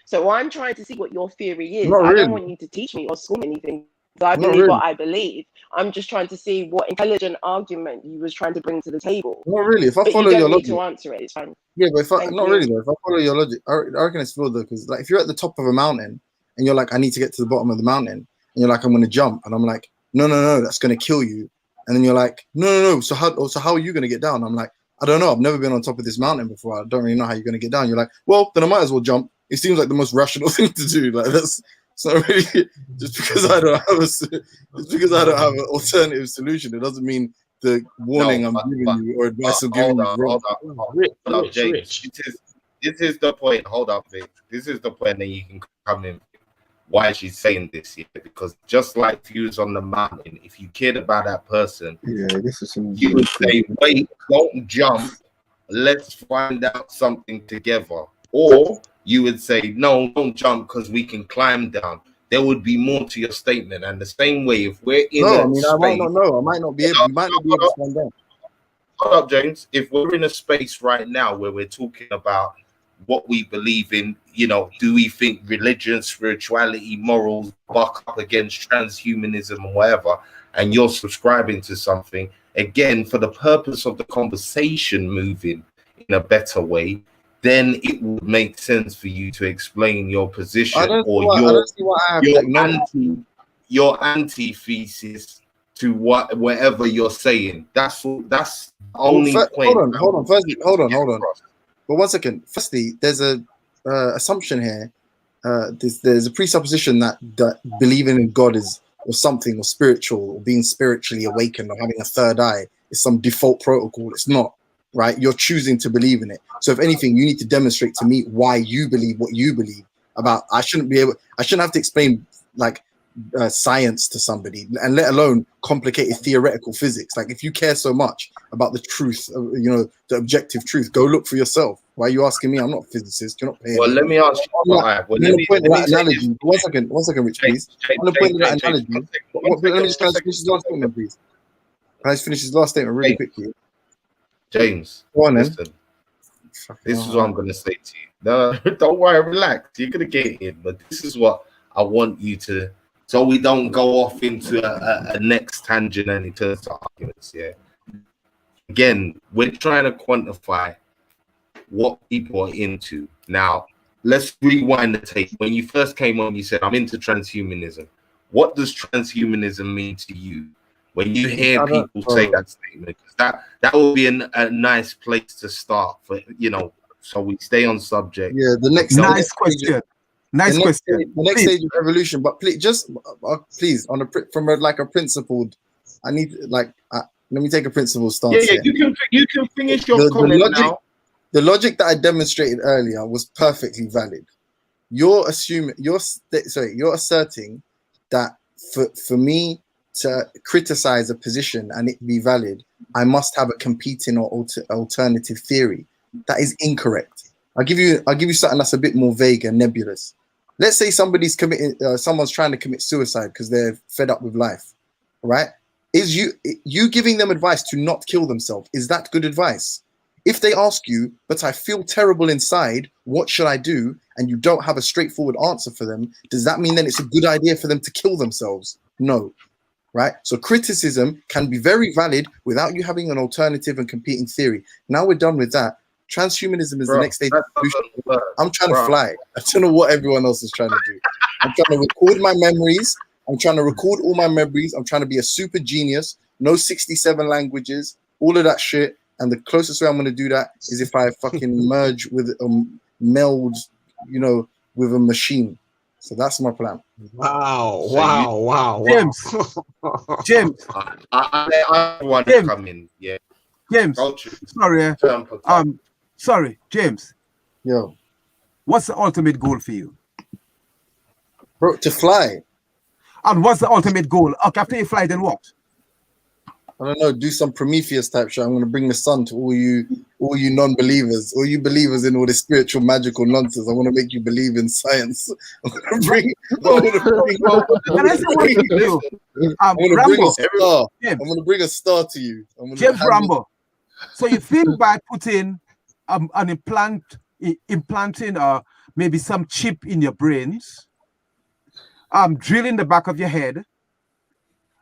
So I'm trying to see what your theory is. Not I don't really. want you to teach me or school me anything. I Not believe really. what I believe. I'm just trying to see what intelligent argument you was trying to bring to the table. Not really. If I But you follow your don't need logic, to answer it. It's fine. yeah, but if I Thank not you. really though, if I follow your logic, I reckon it's flawed though, because like if you're at the top of a mountain and you're like, I need to get to the bottom of the mountain, and you're like, I'm gonna jump, and I'm like, no, that's gonna kill you, and then you're like, no, so how are you gonna get down? I'm like, I don't know, I've never been on top of this mountain before, I don't really know how you're gonna get down. You're like, well, then I might as well jump. It seems like the most rational thing to do. Like that's it's not really just because I don't have an alternative solution. It doesn't mean the warning I'm giving you or advice I'm giving hold you on, is wrong. hold up, James. This is the point. Hold up, Vic. This is the point that you can come in. Why she's saying this here? Because just like views on the mountain, if you cared about that person, Yeah, this is some. you would say, "Wait, don't jump. Let's find out something together." Or you would say, "No, don't jump because we can climb down." There would be more to your statement. And the same way, if we're in No, a I mean I might space, not know. I might not be able. You might not be able to stand down. hold up, James. If we're in a space right now where we're talking about what we believe in, do we think religion, spirituality, morals buck up against transhumanism and whatever, and you're subscribing to something, again, for the purpose of the conversation moving in a better way, then it would make sense for you to explain your position or I don't see why I have to acknowledge. your antithesis to whatever you're saying. That's the only point. Hold on. Firstly, hold on. But 1 second. Firstly, there's a assumption here. There's a presupposition that believing in God is or something or spiritual or being spiritually awakened or having a third eye is some default protocol. It's not, right? You're choosing to believe in it. So if anything, you need to demonstrate to me why you believe what you believe about. I shouldn't have to explain like science to somebody, and let alone complicated theoretical physics. Like if you care so much about the truth, the objective truth, go look for yourself. Why are you asking me? I'm not a physicist. You're not paying me. Let me ask you. Let me 1 second, Rich, please. On the point of that analogy, let me just finish his last statement, please. Can I just finish his last statement really quickly? James, go on, listen. This is what I'm going to say to you. No, don't worry, relax. You're going to get in, but this is what I want you to, so we don't go off into a next tangent and it turns to arguments. Yeah. Again, we're trying to quantify what people are into. Now, let's rewind the tape. When you first came on, you said, I'm into transhumanism. What does transhumanism mean to you? When you hear people say that statement, that would be a nice place to start for, so we stay on subject. Yeah, the next nice question. The next stage of evolution, but please, from a principled. I need let me take a principled stance. Yeah, you can finish your comment now. The logic that I demonstrated earlier was perfectly valid. You're asserting that for me to criticize a position and it be valid, I must have a competing or alternative theory. That is incorrect. I'll give you something that's a bit more vague and nebulous. Let's say someone's trying to commit suicide because they're fed up with life, right? Is you giving them advice to not kill themselves? Is that good advice? If they ask you, but I feel terrible inside, what should I do? And you don't have a straightforward answer for them, does that mean then it's a good idea for them to kill themselves? No, right? So criticism can be very valid without you having an alternative and competing theory. Now we're done with that. Transhumanism is the next stage. I'm trying to fly. I don't know what everyone else is trying to do. I'm trying to record my memories. I'm trying to record all my memories. I'm trying to be a super genius. No 67 languages, all of that shit. And the closest way I'm going to do that is if I fucking merge with meld, with a machine. So that's my plan. Wow. James. I want to come in. Yeah. James. Sorry, James. Yo. What's the ultimate goal for you? Bro, to fly. And what's the ultimate goal? Okay, after you fly, then what? I don't know, do some Prometheus type shit. I'm gonna bring the sun to all you non-believers, all you believers in all this spiritual magical nonsense. I want to make you believe in science. I'm gonna bring Can I say one thing to you? I'm gonna bring a star. James. I'm gonna bring a star to you. James Rambo. So you think by putting an implanting maybe some chip in your brains, drilling the back of your head,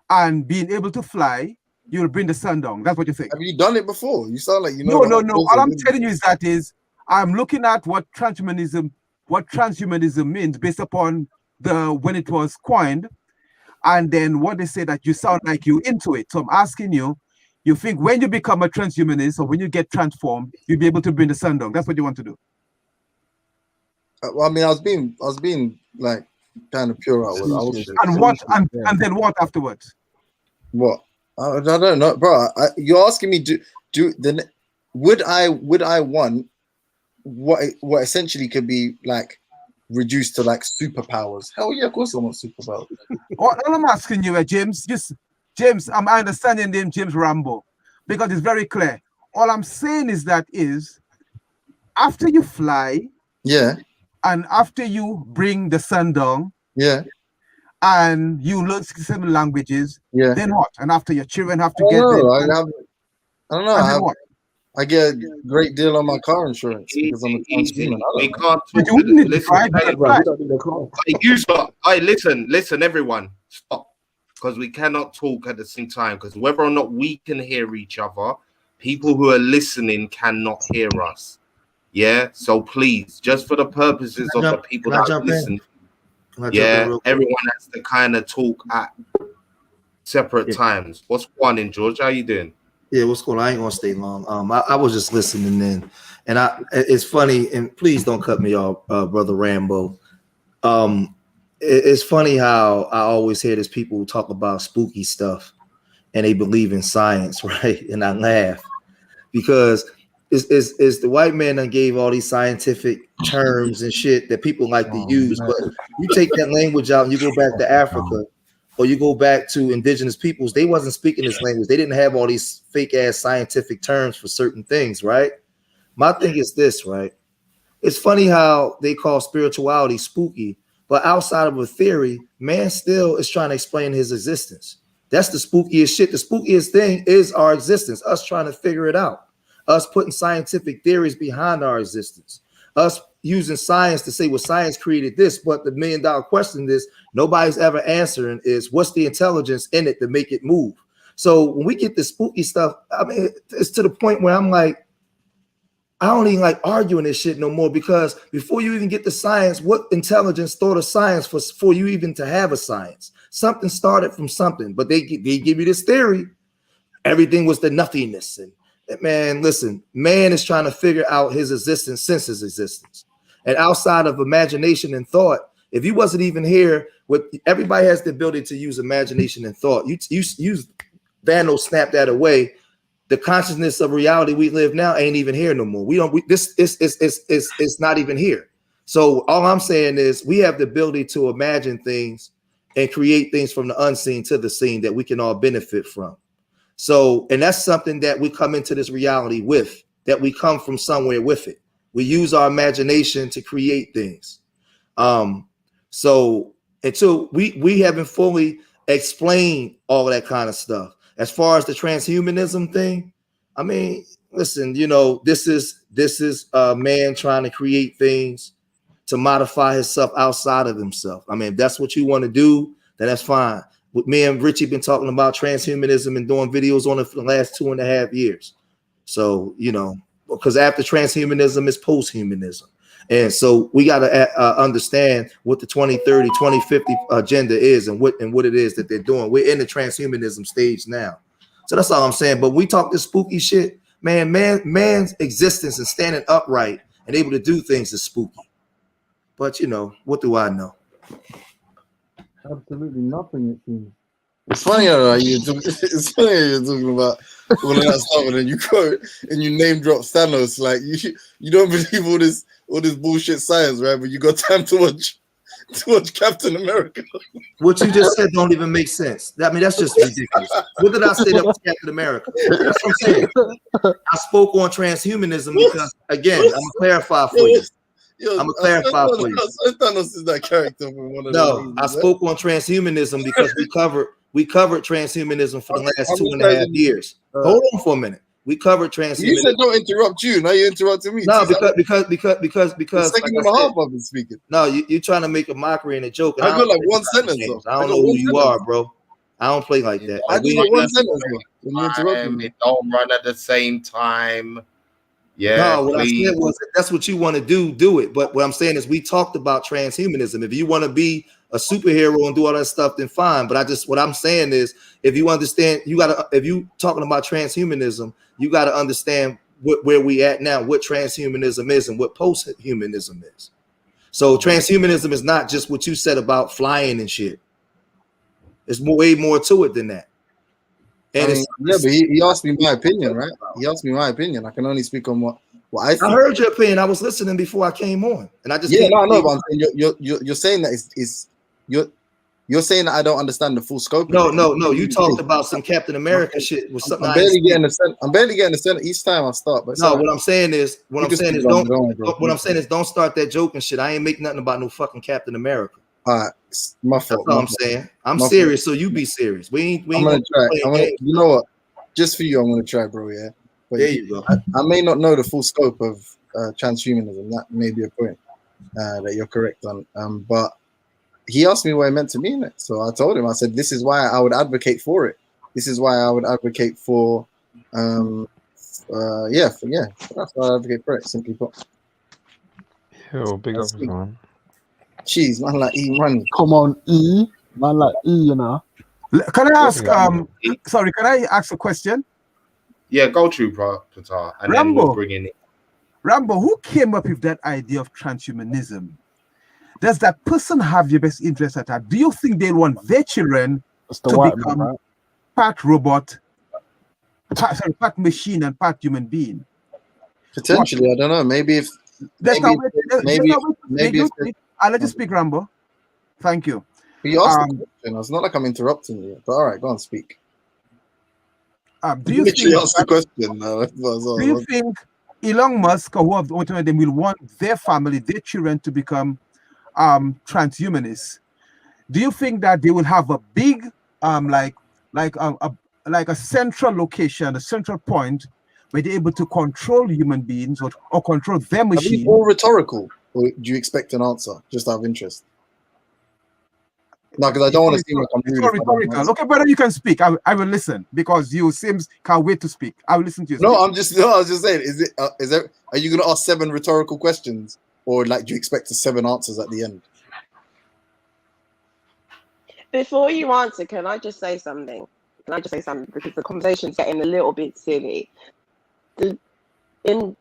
and being able to fly, you'll bring the sun down. That's what you think. Have you done it before? You sound like you know. No. All I'm telling you is I'm looking at what transhumanism means based upon when it was coined, and then what they say that you sound like you into it. So I'm asking you, you think when you become a transhumanist or when you get transformed, you'll be able to bring the sun down? That's what you want to do. Well, I mean, I was being like kind of pure out with it. And then what afterwards? What? I don't know, bro. You're asking me, would I want what essentially could be like reduced to like superpowers? Hell yeah, of course I want superpowers. All I'm asking you, James, James, I'm understanding the name James Rambo because it's very clear. All I'm saying is after you fly, yeah, and after you bring the sun down, yeah, and you learn 7 languages, yeah, then what? And after your children have to I don't know. I get a great deal on my car insurance because I'm a transhuman. We can't. Listen, everyone, stop, because we cannot talk at the same time. Because whether or not we can hear each other, people who are listening cannot hear us. Yeah, so please, just for the purposes of the people that are listening, everyone has to kind of talk at separate times. What's going on, George? How you doing? Yeah, what's going on? I ain't gonna stay long. I was just listening in, and it's funny, and please don't cut me off, Brother Rambo. It's funny how I always hear these people talk about spooky stuff, and they believe in science, right? And I laugh because it's the white man that gave all these scientific terms and shit that people like to use, but you take that language out and you go back to Africa. Or you go back to indigenous peoples, they wasn't speaking this language. They didn't have all these fake ass scientific terms for certain things, right? My thing is this, right? It's funny how they call spirituality spooky, but outside of a theory, man still is trying to explain his existence. That's the spookiest shit. The spookiest thing is our existence, us trying to figure it out, us putting scientific theories behind our existence, us using science to say, well, science created this, but the $1 million question is nobody's ever answering is what's the intelligence in it to make it move? So when we get the spooky stuff, I mean, it's to the point where I'm like, I don't even like arguing this shit no more, because before you even get the science, what intelligence thought of science for you even to have a science? Something started from something, but they give you this theory. Everything was the nothingness. And man, listen, man is trying to figure out his existence since his existence. And outside of imagination and thought, if you wasn't even here, everybody has the ability to use imagination and thought. You Vandal snapped that away. The consciousness of reality we live now ain't even here no more. This is not even here. So all I'm saying is we have the ability to imagine things and create things from the unseen to the seen that we can all benefit from. So, and that's something that we come into this reality with, that we come from somewhere with it. We use our imagination to create things. So until we haven't fully explained all of that kind of stuff. As far as the transhumanism thing, I mean, listen, this is a man trying to create things to modify himself outside of himself. I mean, if that's what you want to do, then that's fine. With me and Richie been talking about transhumanism and doing videos on it for the last 2.5 years. So, because after transhumanism is posthumanism. And so we got to understand what the 2030, 2050 agenda is and what it is that they're doing. We're in the transhumanism stage now. So that's all I'm saying. But we talk this spooky shit, man's existence and standing upright and able to do things is spooky. But, what do I know? Absolutely nothing, it seems. It's funny how you're talking about all of that stuff, and then you quote and you name drop Thanos. Like you don't believe all this bullshit science, right? But you got time to watch to watch Captain America. What you just said don't even make sense. I mean, that's just ridiculous. What did I say that was Captain America? That's what I'm saying. I spoke on transhumanism because, again, I'm gonna clarify for you. I'm gonna clarify for you. Thanos is that character from one of No, I spoke on transhumanism because we covered transhumanism for the last 2.5 years. Hold on for a minute. We covered transhumanism. You said don't interrupt you. Now you're interrupting me. No, because the second and a half I've been speaking. No, you're trying to make a mockery and a joke. And I got like one sentence. I don't know who you are, bro. I don't play like that. I just got one sentence. When you interrupt me, don't run at the same time. Yeah, no, what I said was if that's what you want to do it. But what I'm saying is we talked about transhumanism. If you want to be a superhero and do all that stuff, then fine. But what I'm saying is if you understand, if you talking about transhumanism, you got to understand where we at now, what transhumanism is and what post-humanism is. So transhumanism is not just what you said about flying and shit. There's way more to it than that. And but he asked me my opinion, right? He asked me my opinion. I can only speak on what I think. I heard your opinion. I was listening before I came on, and I just but I'm saying you're saying that you're saying that I don't understand the full scope. No. You talked about some Captain America shit. Was something I'm barely getting the center each time I start. But no, what I'm saying is don't start that joking shit. I ain't make nothing about no fucking Captain America. My fault. That's all I'm saying. I'm serious, so you be serious. We ain't gonna try. You know what? Just for you, I'm gonna try, bro. Yeah. But there you go. I may not know the full scope of transhumanism. That may be a point that you're correct on. But he asked me what it meant to me in it, so I told him. I said, "This is why I would advocate for it. This is why I would advocate for." That's why I advocate for it. Simply put. Yo, big up, man. Jeez, man, like E money. Come on, E. Man, like E, you know. Can I ask, sorry, can I ask a question? Yeah, go through, Patar, and Rambo, then we'll bring in it. Rambo, who came up with that idea of transhumanism? Does that person have your best interest at heart? Do you think they want their children to become part robot, part machine, and part human being? Potentially, I don't know. Maybe if I'll let you speak, Rambo. Thank you. You asked the question. It's not like I'm interrupting you, but all right, go on, speak. Do you think ask the question? Do you think Elon Musk or whoever of them will want their family, their children, to become transhumanists? Do you think that they will have a big like a central location, a central point where they're able to control human beings or control their machine? Are these all rhetorical, or do you expect an answer just out of interest? No, because I don't want to seem like I'm rhetorical. Okay, brother, you can speak. I will listen because you can't wait to speak. I will listen to you. I was just saying, are you going to ask 7 rhetorical questions, or like do you expect 7 answers at the end? Before you answer, can I just say something? Because the conversation's getting a little bit silly. In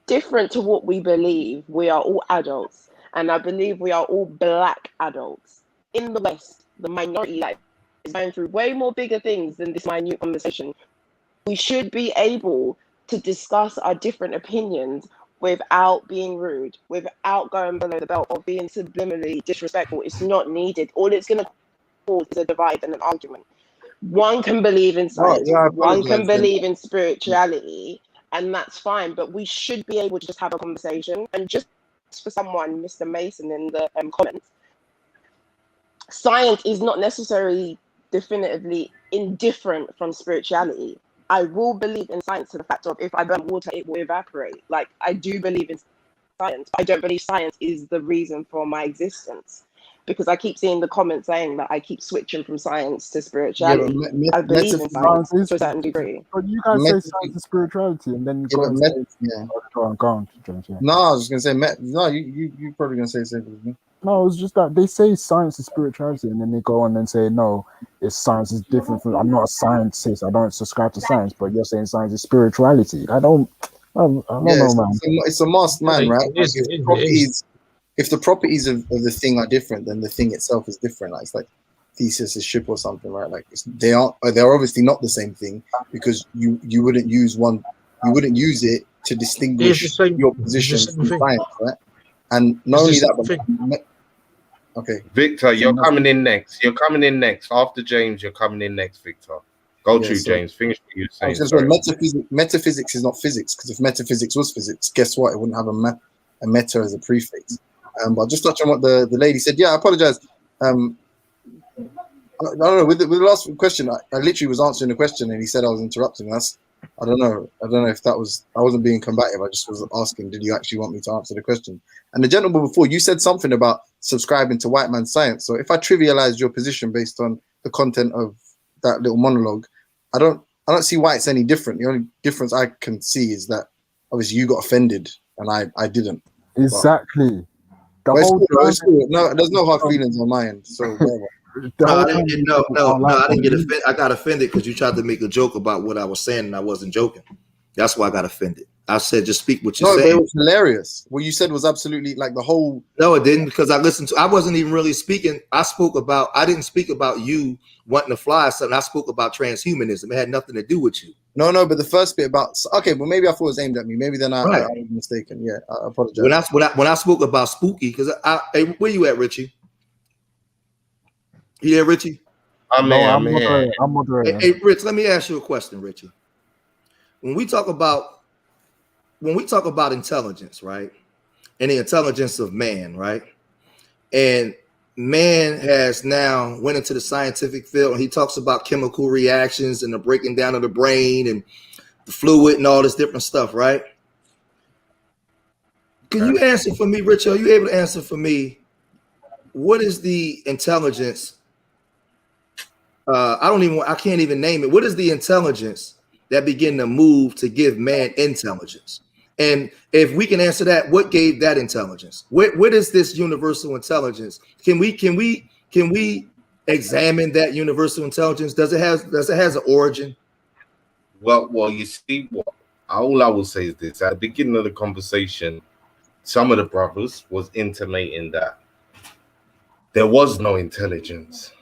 different to what we believe, we are all adults, and I believe we are all Black adults. In the West, the minority that is going through way more bigger things than this minute conversation. We should be able to discuss our different opinions without being rude, without going below the belt or being subliminally disrespectful. It's not needed. All it's going to cause is a divide and an argument. One can believe in science, one can believe in spirituality, and that's fine. But we should be able to just have a conversation. And just for someone, Mr. Mason in the comments, science is not necessarily definitively indifferent from spirituality. I will believe in science to the fact of if I burn water, it will evaporate. Like, I do believe in science. I don't believe science is the reason for my existence, because I keep seeing the comments saying that I keep switching from science to spirituality. I believe in science to a certain degree. But you guys say science is spirituality, and then you go on. No, I was just going to say, no, you probably going to say something. No, it's just that they say science is spirituality, and then they go on and say, no, science is different from. I'm not a scientist. I don't subscribe to science, but you're saying science is spirituality. I don't know, man. It's a must, man, right? If the properties of the thing are different, then the thing itself is different. Like, it's like thesis is ship or something, right? Like they're obviously not the same thing, because you wouldn't use it to distinguish your position from science, right? And not only that, but Okay. Victor, you're coming in next. You're coming in next. After James, you're coming in next, Victor. Go Yeah, through, so James. Finish what you were I was saying. just Sorry. saying metaphysics is not physics, because if metaphysics was physics, guess what? It wouldn't have a meta as a prefix. But just touch on what the lady said. Yeah, I apologize. I don't know. With the last question, I literally was answering the question, and he said I was interrupting. I don't know. I don't know if that was. I wasn't being combative. I just was asking, did you actually want me to answer the question? And the gentleman before, you said something about subscribing to white man science. So if I trivialized your position based on the content of that little monologue, I don't see why it's any different. The only difference I can see is that obviously you got offended and I didn't. Exactly. But it's cool. No, there's no hard feelings on my end. So whatever. No, I didn't get offended. I got offended because you tried to make a joke about what I was saying, and I wasn't joking. That's why I got offended. I said, just speak what you're saying. But it was hilarious. What you said was absolutely like the whole. No, it didn't, because I wasn't even really speaking. I didn't speak about you wanting to fly or something. I spoke about transhumanism. It had nothing to do with you. No, but the first bit about, okay, but maybe I thought it was aimed at me. Maybe then I was mistaken. Yeah, I apologize. When I spoke about spooky, because hey, where you at, Richie? You there, Richie? I'm moderating. Hey, Rich, let me ask you a question, Richie. When we talk about intelligence, right, and the intelligence of man, right, and man has now went into the scientific field, and he talks about chemical reactions and the breaking down of the brain and the fluid and all this different stuff, right? Can you answer for me, Richie? Are you able to answer for me? What is the intelligence? I can't even name it. What is the intelligence that began to move to give man intelligence? And if we can answer that, what gave that intelligence? What is this universal intelligence? Can we examine that universal intelligence? Does it has an origin? Well, you see, all I will say is this: at the beginning of the conversation, some of the brothers was intimating that there was no intelligence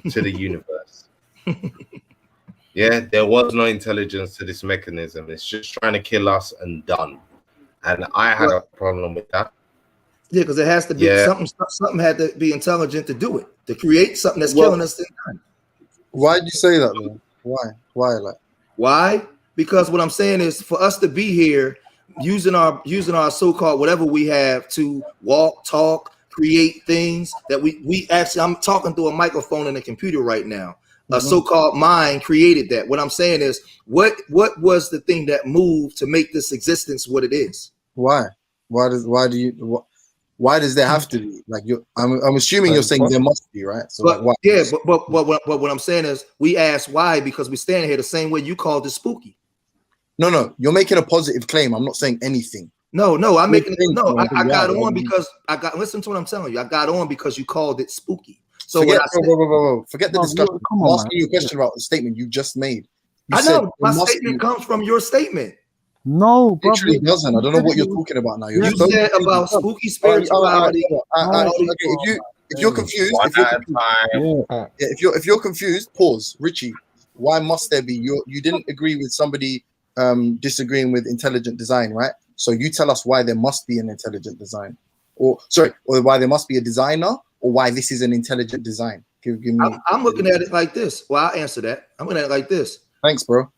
to the universe. Yeah, there was no intelligence to this mechanism. It's just trying to kill us and done. And I had a problem with that. Yeah, because it has to be something had to be intelligent to do it, to create something that's killing us. Why did you say that, man? Why? Why? Because what I'm saying is, for us to be here using our so-called whatever we have to walk, talk, create things that we actually, I'm talking through a microphone and a computer right now. A so-called mind created that. What I'm saying is, what was the thing that moved to make this existence what it is? Why does there have to be? Like, I'm assuming you're saying there must be, right? So but, why? Yeah, but what I'm saying is, we ask why because we stand here the same way you called it spooky. No, you're making a positive claim. I'm not saying anything. No, I'm making I got on because listen to what I'm telling you. I got on because you called it spooky. So forget the discussion. I'm asking you a question about the statement you just made. I know my statement comes from your statement. No, it actually doesn't. I don't know what you're talking about now. You said about spooky spirituality. Okay, if you're confused, if you're confused, pause. Richie, why must there be? You didn't agree with somebody disagreeing with intelligent design, right? So you tell us why there must be an intelligent design, or why there must be a designer, or why this is an intelligent design. Give me. I'm looking at it like this. Well, I'll answer that. I'm looking at it like this. Thanks, bro.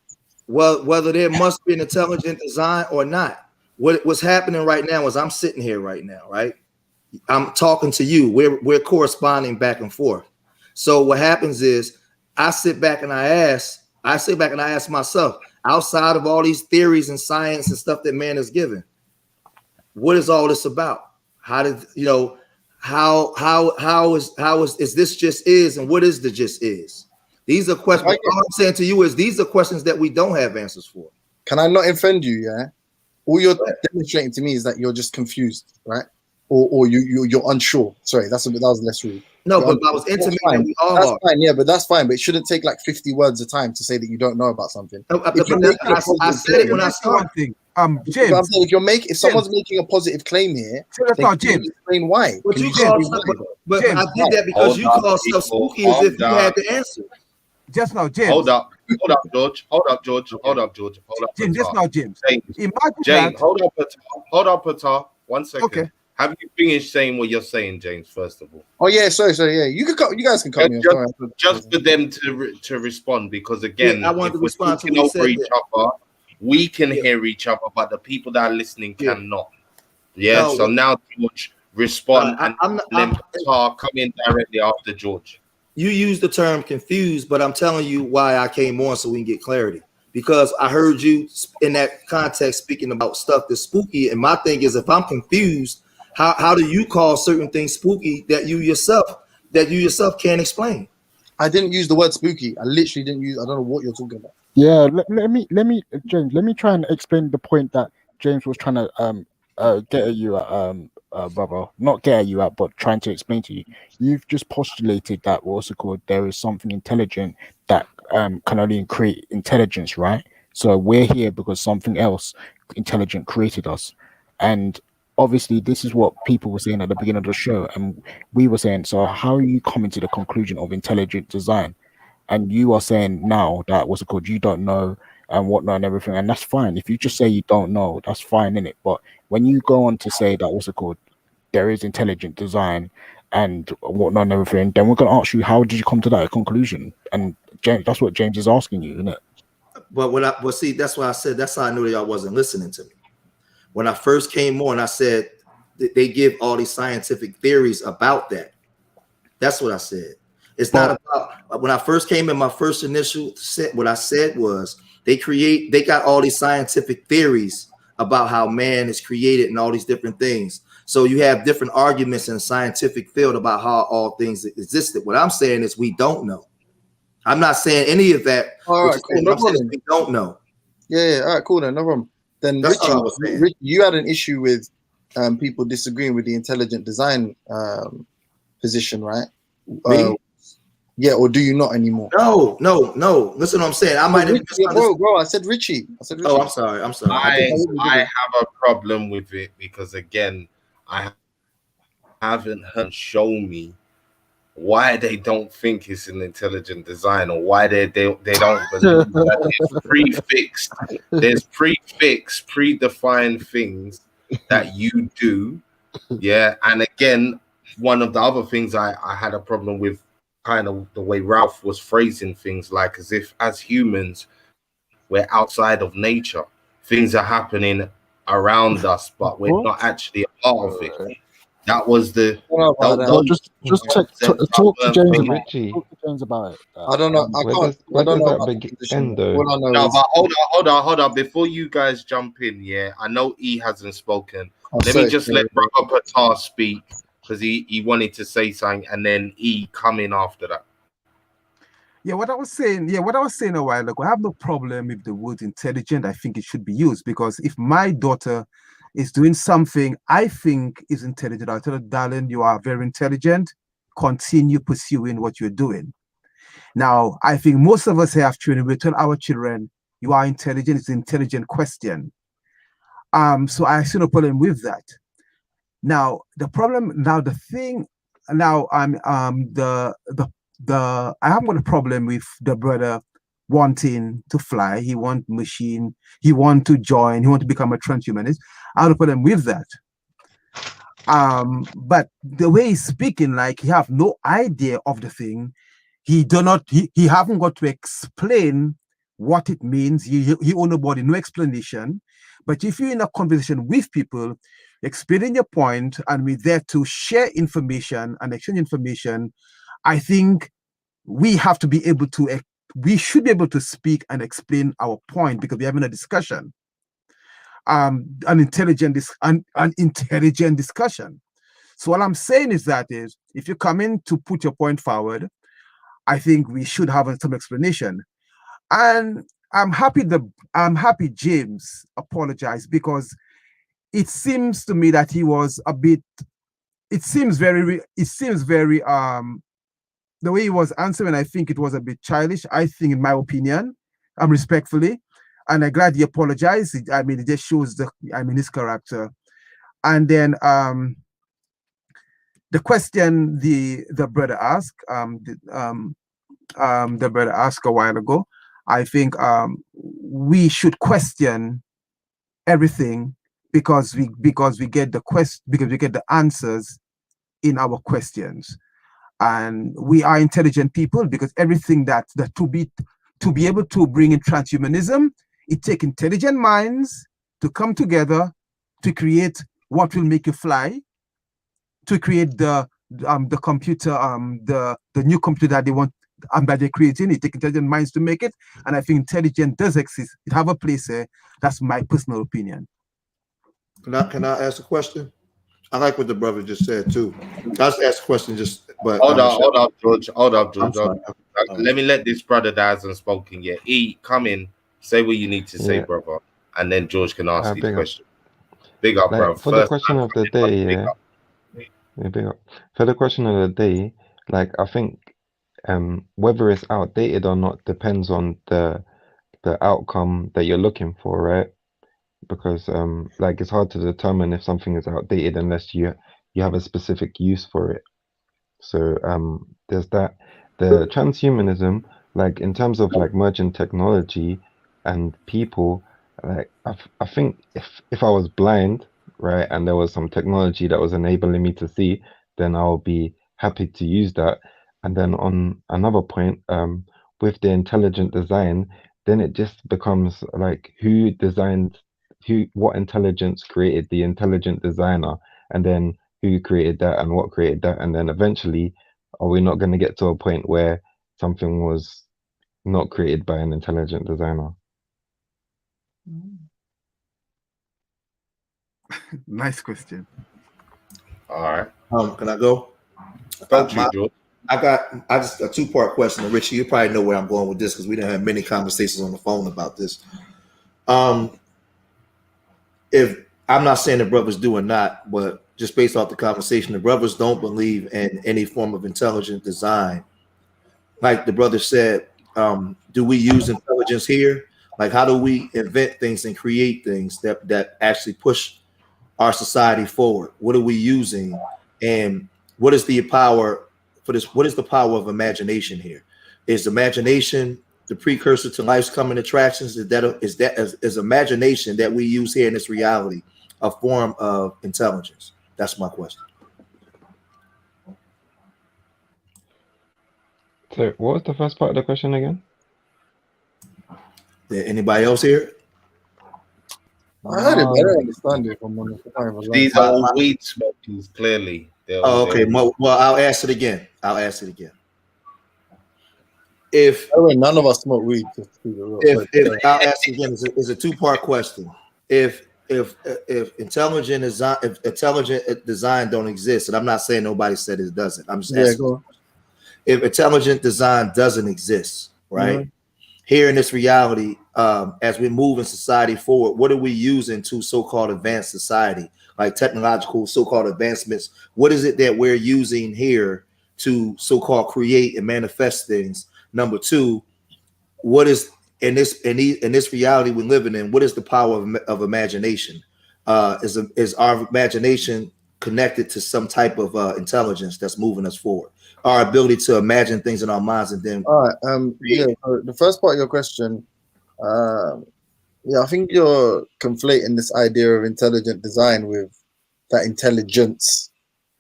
Well, whether there must be an intelligent design or not, what's happening right now is I'm sitting here right now, right? I'm talking to you. We're corresponding back and forth. So what happens is I sit back and I ask myself, outside of all these theories and science and stuff that man is given, what is all this about? How did how is this just is, and what is the just is? These are questions. All I'm saying to you is these are questions that we don't have answers for. Can I not offend you? Yeah. All you're demonstrating to me is that you're just confused, right? Or you're unsure. Sorry, that was less rude. No, but I was intimate. That's fine. Yeah, but that's fine. But it shouldn't take like 50 words a time to say that you don't know about something. I said it when I started. James, if someone's making a positive claim here, James, explain why. But I did that because you called stuff spooky as if you had the answer. Just now, James. Hold up, George. James, just now, James. James, hold up, Patar. 1 second. Okay. Have you finished saying what you're saying, James? First of all. Oh yeah, sorry. Yeah, you guys can cut me off. Just for them to respond, because again, Yeah, I wanted if to we're respond to talking what he over said each there. other, we can Yeah. hear each other, but the people that are listening Yeah. cannot. Yeah. No, So now George respond, and I'm then Tar come in directly after George. you use the term confused, but I'm telling you why I came on so we can get clarity. Because I heard you in that context speaking about stuff that's spooky, and my thing is, if I'm confused, how do you call certain things spooky that you yourself can't explain? I didn't use the word spooky. I literally didn't use. I don't know what you're talking about. Yeah, let me, James, let me try and explain the point that James was trying to get at you at, brother. Not get at you at, but trying to explain to you. You've just postulated that what's it called? There is something intelligent that can only create intelligence, right? So we're here because something else intelligent created us, and obviously this is what people were saying at the beginning of the show, and we were saying. So how are you coming to the conclusion of intelligent design? And you are saying now that what's it called, you don't know and whatnot and everything, and that's fine. If you just say you don't know, that's fine, in it. But when you go on to say that what's it called, there is intelligent design and whatnot and everything, then we're gonna ask you, how did you come to that conclusion? And James, that's what James is asking you, isn't it? But see, that's why I said that's how I knew that y'all wasn't listening to me. When I first came on, I said they give all these scientific theories about that. That's what I said. It's not about, when I first came in, my first initial set, what I said was they got all these scientific theories about how man is created and all these different things. So you have different arguments in the scientific field about how all things existed. What I'm saying is we don't know. I'm not saying any of that. All right, cool. No problem. We don't know. Yeah. All right, cool. Then no problem. Then Richie, you had an issue with people disagreeing with the intelligent design position, right? Me? Yeah, or do you not anymore? No. Listen, what I'm saying. I might have bro. I said Richie. Oh, I'm sorry. I have a problem with it because again, I haven't heard show me why they don't think it's an intelligent design, or why they don't believe that it's prefixed. There's predefined things that you do. Yeah. And again, one of the other things I had a problem with, kind of the way Ralph was phrasing things, like as if as humans we're outside of nature. Things are happening around us, but we're not actually a part of it. That was the just talk to James about it. Talk to James about it. I don't know. Where does that begin though? No, but hold on. Before you guys jump in, yeah, I know E hasn't spoken. Let me just let Brother Patar speak, because he wanted to say something, and then E come in after that. Yeah, what I was saying a while ago, I have no problem with the word intelligent. I think it should be used, because if my daughter is doing something I think is intelligent, I'll tell her, darling, you are very intelligent. Continue pursuing what you're doing. Now, I think most of us have children. We tell our children, you are intelligent. It's an intelligent question. So I see no problem with that. Now, the I haven't got a problem with the brother wanting to fly. He wants machine. He wants to join. He wants to become a transhumanist. I have no problem with that. But the way he's speaking, like he have no idea of the thing. He haven't got to explain what it means. He own nobody, no explanation. But if you're in a conversation with people, explaining your point, and we're there to share information and exchange information, I think we should be able to speak and explain our point, because we're having a discussion. An intelligent discussion. So what I'm saying is if you come in to put your point forward, I think we should have some explanation. And I'm happy James apologized, because it seems to me that he was a bit. It seems very. The way he was answering, I think it was a bit childish. I think, in my opinion, respectfully. And I'm glad he apologized. I mean, it just shows his character. And then the question the brother asked, the brother asked a while ago, I think we should question everything, because we get the answers in our questions. And we are intelligent people because everything that to be able to bring in transhumanism, it takes intelligent minds to come together to create what will make you fly, to create the computer, the new computer that they want, that they're creating. It takes intelligent minds to make it, and I think intelligence does exist. It have a place there. That's my personal opinion. Can I ask a question? I like what the brother just said too. I'll just ask a question. But hold up, George. Sorry. Let me let this brother that hasn't spoken yet. Come in, say what you need to say, brother, and then George can ask you the question. Big up, bro. For the question of the day, big up. For the question of the day, like I think whether it's outdated or not depends on the outcome that you're looking for, right? Because like it's hard to determine if something is outdated unless you have a specific use for it. So there's that. The transhumanism, like in terms of like merging technology and people, like I think if I was blind, right, and there was some technology that was enabling me to see, then I'll be happy to use that. And then on another point, with the intelligent design, then it just becomes like what intelligence created the intelligent designer, and then who created that and what created that, and then eventually are we not going to get to a point where something was not created by an intelligent designer? Nice question. All right. Can I go? I just a two-part question. And Richie, you probably know where I'm going with this because we didn't have many conversations on the phone about this. If I'm not saying the brothers do or not, but just based off the conversation, the brothers don't believe in any form of intelligent design. Like the brother said, do we use intelligence here? Like, how do we invent things and create things that actually push our society forward? What are we using? And what is the power for this? What is the power of imagination here? Is imagination the precursor to life's coming attractions? Is imagination that we use here in this reality a form of intelligence? That's my question. So what was the first part of the question again? Did anybody else hear it? I heard it, but I don't understand it. From these are weed smokers, clearly. Okay. Well, I'll ask it again. If none of us smoke weed, if I'll ask it again, it's a two-part question. If intelligent design don't exist, and I'm not saying nobody said it doesn't. I'm just asking. If intelligent design doesn't exist, right? Mm-hmm. Here in this reality, as we move in society forward, what are we using to so-called advance society, like technological so-called advancements? What is it that we're using here to so-called create and manifest things? Number two, what is in this reality we're living in? What is the power of imagination? Is our imagination connected to some type of intelligence that's moving us forward? Our ability to imagine things in our minds and then. All right. The first part of your question, I think you're conflating this idea of intelligent design with that intelligence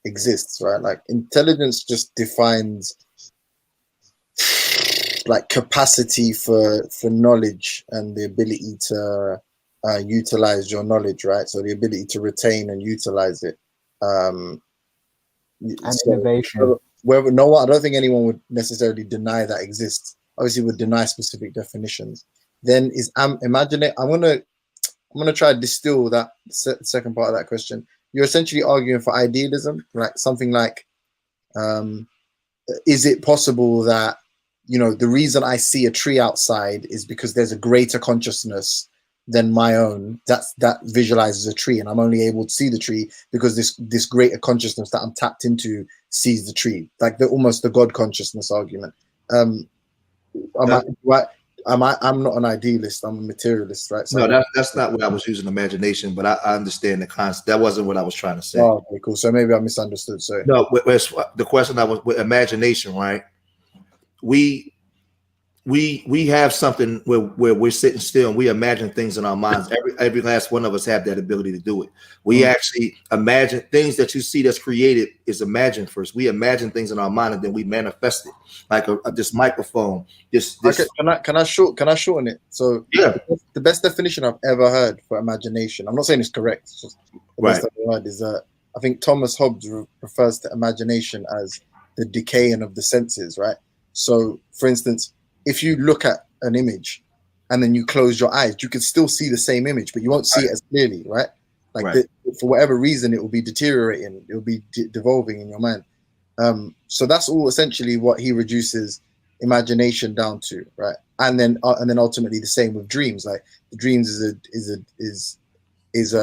exists, right? Like intelligence just defines like capacity for knowledge and the ability to utilize your knowledge, right? So the ability to retain and utilize it. And innovation. I don't think anyone would necessarily deny that exists. Obviously, would deny specific definitions. Then imagine it. I'm gonna try to distill that second part of that question. You're essentially arguing for idealism, like something like, is it possible that the reason I see a tree outside is because there's a greater consciousness than my own that visualizes a tree, and I'm only able to see the tree because this greater consciousness that I'm tapped into sees the tree, like almost the God consciousness argument. I'm not an idealist, I'm a materialist, right? So no, that's not what I was using, imagination, but I understand the concept. That wasn't what I was trying to say. Oh, okay, cool. So maybe I misunderstood. So no, the question I was with imagination, right? we have something where we're sitting still and we imagine things in our minds. Every last one of us have that ability to do it. We actually imagine things that you see that's created is imagined first. We imagine things in our mind and then we manifest it, like this microphone. This Okay, can I shorten it? So yeah, the best definition I've ever heard for imagination, I'm not saying it's correct, it's just the best I've ever heard is I think Thomas Hobbes refers to imagination as the decaying of the senses, right? So for instance, if you look at an image and then you close your eyes, you can still see the same image, but you won't see it as clearly, right? Like for whatever reason, it will be deteriorating, it will be devolving in your mind. So that's all essentially what he reduces imagination down to, right? And then ultimately the same with dreams. Like the dreams is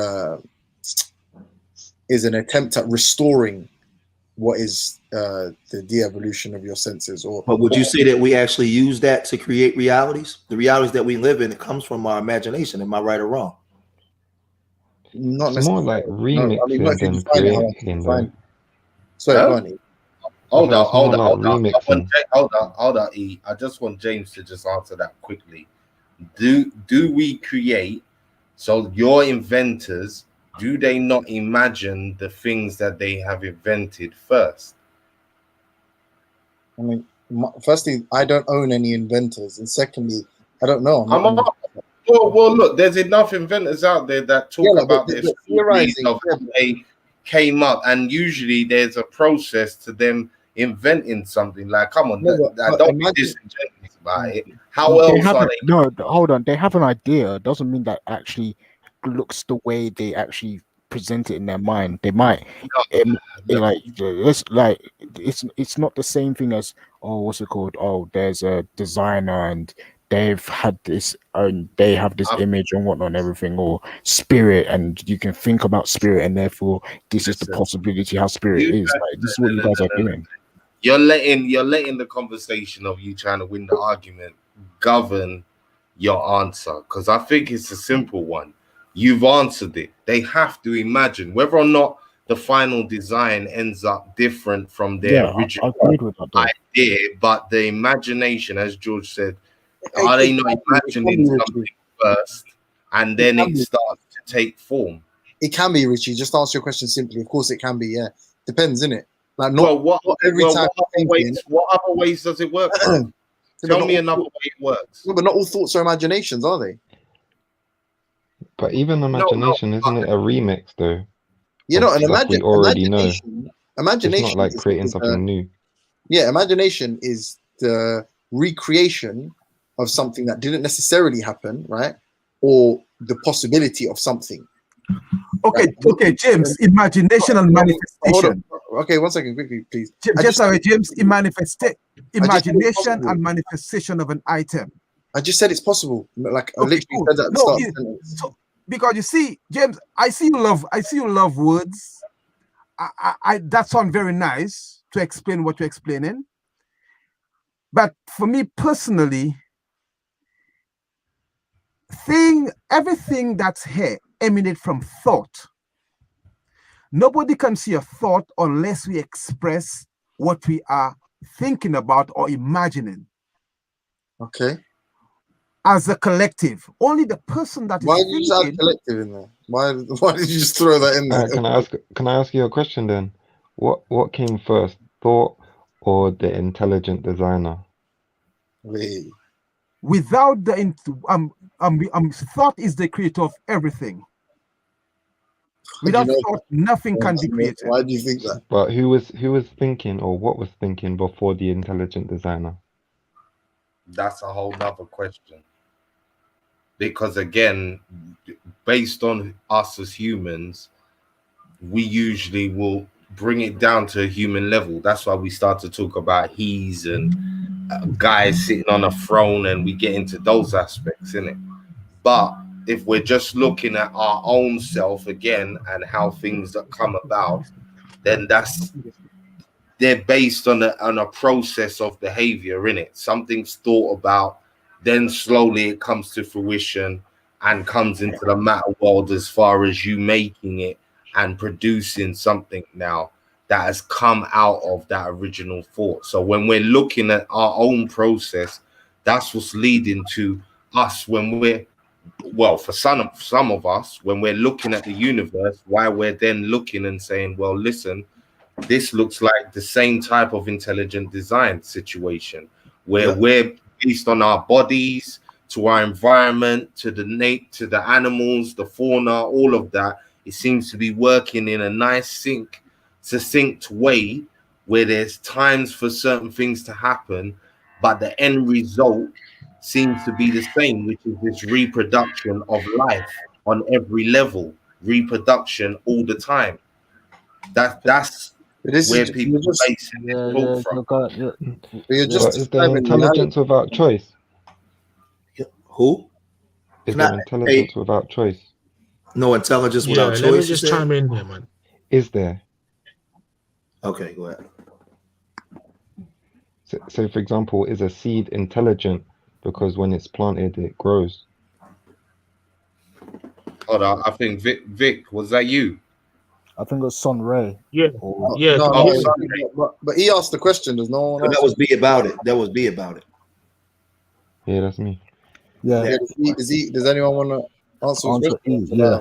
an attempt at restoring what is the de-evolution of your senses. But would you say that we actually use that to create realities? The realities that we live in, it comes from our imagination. Am I right or wrong? Not it's more like remixing than creating, though. Sorry, go on. Hold on, E. I just want James to just answer that quickly. Do we create? So your inventors, do they not imagine the things that they have invented first? I mean, firstly, I don't own any inventors, and secondly, I don't know. Well, look, there's enough inventors out there that talk about this theorizing of how they came up, and usually there's a process to them inventing something. Like, come on, don't be disingenuous about it. How else are they? No, hold on. They have an idea. Doesn't mean that actually looks the way they actually present it in their mind. They might it's not the same thing as what's it called? Oh, there's a designer and they've had this they have this image and whatnot and everything, or spirit, and you can think about spirit, and therefore this is the possibility how spirit is. Like, this is what you guys are doing. You're letting the conversation of you trying to win the argument govern your answer, because I think it's a simple one. You've answered it. They have to imagine whether or not the final design ends up different from their original idea, but the imagination, as George said, are they not imagining something first and then it starts to take form? It can be, Richie. Just answer your question simply. Of course, it can be. Yeah, depends, innit? Like, what other ways does it work? Tell me another way it works. No, but not all thoughts are imaginations, are they? But even imagination, isn't it a remix, though? You know, an we already know. Imagination. It's not like creating something new. Yeah, imagination is the recreation of something that didn't necessarily happen, right? Or the possibility of something. Okay, right? Okay, James. Imagination and manifestation. Okay, 1 second, quickly, please. James. Imagination and manifestation of an item. I just said it's possible. Like I literally said that at the start of the sentence. So, because you see, James, I see you love words. That sounds very nice to explain what you're explaining. But for me personally, everything that's here emanates from thought. Nobody can see a thought unless we express what we are thinking about or imagining. Okay. As a collective, only the person that why did you just add collective in there? Why did you just throw that in there? Can I ask you a question then? What came first, thought or the intelligent designer? Wait. Without the thought is the creator of everything. Without thought, nothing can be created. Why do you think that? But who was thinking, or what was thinking before the intelligent designer? That's a whole nother question. Because again, based on us as humans, we usually will bring it down to a human level. That's why we start to talk about he's and guys sitting on a throne, and we get into those aspects, innit? But if we're just looking at our own self again and how things that come about, then they're based on a process of behavior, innit? Something's thought about, then slowly it comes to fruition and comes into the matter world as far as you making it and producing something now that has come out of that original thought. So when we're looking at our own process, That's what's leading to us when we're, well, for some of us, when we're looking at the universe, why we're then looking and saying, well, listen, this looks like the same type of intelligent design situation where we're based on our bodies, to our environment, to the animals, the fauna, all of that. It seems to be working in a nice succinct way where there's times for certain things to happen, but the end result seems to be the same, which is this reproduction of life on every level, reproduction all the time. That's where people base their thought from. But is there intelligence without choice? Who? Is there intelligence without choice? No intelligence without choice. Let me just chime in here, man. Is there? Okay, go ahead. So, for example, is a seed intelligent because when it's planted, it grows? Hold on, I think Vic, was that you? I think it was Son Ray. Yeah, yeah. But he asked the question. There's no one else. That was B about it. That was B about it. Yeah, that's me. Yeah. Does anyone want to answer his question? Yeah.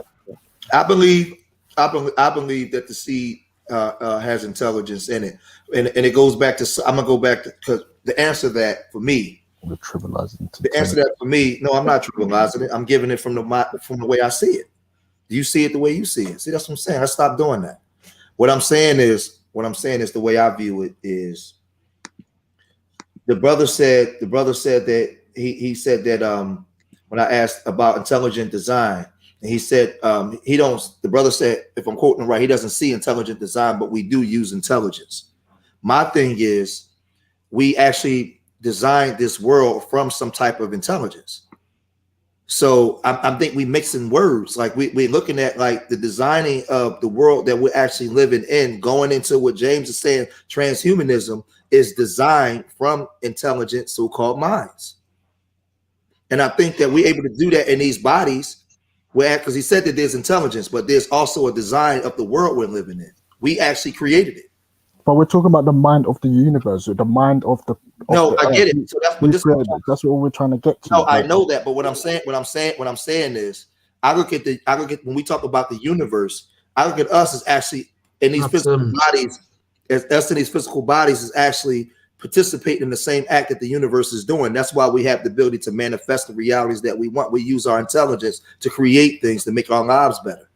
I believe that the seed has intelligence in it, and it goes back to. I'm gonna go back to, because the answer to that for me. We're trivializing. The answer to that for me. No, I'm not trivializing it. I'm giving it from the way I see it. Do you see it the way you see it? See, that's what I'm saying. I stopped doing that. What I'm saying is the way I view it is. The brother said that he said that when I asked about intelligent design, and he said the brother said, if I'm quoting him right, he doesn't see intelligent design, but we do use intelligence. My thing is, we actually designed this world from some type of intelligence. So I think we mixing words, like we're looking at like the designing of the world that we're actually living in, going into what James is saying, transhumanism is designed from intelligent so-called minds. And I think that we're able to do that in these bodies, because he said that there's intelligence, but there's also a design of the world we're living in. We actually created it. But we're talking about the mind of the universe, or the mind of the. I get it. So that's what we're trying to get to. No, I know that, but what I'm saying is, I look at when we talk about the universe, I look at us as actually in these physical bodies, as us in these physical bodies is actually participating in the same act that the universe is doing. That's why we have the ability to manifest the realities that we want. We use our intelligence to create things to make our lives better.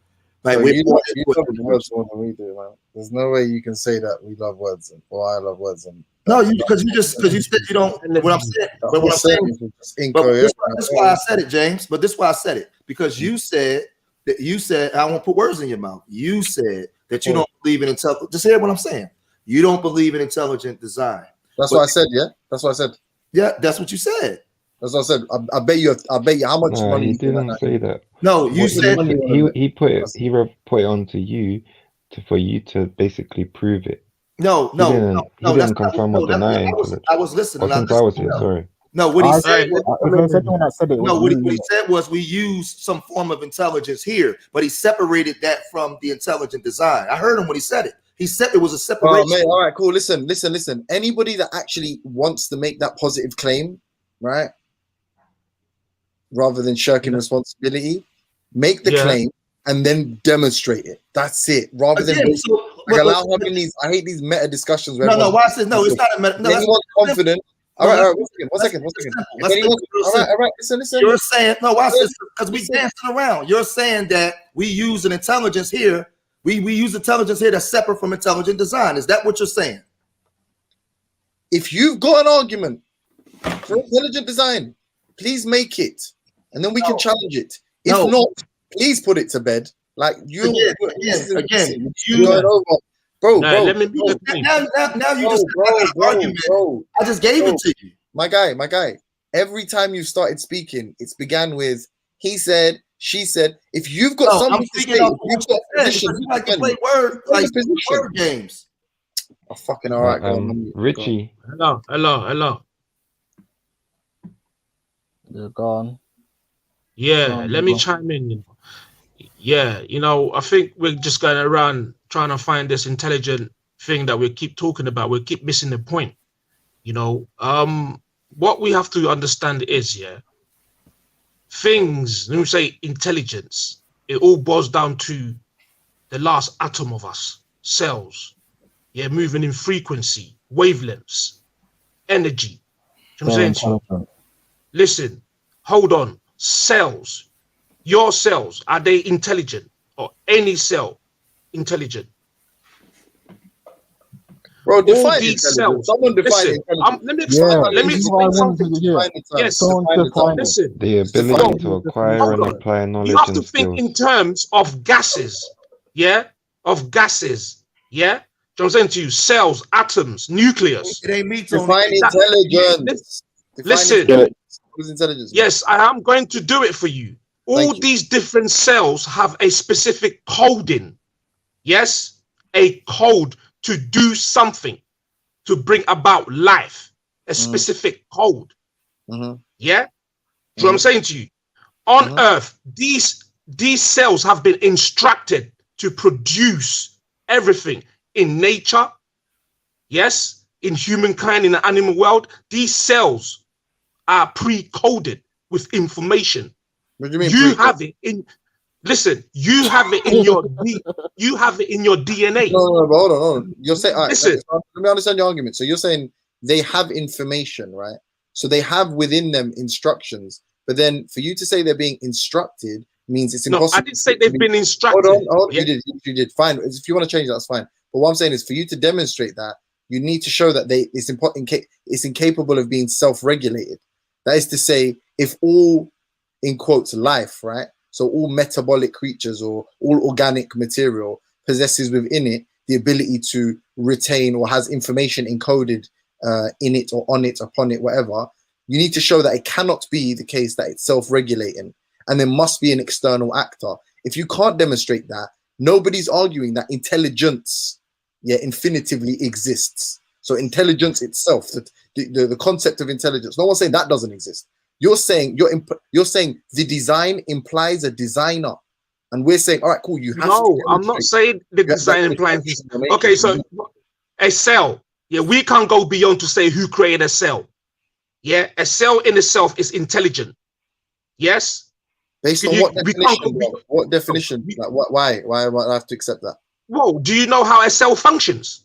Like so you love the words more than we do, man. There's no way you can say that we love words or I love words. And no, because you said you don't. What I'm saying, this is why I said it, James. But this is why I said it, because you said I won't put words in your mouth. You said that you don't believe in intelligent. Just hear what I'm saying. You don't believe in intelligent design. That's what I said. Yeah, that's what I said. Yeah, that's what you said. That's what I said. I bet you how much money. He didn't say that. No, you said he put it onto you for you to basically prove it. No, he didn't confirm or deny it. I was listening. Since I was here, sorry. No, what he said. What he said was we use some form of intelligence here, but he separated that from the intelligent design. I heard him when he said it. He said it was a separation. Oh, mate, all right, cool. Listen. Anybody that actually wants to make that positive claim, right? Rather than shirking responsibility, make the claim and then demonstrate it. That's it. Rather than I hate these meta discussions. No. Why I said no? It's not a meta. No, anyone's confident. All right. One second. All right. Listen. You're saying no. Why? Because we dancing around. You're saying that we use an intelligence here. We use intelligence here that's separate from intelligent design. Is that what you're saying? If you've got an argument for intelligent design, please make it, and then we can challenge it. If not, please put it to bed. Like you again. Bro. Let me be now you just argument. Bro. I just gave it to you. My guy. Every time you started speaking, it's began with he said, she said. If you've got something to say, you've got position. You like to play word games. Oh, fucking all right. Richie. Hello. You're gone. Yeah, let me chime in. Yeah, I think we're just going around trying to find this intelligent thing that we keep talking about. We keep missing the point. what we have to understand is, yeah, things, when we say intelligence, it all boils down to the last atom of us, cells, yeah, moving in frequency, wavelengths, energy. You know what I'm Very saying to you? intelligent. Listen, hold on. Cells, your cells, are they intelligent? Or any cell intelligent? Bro, All define these intelligence. cells. Someone define Listen, intelligence. let me Yeah, let me this is what I explain wanted something. to hear. Define the term. Yes. Someone Define the term. define it. Listen, The Just define ability it. to Someone acquire define and hold it. on. apply You knowledge have to and think in skills. terms of gases. Yeah, of gases. Yeah. So I'm saying to you, cells, atoms, nucleus. It ain't me, Tony. Define That intelligence. Define listen. intelligence. What is intelligence? Man? Yes, I am going to do it for you. All Thank you. these different cells have a specific coding. Yes, a code to do something, to bring about life, a specific code. Mhm. Yeah. So I'm saying to you, on Earth, these cells have been instructed to produce everything in nature. Yes, in humankind, in the animal world, these cells are pre-coded with information. What do you mean? You have it in. Listen, you have it in your you have it in your DNA. No, but hold on. You're saying, all right, Listen. let me understand your argument. So you're saying they have information, right? So they have within them instructions, but then for you to say they're being instructed means it's No, impossible. I didn't say they've been instructed. Hold on. Yeah? You did. Fine. If you want to change that, that's fine. But what I'm saying is, for you to demonstrate that, you need to show that it's incapable of being self-regulated. That is to say, if all, in quotes, life, right? So all metabolic creatures or all organic material possesses within it the ability to retain or has information encoded in it or on it, upon it, whatever. You need to show that it cannot be the case that it's self-regulating, and there must be an external actor. If you can't demonstrate that, nobody's arguing that intelligence, infinitively exists. So intelligence itself, the concept of intelligence, no one's saying that doesn't exist. You're saying the design implies a designer, and we're saying, all right, cool. You have No, to I'm not saying the design implies this. Okay, so a cell. Yeah, we can't go beyond to say who created a cell. Yeah, a cell in itself is intelligent. Yes. Based on what definition? What definition? Like, why? Why I have to accept that? Whoa, do you know how a cell functions?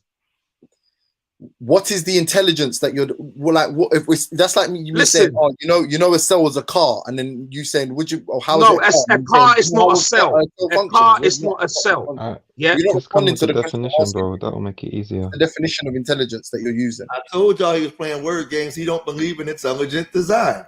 What is the intelligence that you're like? What if that's like you saying, oh, you know, a cell was a car, and then you saying, would you? Oh, how no, is a car is not a cell. A car is not a cell. Yeah, you're not just come responding with to the the question. definition, bro. That'll make it easier. The definition of intelligence that you're using. I told y'all he was playing word games. He don't believe in intelligent design.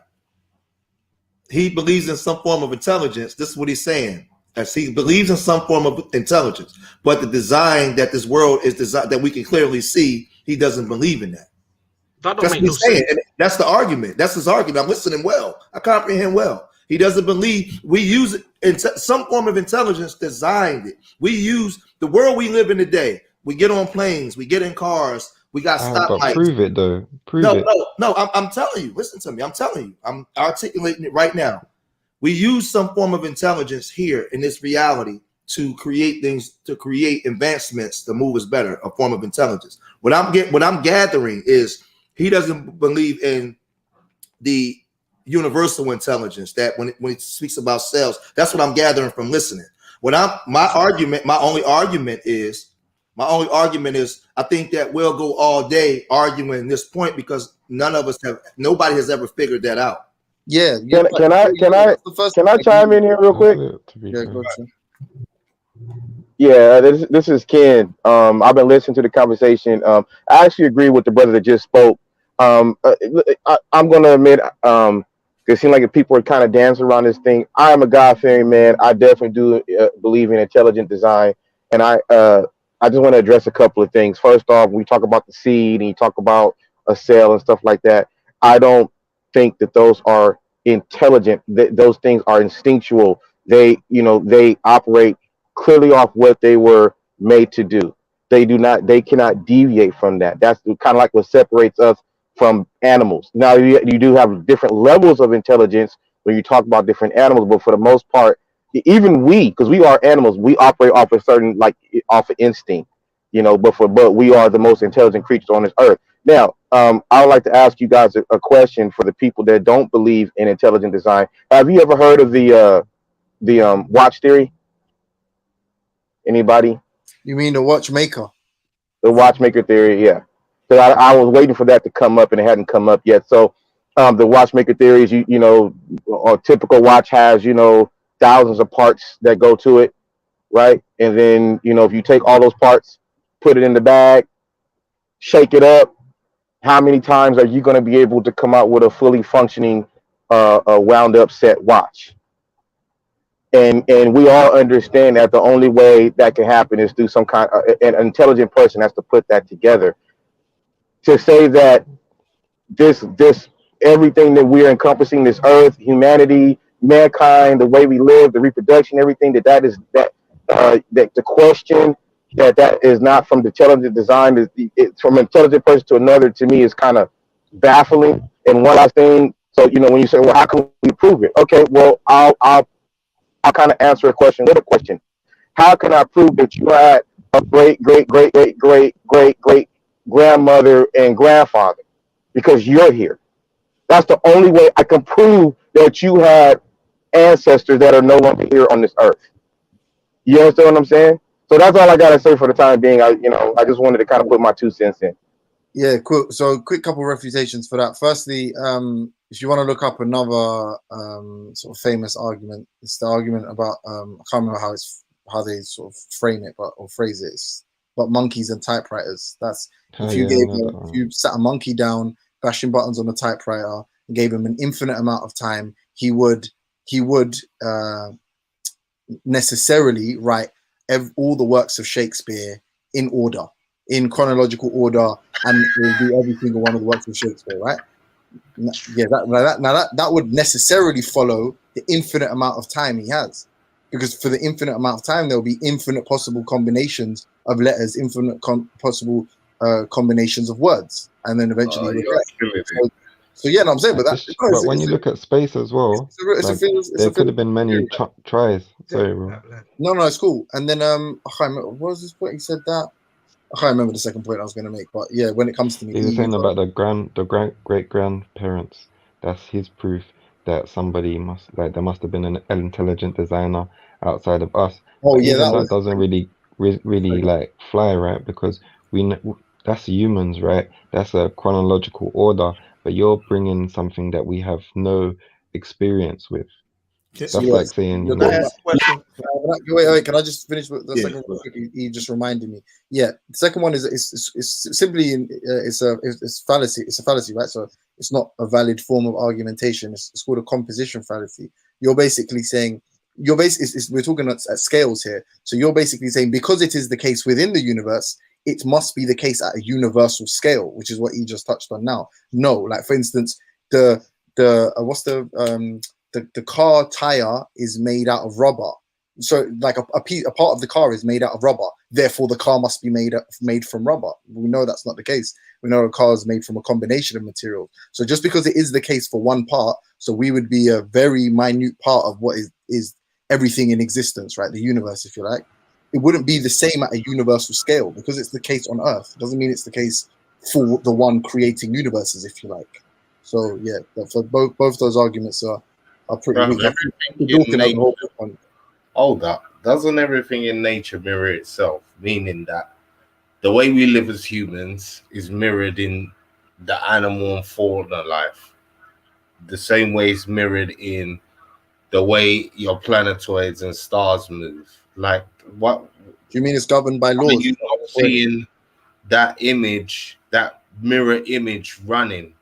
He believes in some form of intelligence. This is what he's saying. As he believes in some form of intelligence, but the design that this world is designed, that we can clearly see, he doesn't believe in that. That don't That's make what no he's saying. sense. And that's the argument. That's his argument. I'm listening well. I comprehend well. He doesn't believe we use it. Some form of intelligence designed it. We use the world we live in today. We get on planes. We get in cars. We got stoplights. But prove it though. Prove it. No. I'm telling you. Listen to me. I'm telling you. I'm articulating it right now. We use some form of intelligence here in this reality to create things, to create advancements to move us better. A form of intelligence. What I'm gathering is he doesn't believe in the universal intelligence, that when he speaks about cells, that's what I'm gathering from listening. My only argument is I think that we'll go all day arguing this point because nobody has ever figured that out. Yeah. Can I chime in here real quick? Yeah, go ahead. Yeah, this is Ken. I've been listening to the conversation. I actually agree with the brother that just spoke. I'm going to admit, it seems like people are kind of dancing around this thing. I am a God-fearing man. I definitely do believe in intelligent design, and I just want to address a couple of things. First off, we talk about the seed and you talk about a cell and stuff like that. I don't think that those are intelligent. Those things are instinctual. They operate clearly off what they were made to do. They cannot deviate from that. That's kind of like what separates us from animals. Now you do have different levels of intelligence when you talk about different animals, but for the most part, even because we are animals, we operate off a certain off of instinct, but we are the most intelligent creatures on this earth. Now, I would like to ask you guys a question for the people that don't believe in intelligent design. Have you ever heard of the watch theory? Anybody? You mean the watchmaker? The watchmaker theory, yeah. Because I was waiting for that to come up and it hadn't come up yet. So the watchmaker theory is, you know, a typical watch has, you know, thousands of parts that go to it, right? And then, you know, if you take all those parts, put it in the bag, shake it up, how many times are you going to be able to come out with a fully functioning, a wound up set watch? And we all understand that the only way that can happen is through some kind of an intelligent person has to put that together. To say that this everything that we're encompassing, this earth, humanity, mankind, the way we live, the reproduction, everything that the question that is not from the intelligent design, it's from an intelligent person to another, to me is kind of baffling. And one last thing, so you know, when you say, well, how can we prove it? Okay, well, I'll kind of answer a question with a question. How can I prove that you had a great grandmother and grandfather? Because you're here. That's the only way I can prove that you had ancestors that are no longer here on this earth. You understand what I'm saying? So that's all I gotta say for the time being. I just wanted to kind of put my 2 cents in. Yeah, cool. So quick couple refutations for that. Firstly, if you want to look up another sort of famous argument, it's the argument about I can't remember how they sort of frame it, or phrase it. It's about monkeys and typewriters. That's if you sat a monkey down, bashing buttons on a typewriter, and gave him an infinite amount of time, he would necessarily write all the works of Shakespeare in order, in chronological order, and it will do every single one of the works of Shakespeare, right? Yeah, that would necessarily follow the infinite amount of time he has, because for the infinite amount of time there will be infinite possible combinations of letters, infinite possible combinations of words, and then eventually so yeah, no, I'm saying, but when you look at space as well, there could have been many tries. Sorry, bro. No, it's cool. And then I can't remember, what was this point he said that? I can't remember the second point I was going to make, but yeah, when it comes to me, he was saying about the great grandparents. That's his proof that somebody there must have been an intelligent designer outside of us. Oh, but yeah, that doesn't really like fly, right? Because that's humans, right? That's a chronological order, but you're bringing something that we have no experience with. That's like saying, you know. Wait, can I just finish with the second one? He just reminded me. Yeah, the second one is simply it's a fallacy. It's a fallacy, right? So it's not a valid form of argumentation. It's called a composition fallacy. You're basically saying we're talking at scales here. So you're basically saying because it is the case within the universe, it must be the case at a universal scale, which is what he just touched on now. No, like for instance, the car tire is made out of rubber. So like a part of the car is made out of rubber. Therefore, the car must be made from rubber. We know that's not the case. We know a car is made from a combination of materials. So just because it is the case for one part, so we would be a very minute part of what is everything in existence, right? The universe, if you like. It wouldn't be the same at a universal scale because it's the case on Earth. It doesn't mean it's the case for the one creating universes, if you like. So yeah, for both those arguments are pretty weak. Hold up. Doesn't everything in nature mirror itself? Meaning that the way we live as humans is mirrored in the animal and fauna life. The same way it's mirrored in the way your planetoids and stars move. Like, what do you mean it's governed by laws? Are you not seeing that image, that mirror image running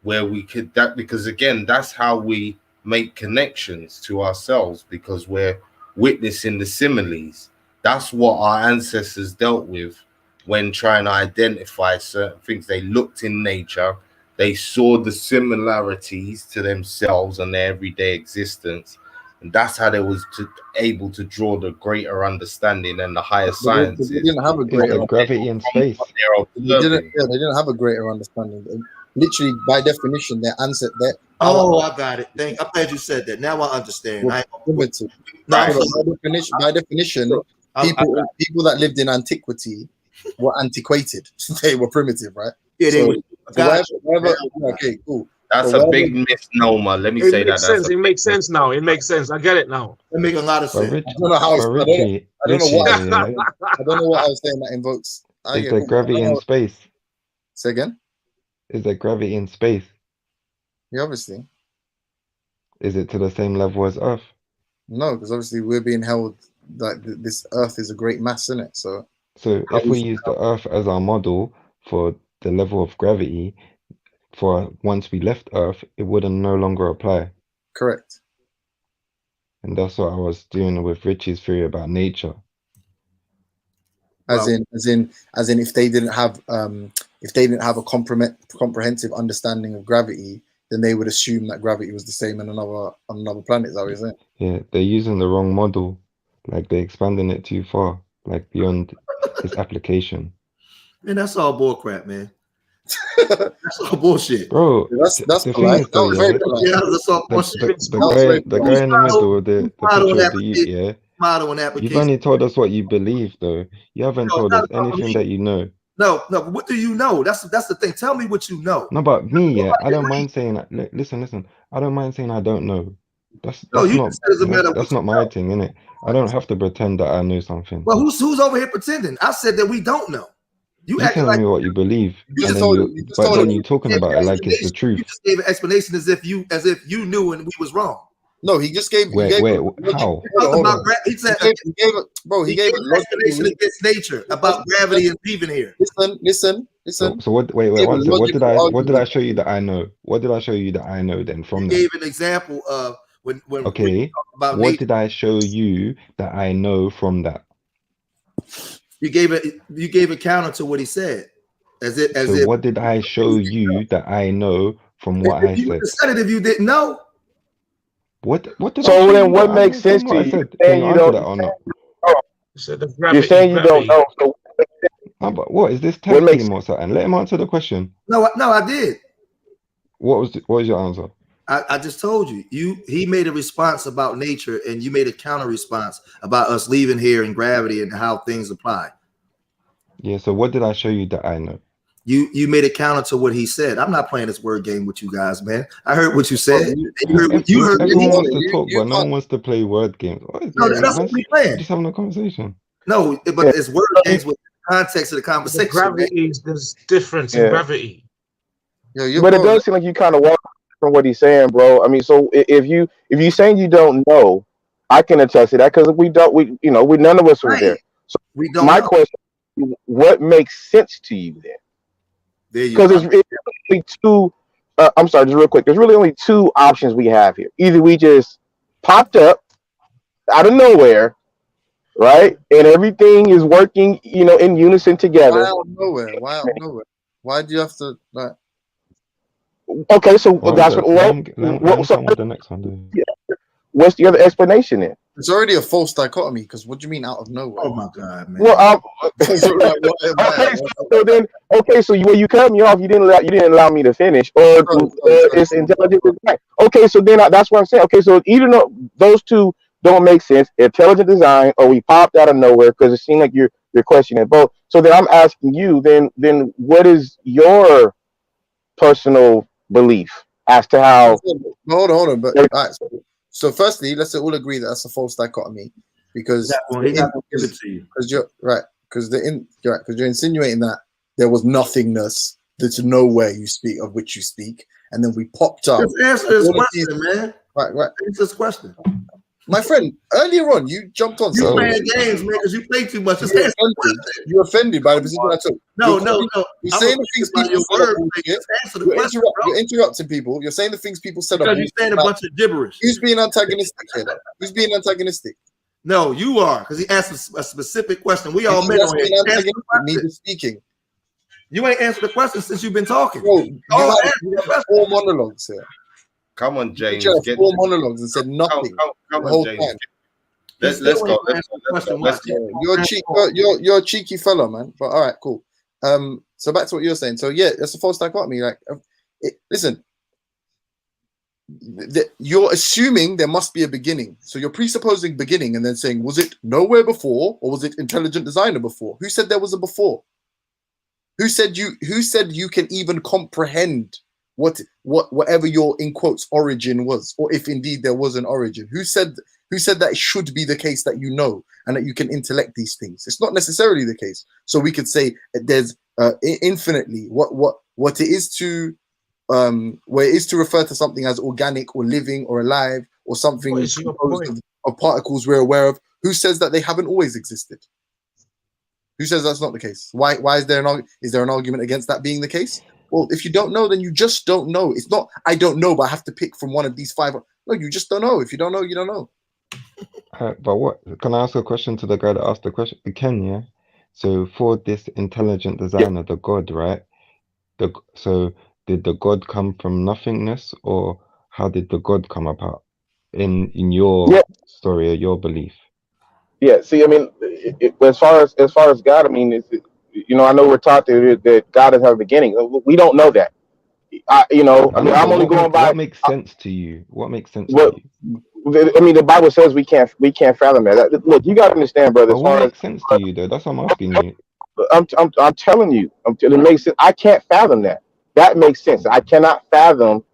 where we could because again, that's how we make connections to ourselves, because we're witnessing the similes. That's what our ancestors dealt with when trying to identify certain things. They looked in nature, they saw the similarities to themselves and their everyday existence, and that's how they was able to draw the greater understanding and the higher sciences. They didn't have a greater gravity in space. They didn't have a greater understanding. Literally, by definition, their ancestor. Oh, I got it. I'm glad you said that. Now I understand. By definition, people that lived in antiquity were antiquated. They were primitive, right? Yeah, they So, would. okay, cool. That's So a big misnomer. Let me It say makes that. That's sense. a It big makes sense now. It makes sense. I get it now. That make a lot of But sense. Rich, I don't know how. but I don't know. Richie, I don't know Richie, what. yeah, I don't know what I was saying that invokes. is Yeah, there cool. But I gravity in know. space? Say again. Is there gravity in space? Yeah, obviously. Is it to the same level as Earth? No, because obviously we're being held like this Earth is a great mass, isn't it? So So how if we we use the Earth as our model for the level of gravity, for once we left Earth, it wouldn't no longer apply. correct. And that's what I was doing with Richie's theory about nature. As in, if they didn't have a comprehensive understanding of gravity, then they would assume that gravity was the same on another planet. Is that what you're saying? Yeah, they're using the wrong model. Like they're expanding it too far, like beyond its application. Man, that's all bullcrap, man. That's all bullshit. Bro, That's the polite. thing is though, That was very yeah, polite. Yeah, that's all bullshit. the guy in the middle with the picture of the youth, yeah. Model and You've application. only told us what you believe though. You haven't No, told not us about anything me. that you know. No, but what do you know? That's the thing. Tell me what you know. No, but me, yeah, I don't agree. mind saying that. Listen. I don't mind saying I don't know. That's No, you not just said it's a matter of that's what not you my know. thing, innit? I don't have to pretend that I know something. Well, who's over here pretending? I said that we don't know. You You acting telling like me what you believe, You and just then told you, you just but told then him. you talking gave about an it like it's the explanation. truth. You just gave an explanation as if you knew and we was wrong. No, he just gave. Where, how? Hold on. He said He gave it, bro. He gave an explanation against nature about gravity and leaving here. Listen. So what? Wait, Gave a one second. What did logical I show you that I know? What did I show you that I know then from You that? gave an example of when Okay. about What nature. did I show you that I know from that? You gave a counter to what he said. So what did I show you that I know from what I you said? said it if you didn't know. What did I So show then, you what that I makes know sense from to what I you? said? You're Can saying you you answer don't. that or not? So the You're saying you don't know. So But what is this what tag makes team or something? Let him answer the question. No, I did. What was your answer? I just told you. He made a response about nature, and you made a counter response about us leaving here and gravity and how things apply. Yeah. So what did I show you that I know? You made a counter to what he said. I'm not playing this word game with you guys, man. I heard what you said. Everyone wants to talk, but no one wants to play word games. What is No, this, that's man? what we playing. We're just having a conversation. No, but it's word games with context of the conversation. The gravity, there's difference in gravity. but it does seem like you kind of walk from what he's saying, bro. I mean, so if you saying you don't know, I can attest to that because we none of us were there. So we don't my know. question: what makes sense to you then? Because it's really two. I'm sorry, just real quick. There's really only two options we have here. Either we just popped up out of nowhere, right, and everything is working, in unison together. Why out of nowhere? Why out of nowhere? Why do you have to like? Okay, so that's Let him come with the next one, dude. Yeah. What's the other explanation then? It's already a false dichotomy because what do you mean out of nowhere? Oh my god, man. Well, so when you cut me off, you didn't allow me to finish, or it's intelligent design. Okay, so then that's what I'm saying. Okay, so either those two don't make sense, intelligent design, or we popped out of nowhere because it seemed like you're questioning both. So then I'm asking you, then what is your personal belief as to how? Hold on. But all right, so firstly, let's all agree that that's a false dichotomy because you're right because you're insinuating that there was nothingness, there's nowhere you speak of which you speak, and then we popped up. Just answer this question, man. Right. Answer this question. My friend, earlier on, you jumped on. You're playing games, man, because you play too much. You're offended by the position I took. No. You're saying the things people said. You're interrupting people. You're saying the things people said. Because you're saying a bunch of gibberish. Who's being antagonistic here? Who's being antagonistic? No, you are, because he asked a specific question. We all men on here. Me speaking. You ain't answered the question since you've been talking. Bro, you have 4 monologues here. Come on, James. You have 4 monologues and said nothing. Come on, James. Let's go. Let's go. You're a cheeky fella, man. But all right, cool. So back to what you're saying. So yeah, that's a false dichotomy. Like, listen, you're assuming there must be a beginning. So you're presupposing beginning and then saying, was it nowhere before or was it intelligent designer before? Who said there was a before? Who said you can even comprehend whatever your in quotes origin was, or if indeed there was an origin? Who said that it should be the case that you know and that you can intellect these things? It's not necessarily the case. So we could say there's infinitely what it is to where it is to refer to something as organic or living or alive or something What is your composed point? of particles we're aware of. Who says that they haven't always existed? Who says that's not the case? Why is there an argument against that being the case? Well, if you don't know, then you just don't know. It's not I don't know, but I have to pick from one of these five. No, you just don't know. If you don't know, you don't know. But what can I ask a question to the guy that asked the question? Ken, yeah. So for this intelligent designer, the God, right? So did the God come from nothingness, or how did the God come about in your story or your belief? Yeah. See, I mean, as far as God, I mean, I know we're taught that God doesn't have a beginning. We don't know that. I know, I'm only going by what makes sense to you. What makes sense to what. you? I mean, the Bible says we can't fathom that. Look, you got to understand, brother. But As what far as makes sense to you, though? That's what I'm asking you. I'm telling you, it makes sense. I can't fathom that. That makes sense. I cannot fathom.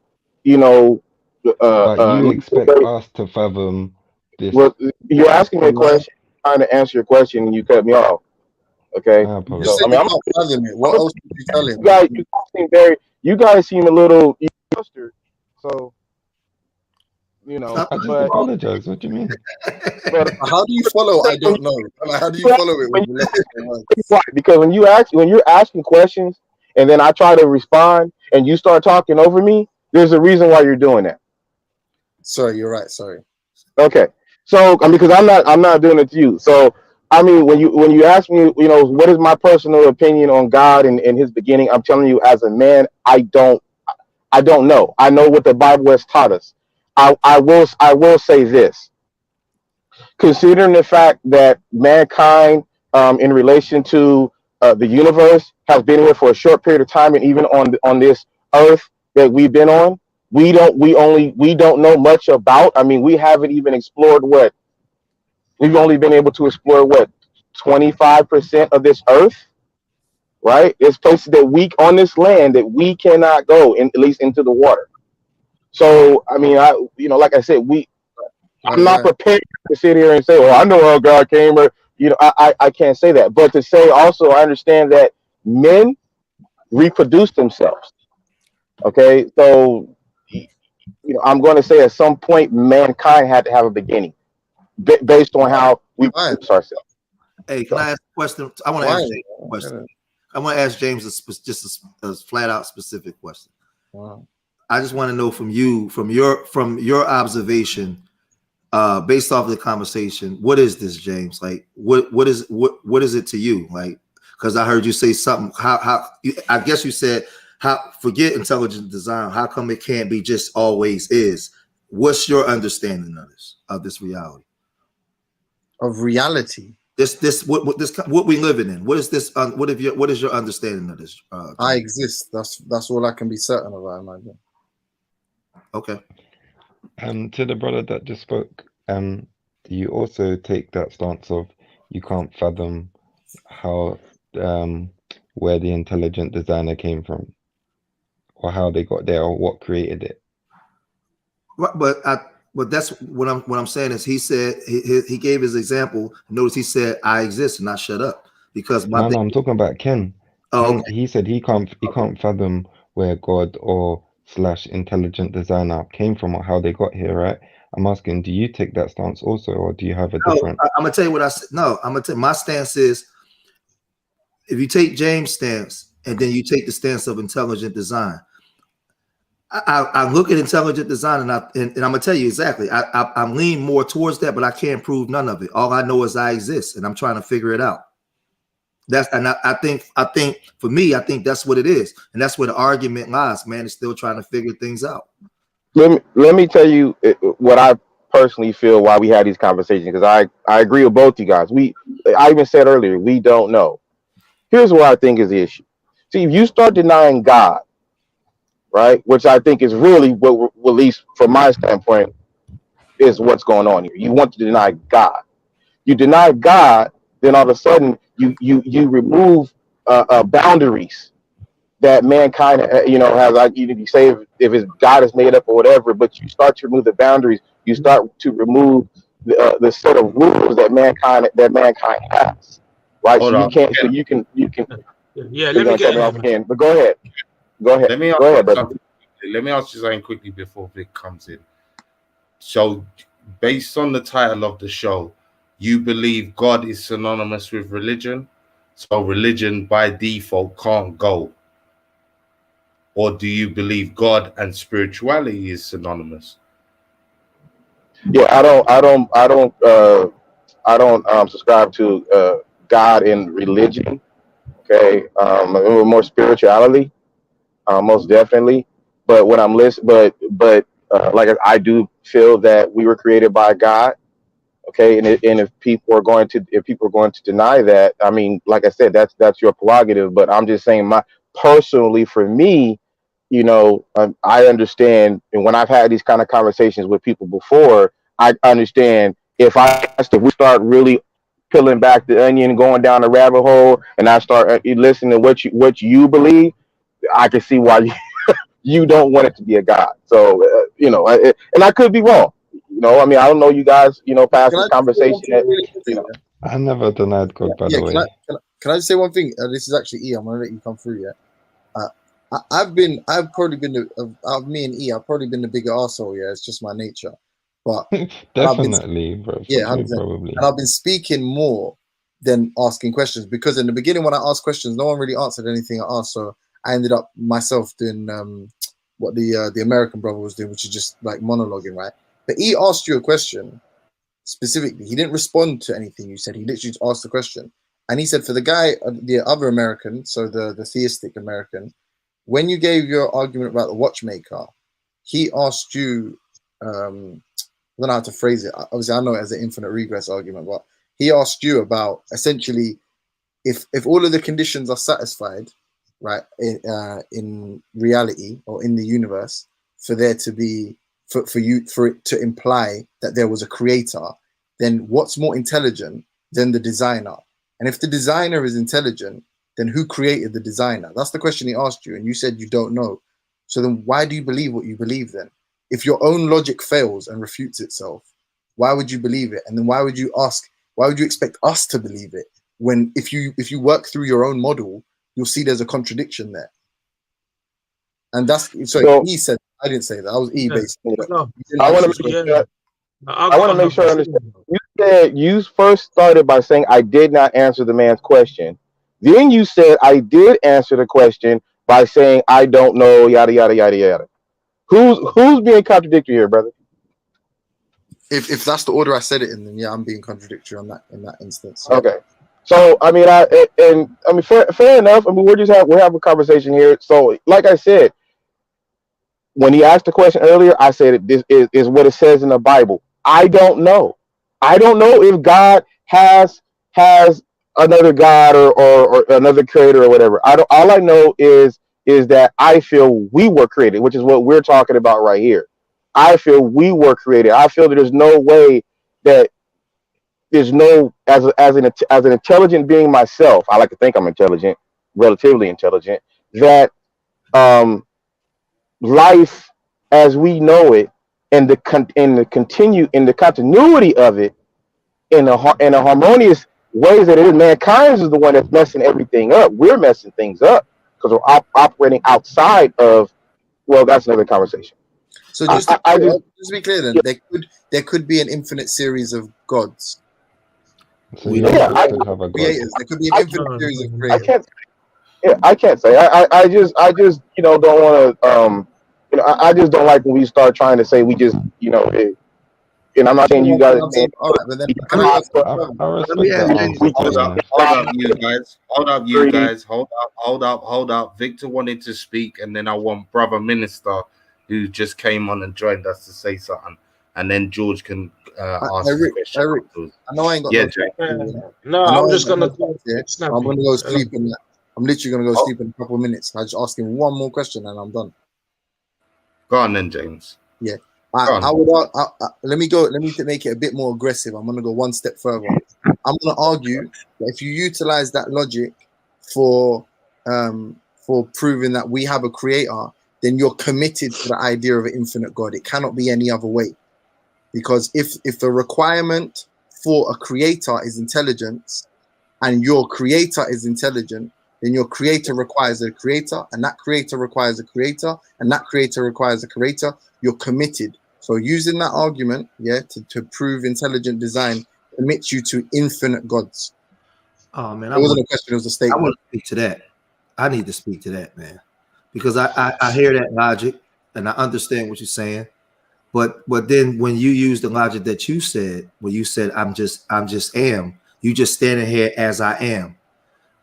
But you expect us to fathom this? Well, you're asking me a question, trying to answer your question, and you cut me off. Okay. I apologize. You said you can't fathom it. What else did you tell him? You guys seem a little flustered. So, I just apologize. What do you mean? But how do you follow? I don't know. How do you follow it with Why? Because when you're asking questions, and then I try to respond, and you start talking over me, there's a reason why you're doing that. Sorry, you're right. Sorry. Okay. So, because I'm not doing it to you. So, I mean, when you ask me, what is my personal opinion on God and His beginning, I'm telling you, as a man, I don't know. I know what the Bible has taught us. I will say this. Considering the fact that mankind, in relation to the universe, has been here for a short period of time, and even on this earth that we've been on, we don't know much about. I mean, we haven't even explored we've only been able to explore 25% of this earth, right? There's places on this land that we cannot go, at least into the water. So, I mean, like I said, I'm not prepared to sit here and say, "Well, I know how God came," or I can't say that. But to say also, I understand that men reproduce themselves. Okay, so I'm going to say at some point mankind had to have a beginning, based on how we produce ourselves. Hey, can I ask a question? I want to ask James a question. I want to ask James just a flat out specific question. Wow. I just want to know from you, from your observation, based off of the conversation, what is this, James? Like, what is it to you? Like, because I heard you say something. I guess you said, forget intelligent design. How come it can't be just always is? What's your understanding of this reality? Of reality. What we living in? What is this? What is your understanding of this? I exist. That's all I can be certain of. I imagine. Okay. To the brother that just spoke, do you also take that stance of you can't fathom how where the intelligent designer came from, or how they got there, or what created it? But that's what I'm saying is he said he gave his example. Notice he said I exist and I shut up because No, I'm talking about Ken. Oh, okay. He said he can't fathom where God or / intelligent designer came from or how they got here, right? I'm asking, do you take that stance also, or do you have a different? I'm gonna tell you what I said. No, I'm gonna tell my stance is if you take James' stance and then you take the stance of intelligent design. I look at intelligent design and I'm gonna tell you exactly. I'm leaning more towards that, but I can't prove none of it. All I know is I exist and I'm trying to figure it out. I think for me, I think that's what it is, and that's where the argument lies. Man is still trying to figure things out. Let me tell you what I personally feel why we had these conversations, because I agree with both you guys. I even said earlier we don't know. Here's what I think is the issue. See, if you start denying God, right, which I think is really what, at least from my standpoint, is what's going on here. You want to deny God. You deny God, then all of a sudden you remove boundaries that mankind, has. Like you say, if his God is made up or whatever, but you start to remove the boundaries, you start to remove the set of rules that mankind has, right? So Hold you on. can't. So you can. Yeah, You're let me gonna get cut me in there, off man. again, but go ahead. Let me ask Go ahead, you brother. something. Let me ask you something quickly before Vic comes in. So, based on the title of the show, you believe God is synonymous with religion, so religion by default can't go, or do you believe God and spirituality is synonymous? Yeah, I don't subscribe to God and religion. Okay, a little more spirituality, most definitely. But when I'm listening, but like I do feel that we were created by God. Okay, and if people are going to deny that, I mean, like I said, that's your prerogative. But I'm just saying, my personally for me, I understand, and when I've had these kind of conversations with people before, I understand if we start really peeling back the onion, going down the rabbit hole, and I start listening to what you believe, I can see why you don't want it to be a god. So and I could be wrong. I mean, I don't know you guys. Past Can this I just say one conversation. thing really quickly? Yeah, I never denied God, by yeah. the way. Can I just say one thing? This is actually E. I'm gonna let you come through. Yeah. I've probably been me and E. I've probably been the bigger arsehole. Yeah, it's just my nature. But and I've been Definitely, bro. Yeah, For me, 100%. probably. And I've been speaking more than asking questions because in the beginning when I asked questions, no one really answered anything I asked. So I ended up myself doing what the American brother was doing, which is just like monologuing, right? But he asked you a question specifically. He didn't respond to anything you said. He literally just asked the question. And he said for the guy, the other American, so the theistic American, when you gave your argument about the watchmaker, he asked you, I don't know how to phrase it. Obviously, I know it as an infinite regress argument, but he asked you about essentially if all of the conditions are satisfied, right, in reality or in the universe, for there to be for it to imply that there was a creator, then what's more intelligent than the designer? And if the designer is intelligent, then who created the designer? That's the question he asked you, and you said you don't know. So then why do you believe what you believe then? If your own logic fails and refutes itself, why would you believe it? And then why would you expect us to believe it? When if you work through your own model, you'll see there's a contradiction there. And that's So he said, I didn't say that. I was E Yeah. basically. But No, he didn't I want answer to his make question. yeah. sure. I I want to got make sure I another understand. thing. You said you first started by saying I did not answer the man's question. Then you said I did answer the question by saying I don't know, yada yada yada yada. Who's being contradictory here, brother? If that's the order I said it in, then yeah, I'm being contradictory on that in that instance. Yeah. Okay. So I mean, fair enough. I mean, we're having a conversation here. So like I said, when he asked the question earlier, I said this is what it says in the Bible. I don't know. I don't know if God has another God or another creator or whatever. I don't. All I know is that I feel we were created, which is what we're talking about right here. I feel we were created. I feel that there's no way that there's no as an intelligent being myself. I like to think I'm intelligent, relatively intelligent. That um life as we know it and the continuity of it in a harmonious ways that it is mankind is the one that's messing everything up. We're messing things up because we're operating outside of, well, that's another conversation. So just Just to be clear, then there could be an infinite series of gods. So We you don't yeah have know to have a God. creators. There could be an I, infinite series of I creators. can't I can't say I just don't want to I just don't like when we start trying to say we just and I'm not saying you guys can't. All right, but then can I go further? I Let me respect that end answer, James's to be Hold question. up, honest. hold up, you guys. Hold up, you guys. Hold up. Victor wanted to speak, and then I want Brother Minister, who just came on and joined us, to say something, and then George can ask his question Eric, afterwards. I know I ain't got Yeah, no Jay. time to do. No, I know I'm I ain't just got no gonna time do to. it I'm snappy. gonna go sleep I'm literally gonna go Oh, sleep in a couple of minutes. I just ask him one more question and I'm done. go on then, James. Yeah. Go I on. would let me go. Let me make it a bit more aggressive. I'm gonna go one step further. I'm gonna argue that if you utilize that logic for proving that we have a creator, then you're committed to the idea of an infinite God. It cannot be any other way. Because if the requirement for a creator is intelligence, and your creator is intelligent, then your creator requires a creator, and that creator requires a creator, and that creator requires a creator. You're committed. So using that argument, yeah, to prove intelligent design commits you to infinite gods. Oh man, It wasn't a question, it was a I statement. want to speak to that. I need to speak to that, man, because I hear that logic and I understand what you're saying, but then when you use the logic that you said, when you said I'm just am, you just standing here as I am,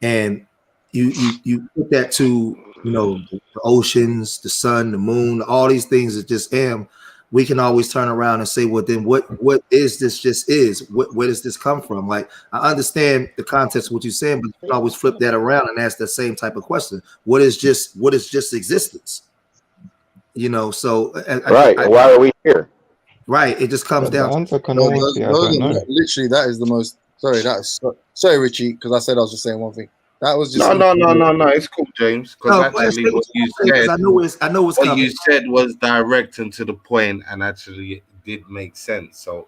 and you put that to the oceans, the sun, the moon, all these things that just am. We can always turn around and say, well, then what is this just is? Where does this come from? Like, I understand the context of what you're saying, but you can always flip that around and ask the same type of question. What is just existence? So Right. Why are we here? right. It just comes But the down to answer can always be, I don't know. Literally, that is the most. Sorry, sorry, Richie, because I said I was just saying one thing. That was just No. It's cool, James. Because actually, what you said, I know it's what coming. you said was direct and to the point, and actually it did make sense. So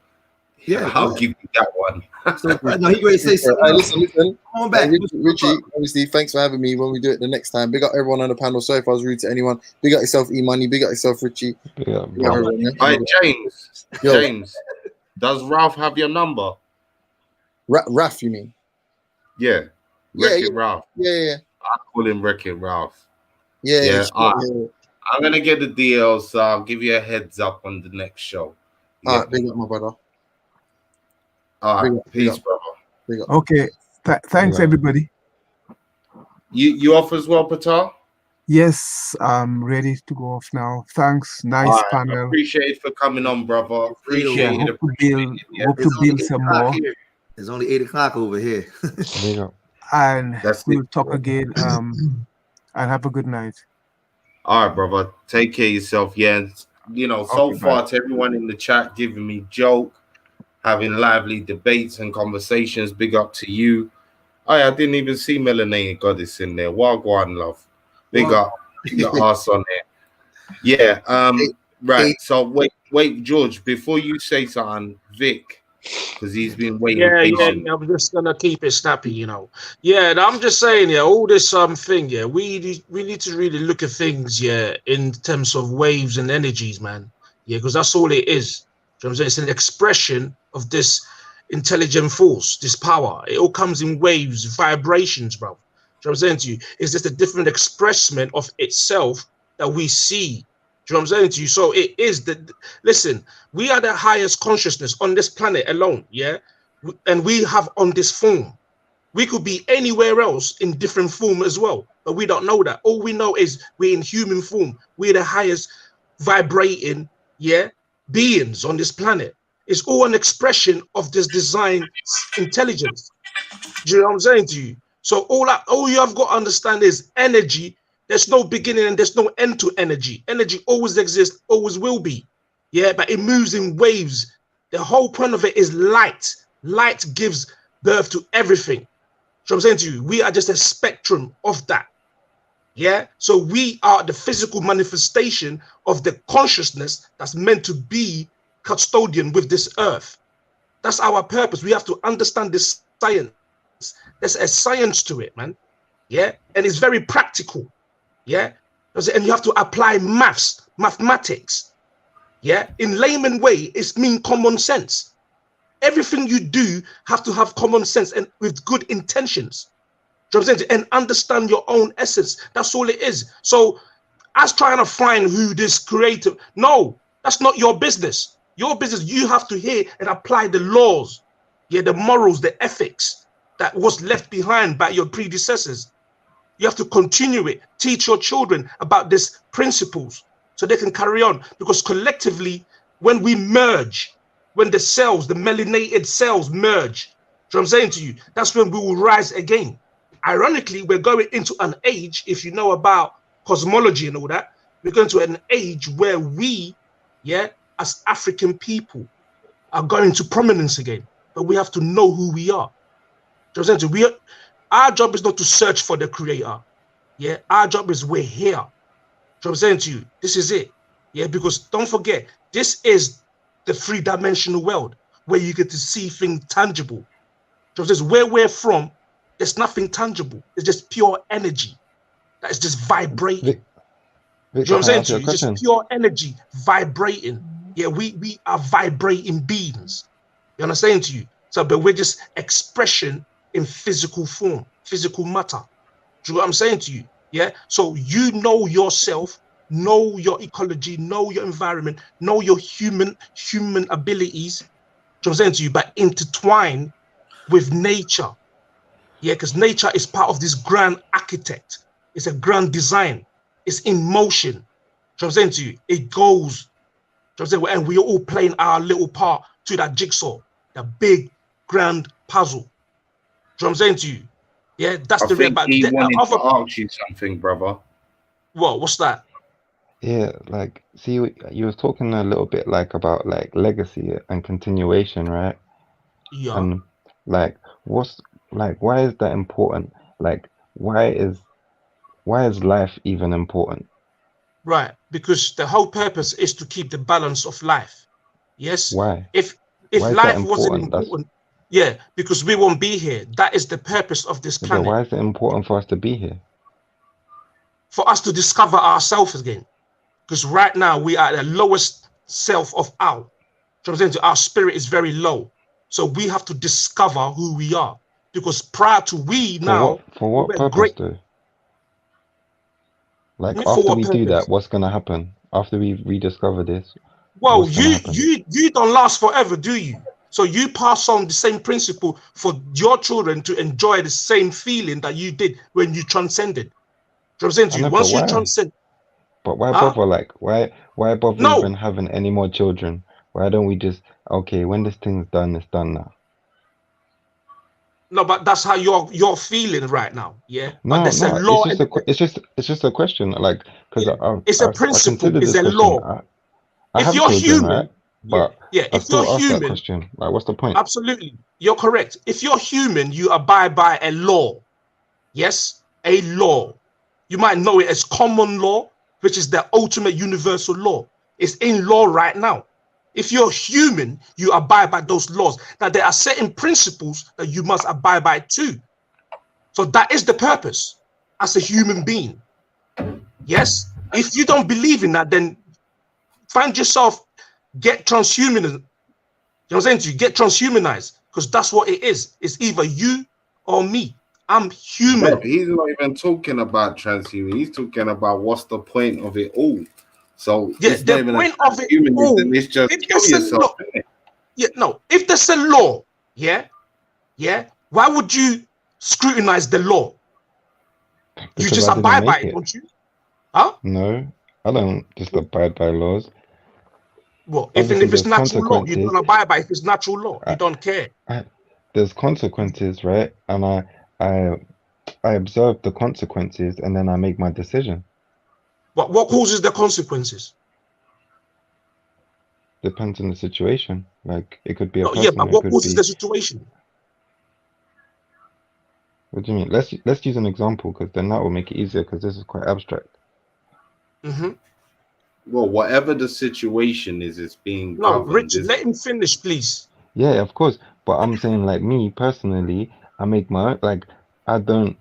Yeah, I'll give you that one. So I know he ready to say something. Listen. Come on back, Richie. Obviously, thanks for having me. When we do it the next time, big up everyone on the panel. Sorry if I was rude to anyone. Big up yourself, E-Money. Big up yourself, Richie. Yeah, Big up bro. everyone, yeah? All right, James. Yo. James, does Ralph have your number? Raf, you mean? Yeah. Wreck-It Ralph. Yeah. I call him Wreck-It Ralph. Yeah. All right. I'm gonna get the deal, so I'll give you a heads up on the next show. All right, big up, my brother. All right, Big peace, up. brother. Big up. Okay. Thanks, everybody. You off as well, Patar? Yes, I'm ready to go off now. Thanks. Nice All right, panel. appreciate it for coming on, brother. Appreciate it. Hope to build some more. It's only 8 o'clock over here. And That's we'll it. talk again. And have a good night. All right, brother. Take care of yourself. Yeah, so Okay, far bye. to everyone in the chat giving me joke, having lively debates and conversations. Big up to you. I didn't even see Melanated Goddess in there. Wagwan, love. Big up the ass on there. Yeah. Right. So wait, George. Before you say something, Vic, because he's been waiting patiently. I'm just gonna keep it snappy, Yeah, and I'm just saying, all this thing, we need to really look at things, in terms of waves and energies, man. Yeah, because that's all it is. You know what I'm saying? It's an expression of this intelligent force, this power. It all comes in waves, vibrations, bro. You know what I'm saying to you? It's just a different expression of itself that we see. Do you know what I'm saying to you? So it is listen, we are the highest consciousness on this planet alone, yeah? And we have on this form. We could be anywhere else in different form as well, but we don't know that. All we know is we're in human form. We're the highest vibrating, beings on this planet. It's all an expression of this design intelligence. Do you know what I'm saying to you? So all you have got to understand is energy. There's no beginning and there's no end to energy. Energy always exists, always will be. Yeah, but it moves in waves. The whole point of it is light. Light gives birth to everything. So I'm saying to you, we are just a spectrum of that. Yeah, so we are the physical manifestation of the consciousness that's meant to be custodian with this earth. That's our purpose. We have to understand this science. There's a science to it, man. Yeah, and it's very practical. Yeah, and you have to apply mathematics. Yeah, in layman way, it's mean common sense. Everything you do have to have common sense and with good intentions. Do you know what I'm saying? And understand your own essence. That's all it is. So, as trying to find who this creative, no, that's not your business. Your business, you have to hear and apply the laws, the morals, the ethics that was left behind by your predecessors. You have to continue it. Teach your children about these principles so they can carry on. Because collectively, when we merge, when the cells, the melanated cells merge, you know what I'm saying to you, that's when we will rise again. Ironically, we're going into an age, if you know about cosmology and all that, we're going to an age where we, as African people, are going to prominence again. But we have to know who we are. You know what I'm saying to you? Our job is not to search for the creator. Yeah, our job is we're here. So I'm saying to you, this is it. Yeah, because don't forget, this is the three-dimensional world where you get to see things tangible. So it says where we're from, there's nothing tangible. It's just pure energy that is just vibrating. You know Victor, what I'm can I saying ask to you a you? It's just question? pure energy vibrating. Yeah, we are vibrating beings. You know what I'm saying to you? So, but we're just expression in physical form, physical matter. Do you know what I'm saying to you? Yeah. So you know yourself, know your ecology, know your environment, know your human abilities. Do you know what I'm saying to you? But intertwine with nature. Yeah, because nature is part of this grand architect. It's a grand design. It's in motion. Do you know what I'm saying to you? It goes. Do you know what I'm saying? And we're all playing our little part to that jigsaw, the big grand puzzle. Do you know what I'm saying to you? Yeah, that's I the real. think But he the wanted other, to ask you something, brother. what's that? Yeah, like, see, you was talking a little bit like about like legacy and continuation, right? Yeah. And like, what's like, why is that important? Like, why is life even important? Right, because the whole purpose is to keep the balance of life. Yes. Why? If Why is that life wasn't important? That's important, yeah, because we won't be here. That is the purpose of this but planet, why is it important for us to be here? for us to discover ourselves again. Because right now we are at the lowest self of our. So I'm saying our spirit is very low. So we have to discover who we are. Because prior to we now, For we what were purpose great. though? Like For after what we do that, purpose? what's gonna happen? After we rediscover this, Well, what's gonna happen? you don't last forever, do you? So you pass on the same principle for your children to enjoy the same feeling that you did when you transcended. So I'm saying to I you, know, but once you why? transcend, But why huh? bother? Like, why bother No, even having any more children? Why don't we just okay, when this thing's done, it's done now. no, but that's how you're feeling right now, yeah. But No, there's a no, it's law, just and it's just a question. Like, because yeah, it's a I principle, considered it's this a question. law. I If have you're children, right? human, yeah, But yeah. I If you're still ask that human, question. Like, what's the point? absolutely, you're correct. If you're human, you abide by a law. Yes, a law. You might know it as common law, which is the ultimate universal law. It's in law right now. If you're human, you abide by those laws. Now, there are certain principles that you must abide by too. So that is the purpose as a human being. Yes. If you don't believe in that, then find yourself, get transhumanism. You know what I'm saying to you? Get transhumanized, because that's what it is. It's either you or me. I'm Bro, human. he's not even talking about transhuman. He's talking about what's the point of it all. So Yeah, it's not the even a point of it all, transhumanism. It's just if kill there's a yourself. law, yeah, no, if there's a law, yeah, yeah, why would you scrutinize the law? You Because just I didn't abide by make it, it. don't you? Huh? No, I don't just abide by laws. Well, even Obviously, if it's there's natural law, you consequences. don't abide by it. If it's natural law, you I, don't care. there's consequences, right? And I I observe the consequences, and then I make my decision. But what causes the consequences? Depends on the situation. Like, it could be a No, yeah, person, but it what could causes be. the situation? What do you mean? Let's use an example, because then that will make it easier, because this is quite abstract. Mm-hmm. Well, whatever the situation is, it's being No, governed, Richard, isn't let it? him finish, please. Yeah, of course. But I'm saying, like, me personally, I make my own. Like, I don't.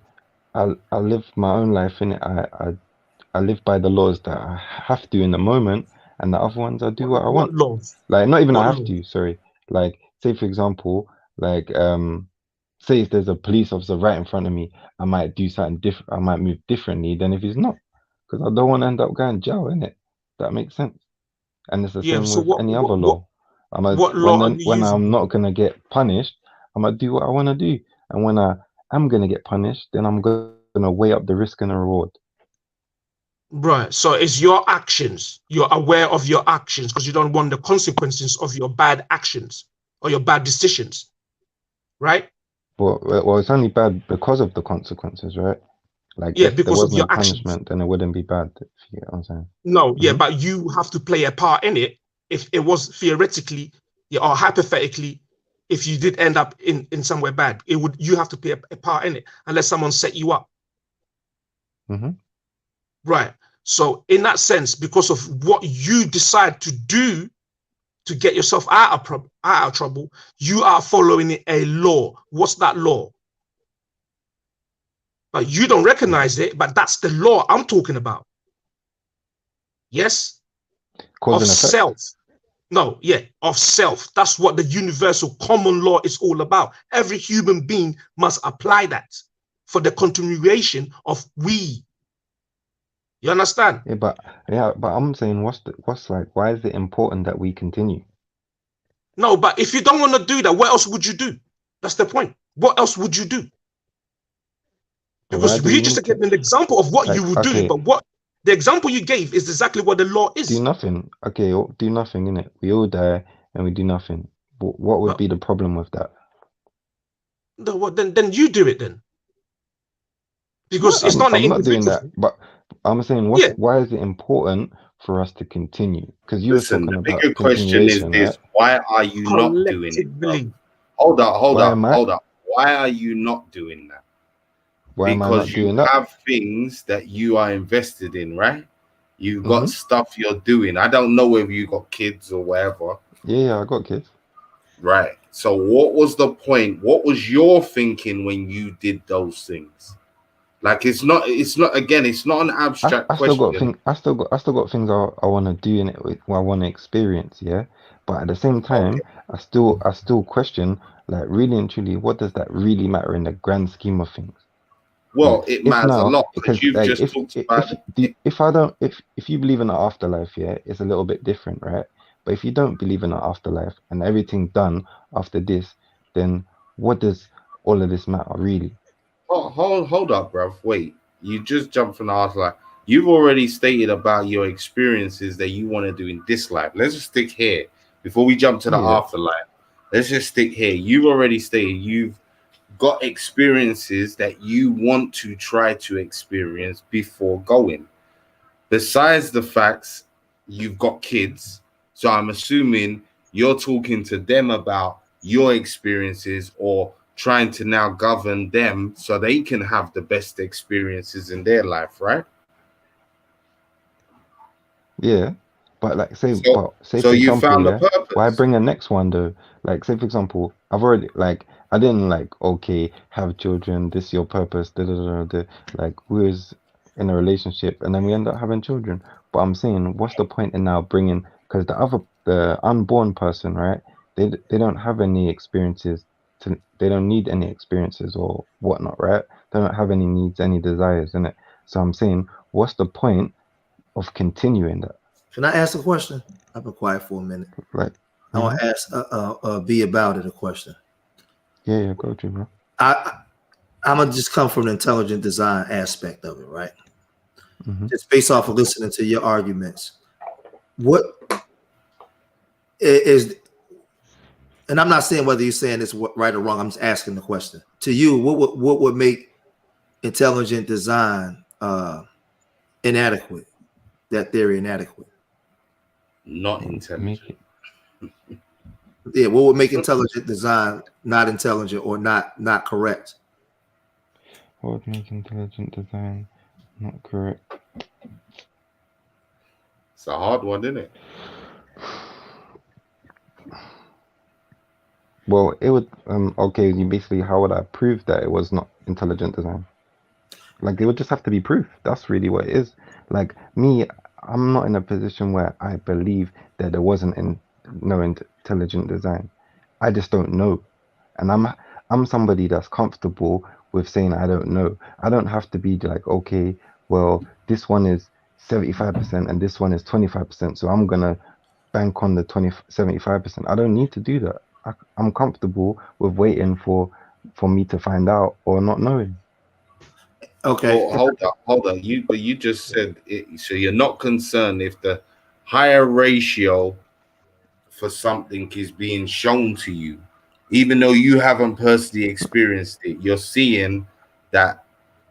I live my own life in it. I live by the laws that I have to in the moment, and the other ones I do what I What want. laws? Like, not even I What have laws? to. Sorry. Like, say for example, like say if there's a police officer right in front of me, I might do something different. I might move differently than if he's not, because I don't want to end up going to jail, innit? That makes sense. And it's the Yeah. same So with any other law. what law are you When using? I'm not gonna get punished, I'm gonna do what I want to do. And when I am gonna get punished, then I'm gonna weigh up the risk and the reward. Right. So it's your actions. You're aware of your actions because you don't want the consequences of your bad actions or your bad decisions. Right? But well, it's only bad because of the consequences, right? Like, Yeah, if there because was of no your actions. punishment, then it wouldn't be bad. If you get what I'm saying. No, yeah, Hmm. but you have to play a part in it. If it was theoretically, yeah, or hypothetically, if you did end up in somewhere bad. You have to play a part in it unless someone set you up. Right. So in that sense, because of what you decide to do to get yourself out of trouble, you are following a law. What's that law? But you don't recognize it, but that's the law I'm talking about. Yes? Cause of and effect. self. No, yeah, of self. That's what the universal common law is all about. Every human being must apply that for the continuation of we. You understand? Yeah, but I'm saying what's like, why is it important that we continue? No, but if you don't want to do that, what else would you do? That's the point. What else would you do? Why Because do we we just need gave to, an example of what like, you would do, okay, but what the example you gave is exactly what the law do is. nothing? Okay, do nothing, innit? We all die and we do nothing. But what would Well, be the problem with that? then you do it then. Because it's not an I'm not doing individual that, thing. but I'm saying, Yeah. why is it important for us to continue? Because you were Listen, talking the about bigger question is continuation, this: right? why are you not doing it, bro? Collectively. Hold up, hold Why up, am I? hold up. Why are you not doing that? Why am I Because not you doing that? have things that you are invested in, right? You've got Mm-hmm. stuff you're doing. I don't know whether you got kids or whatever. Yeah, I got kids. Right. So what was the point? What was your thinking when you did those things? Like it's not again, it's not an abstract I still got question. things. I still got things I want to do in it. I want to experience. Yeah, but at the same time, Okay. I still question, like, really and truly, what does that really matter in the grand scheme of things? Like, Well, it if matters a now, lot because because you've like, just talked about if I don't, if you believe in an afterlife, yeah, it's a little bit different, right? But if you don't believe in an afterlife and everything done after this, then what does all of this matter really? hold up, bruv. Wait. You just jumped from the afterlife. You've already stated about your experiences that you want to do in this life. Let's just stick here before we jump to the Yeah. afterlife. Let's just stick here. You've already stated you've got experiences that you want to try to experience before going. Besides the facts, you've got kids. So I'm assuming you're talking to them about your experiences or trying to now govern them so they can have the best experiences in their life, right? Yeah, but like say So for you example, found a yeah, why purpose. bring the next one though? Like say for example, I've already like I didn't like okay have children. This your purpose. Da, da, da, da, like we was in a relationship and then we end up having children. But I'm saying, what's the point in now bringing? Because the unborn person, right? They don't have any experiences. They don't need any experiences or whatnot, right? They don't have any needs, any desires in it. So I'm saying, what's the point of continuing that? Can I ask a question? I've been quiet for a minute. Like, I want to ask B about it a question. yeah, go to bro. I'm gonna just come from the intelligent design aspect of it, right? Mm-hmm. Just based off of listening to your arguments. What is, and I'm not saying whether you're saying this right or wrong. I'm just asking the question to you. What would make intelligent design inadequate? That theory inadequate? Not What would intelligent. make it? Yeah, what would make intelligent design not intelligent or not correct? What would make intelligent design not correct? It's a hard one, isn't it? Well, it would okay, you basically how would I prove that it was not intelligent design? Like it would just have to be proof. That's really what it is. Like me, I'm not in a position where I believe that there wasn't no intelligent design. I just don't know. And I'm somebody that's comfortable with saying I don't know. I don't have to be like, okay, well, this one is 75% and this one is 25%. So I'm gonna bank on the 75%. I don't need to do that. I'm comfortable with waiting for me to find out or not knowing. Okay. Well, hold up. You just said it, so you're not concerned if the higher ratio for something is being shown to you, even though you haven't personally experienced it. You're seeing that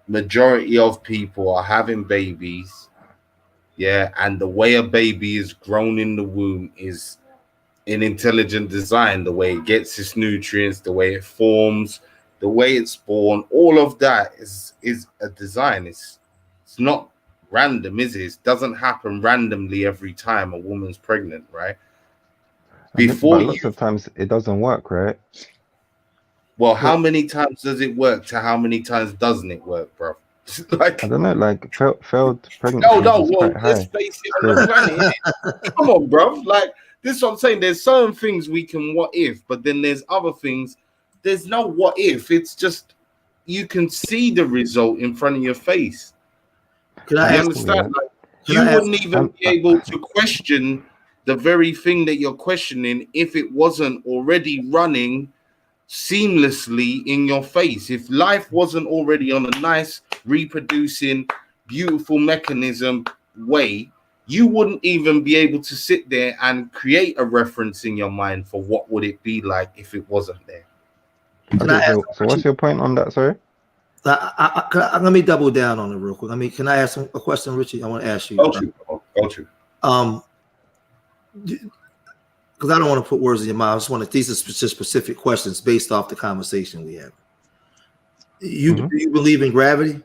majority of people are having babies, yeah, and the way a baby is grown in the womb is in intelligent design, the way it gets its nutrients, the way it forms, the way it's born, all of that is a design. It's not random, is it? It doesn't happen randomly every time a woman's pregnant, right? Before But lots you, of times it doesn't work, right? well, how many times does it work to how many times doesn't it work, bro? I Like, don't know, like failed no, pregnancies no, is well, quite let's high face it, on the still. planet, innit? Come on, bro. Like, this is what I'm saying. There's certain things we can what if, but then there's other things, there's no what if. It's just you can see the result in front of your face. Can I You ask? Simple, understand? yeah. Like, Can you I ask? wouldn't even be able to question the very thing that you're questioning if it wasn't already running seamlessly in your face. If life wasn't already on a nice, reproducing, beautiful mechanism way, you wouldn't even be able to sit there and create a reference in your mind for what would it be like if it wasn't there. Can I Okay, ask? so what's your point on that, sorry? Let me double down on it real quick. I mean, can I ask a question, Richie? I want to ask you. Go to. Because I don't want to put words in your mouth. I just want to. These are just specific questions based off the conversation we had. Do you believe in gravity?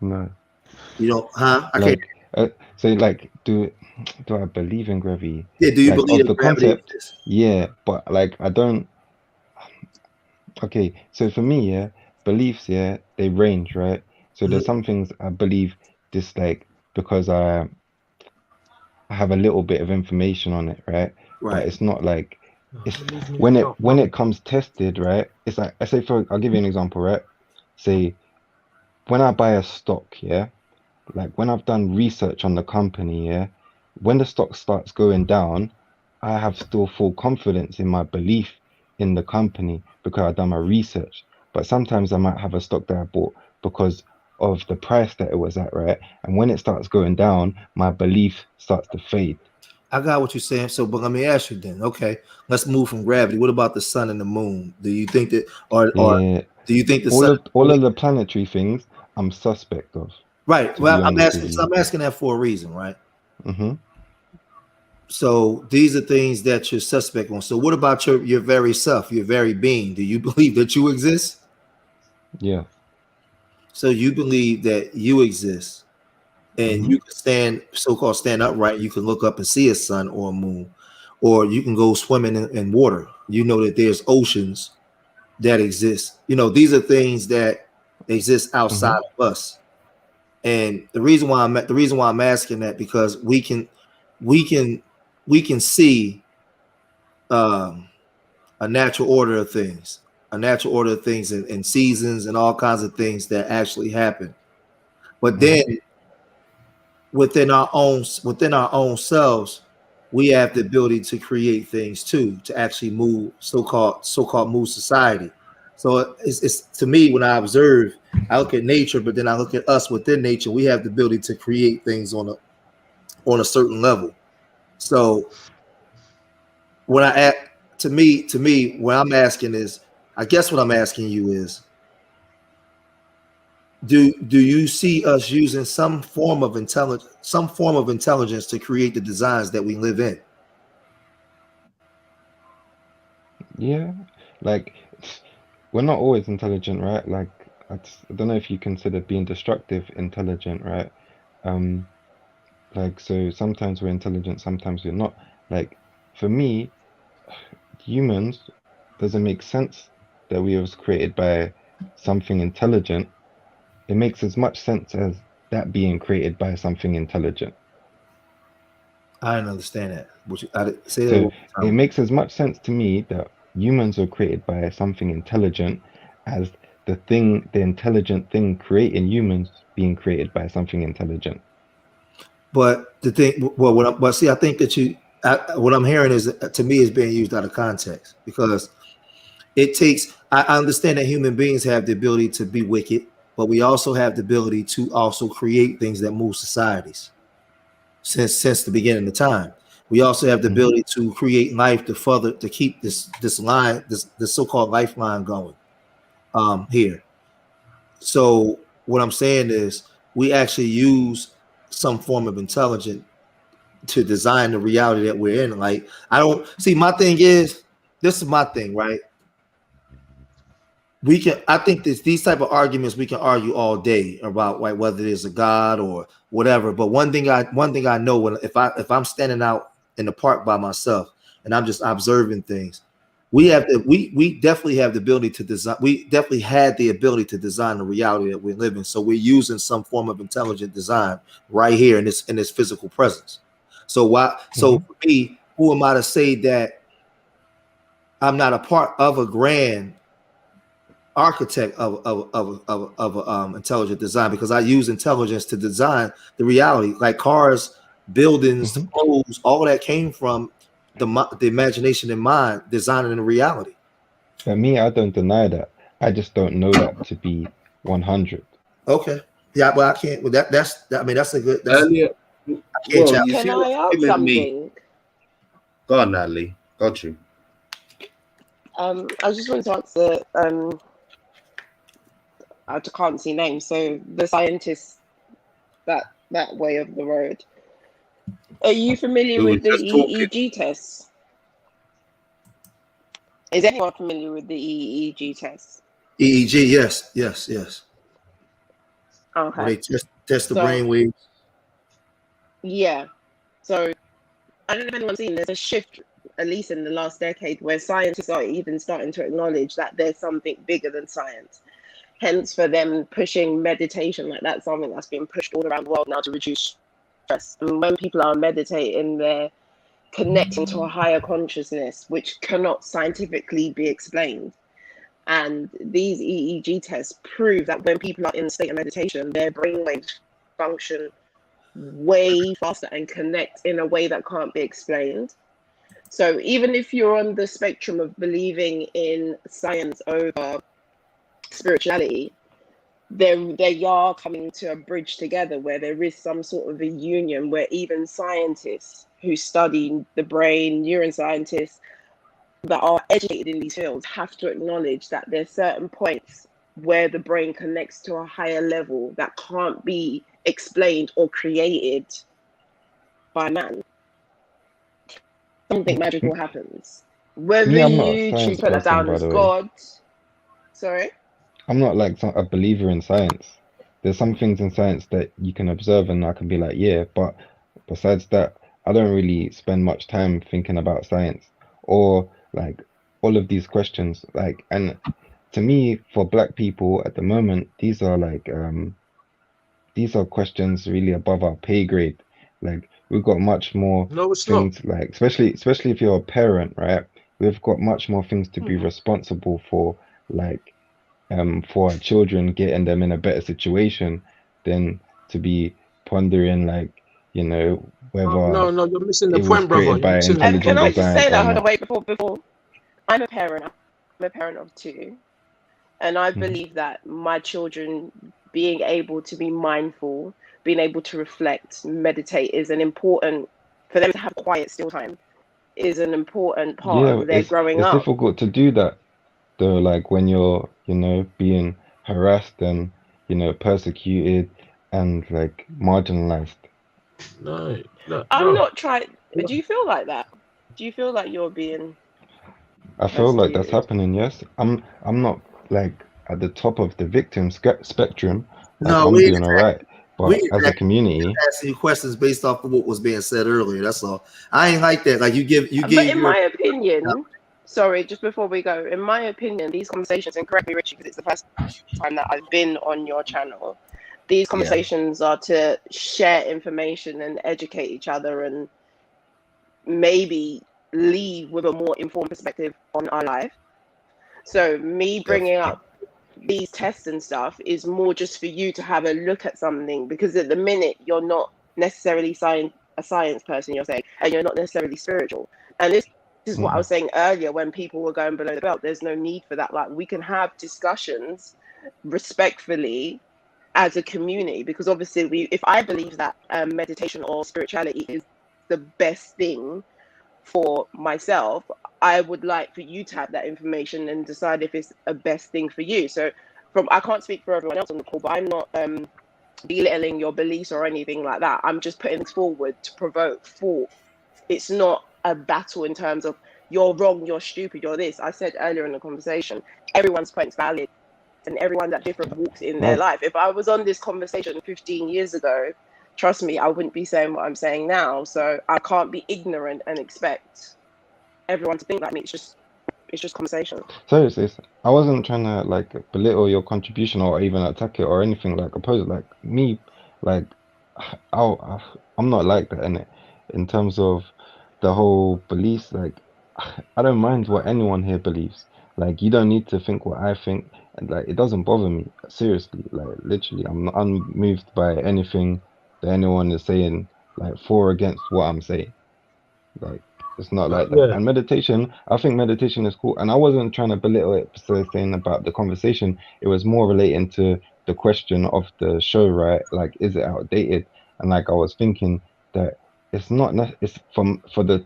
No. You don't, huh? I Like, can't. so like, do I believe in gravity? Yeah. Do you Like, believe of in the gravity concept, exists? yeah, but like I don't. Okay, so for me, yeah, beliefs, yeah, they range, right? So there's some things I believe this like because I have a little bit of information on it, right? But Right. it's not like it's when it comes tested, right? It's like I say I'll give you an example, right? Say when I buy a stock, yeah, like when I've done research on the company, yeah, when the stock starts going down, I have still full confidence in my belief in the company because I've done my research. But sometimes I might have a stock that I bought because of the price that it was at, right? And when it starts going down, my belief starts to fade. I got what you're saying. So, but let me ask you then. Okay, let's move from gravity. What about the sun and the moon? Do you think that, or Yeah, do you think the all sun? of the planetary things I'm suspect of, Right. to be Well, I'm honest with asking. So you. I'm asking that for a reason, right? Mm-hmm. So these are things that you're suspect on. So what about your very self, your very being? Do you believe that you exist? Yeah. So you believe that you exist, and Mm-hmm. you can so-called stand upright. You can look up and see a sun or a moon, or you can go swimming in water. You know that there's oceans that exist. You know, these are things that exist outside Mm-hmm. of us. And the reason why I'm asking that because we can see a natural order of things, and seasons and all kinds of things that actually happen. But then within our own selves, we have the ability to create things too, to actually move so-called move society. So it's to me when I observe, I look at nature, but then I look at us within nature. We have the ability to create things on a certain level. So when I act to me, what I'm asking is, I guess what I'm asking you is, do you see us using some form of intelligence to create the designs that we live in? Yeah. Like we're not always intelligent, right? Like I don't know if you consider being destructive intelligent, right? Um, like so sometimes we're intelligent, sometimes we're not. Like for me, humans doesn't make sense that we was created by something intelligent. It makes as much sense as that being created by something intelligent. I didn't understand that. I say that So one more it time. makes as much sense to me that humans were created by something intelligent as the intelligent thing creating humans being created by something intelligent. But the thing, well, but see, I think that what I'm hearing is to me is being used out of context because it takes. I understand that human beings have the ability to be wicked, but we also have the ability to also create things that move societies. Since the beginning of time, we also have the ability to create life to keep this line, this so-called lifeline going here. So what I'm saying is we actually use some form of intelligence to design the reality that we're in. Like, I don't see, my thing is, this is my thing, right? I think these type of arguments we can argue all day about, like, whether there's a God or whatever. But one thing I know, when if I'm standing out in the park by myself and I'm just observing things, we definitely have the ability to design. We definitely had the ability to design the reality that we're living. So we're using some form of intelligent design right here in this physical presence. So for me, who am I to say that I'm not a part of a grand architect of intelligent design, because I use intelligence to design the reality, like cars, buildings, clothes, all that came from the imagination in mind, designing the reality. For me, I don't deny that. I just don't know that to be 100. Okay. Yeah, but I can't. Well, I mean, that's a good. Earlier, I can't well, challenge. you Can see I what's ask killing me. something? Go on, Natalie. Got you. I just wanted to answer. I can't see names. So the scientists that way of the road. Are you familiar We were with the just talking. EEG test? Is anyone familiar with the EEG test? EEG, yes. Okay. Where they test the So, brain waves. yeah. So I don't know if anyone's seen, there's a shift, at least in the last decade, where scientists are even starting to acknowledge that there's something bigger than science. Hence, for them pushing meditation, like that's something that's been pushed all around the world now to reduce stress. And when people are meditating, they're connecting to a higher consciousness, which cannot scientifically be explained. And these EEG tests prove that when people are in a state of meditation, their brainwaves function way faster and connect in a way that can't be explained. So even if you're on the spectrum of believing in science over spirituality, they are coming to a bridge together where there is some sort of a union where even scientists who study the brain, neuroscientists that are educated in these fields, have to acknowledge that there's certain points where the brain connects to a higher level that can't be explained or created by man. Something magical happens. Whether Me, I'm not a you choose science to put that person, down by as the way. God, sorry? I'm not like a believer in science. There's some things in science that you can observe and I can be like, yeah, but besides that, I don't really spend much time thinking about science or like all of these questions. Like, and to me, for black people at the moment, these are questions really above our pay grade. Like, we've got much more No, it's not. things, like especially if you're a parent, right? We've got much more things to be responsible for, like for our children, getting them in a better situation than to be pondering, like, whether No, you're missing the it was point, brother. created You're by missing the Can intelligent point. I just design say or that? Hold on, not. wait, before. I'm a parent of two, and I Mhm. believe that my children being able to be mindful, being able to reflect, meditate is an important, for them to have quiet still time is an important part Yeah, of their growing it's up. difficult to do that though, like when you're, being harassed and, persecuted and like marginalized. No, no, I'm bro. not trying. Do you feel like that? Do you feel like you're being I feel like that's persecuted? happening, yes. I'm not like at the top of the victim spectrum, like No, I'm we ain't doing all right, we but ain't as a community, asking you questions based off of what was being said earlier. That's all. I ain't like that. Like, you But gave in your my opinion, sorry, just before we go, in my opinion, these conversations, and correct me, Richie, because it's the first time that I've been on your channel, these yeah. conversations are to share information and educate each other and maybe leave with a more informed perspective on our life. So me bringing Definitely. up these tests and stuff is more just for you to have a look at something, because at the minute you're not necessarily a science person, you're saying, and you're not necessarily spiritual. And this is what I was saying earlier when people were going below the belt. There's no need for that. Like, we can have discussions respectfully as a community, because obviously if I believe that meditation or spirituality is the best thing for myself, I would like for you to have that information and decide if it's a best thing for you. So I can't speak for everyone else on the call, but I'm not belittling your beliefs or anything like that. I'm just putting this forward to provoke thought. It's not a battle in terms of you're wrong, you're stupid, you're this. I said earlier in the conversation, everyone's point's valid and everyone's at different walks in their No, life. If I was on this conversation 15 years ago, trust me, I wouldn't be saying what I'm saying now. So I can't be ignorant and expect everyone to think like me. It's just conversation. sorry, sis. I wasn't trying to like belittle your contribution or even attack it or anything like oppose it. Like me, like I'm not like that in it. In terms of the whole beliefs, like I don't mind what anyone here believes. Like you don't need to think what I think, and like it doesn't bother me. Seriously, like literally, I'm not unmoved by anything that anyone is saying, like for or against what I'm saying. Like it's not like that. Yeah. And meditation, I think meditation is cool. And I wasn't trying to belittle it, so saying about the conversation. It was more relating to the question of the show, right? Like, is it outdated? And like I was thinking that it's not. It's from for the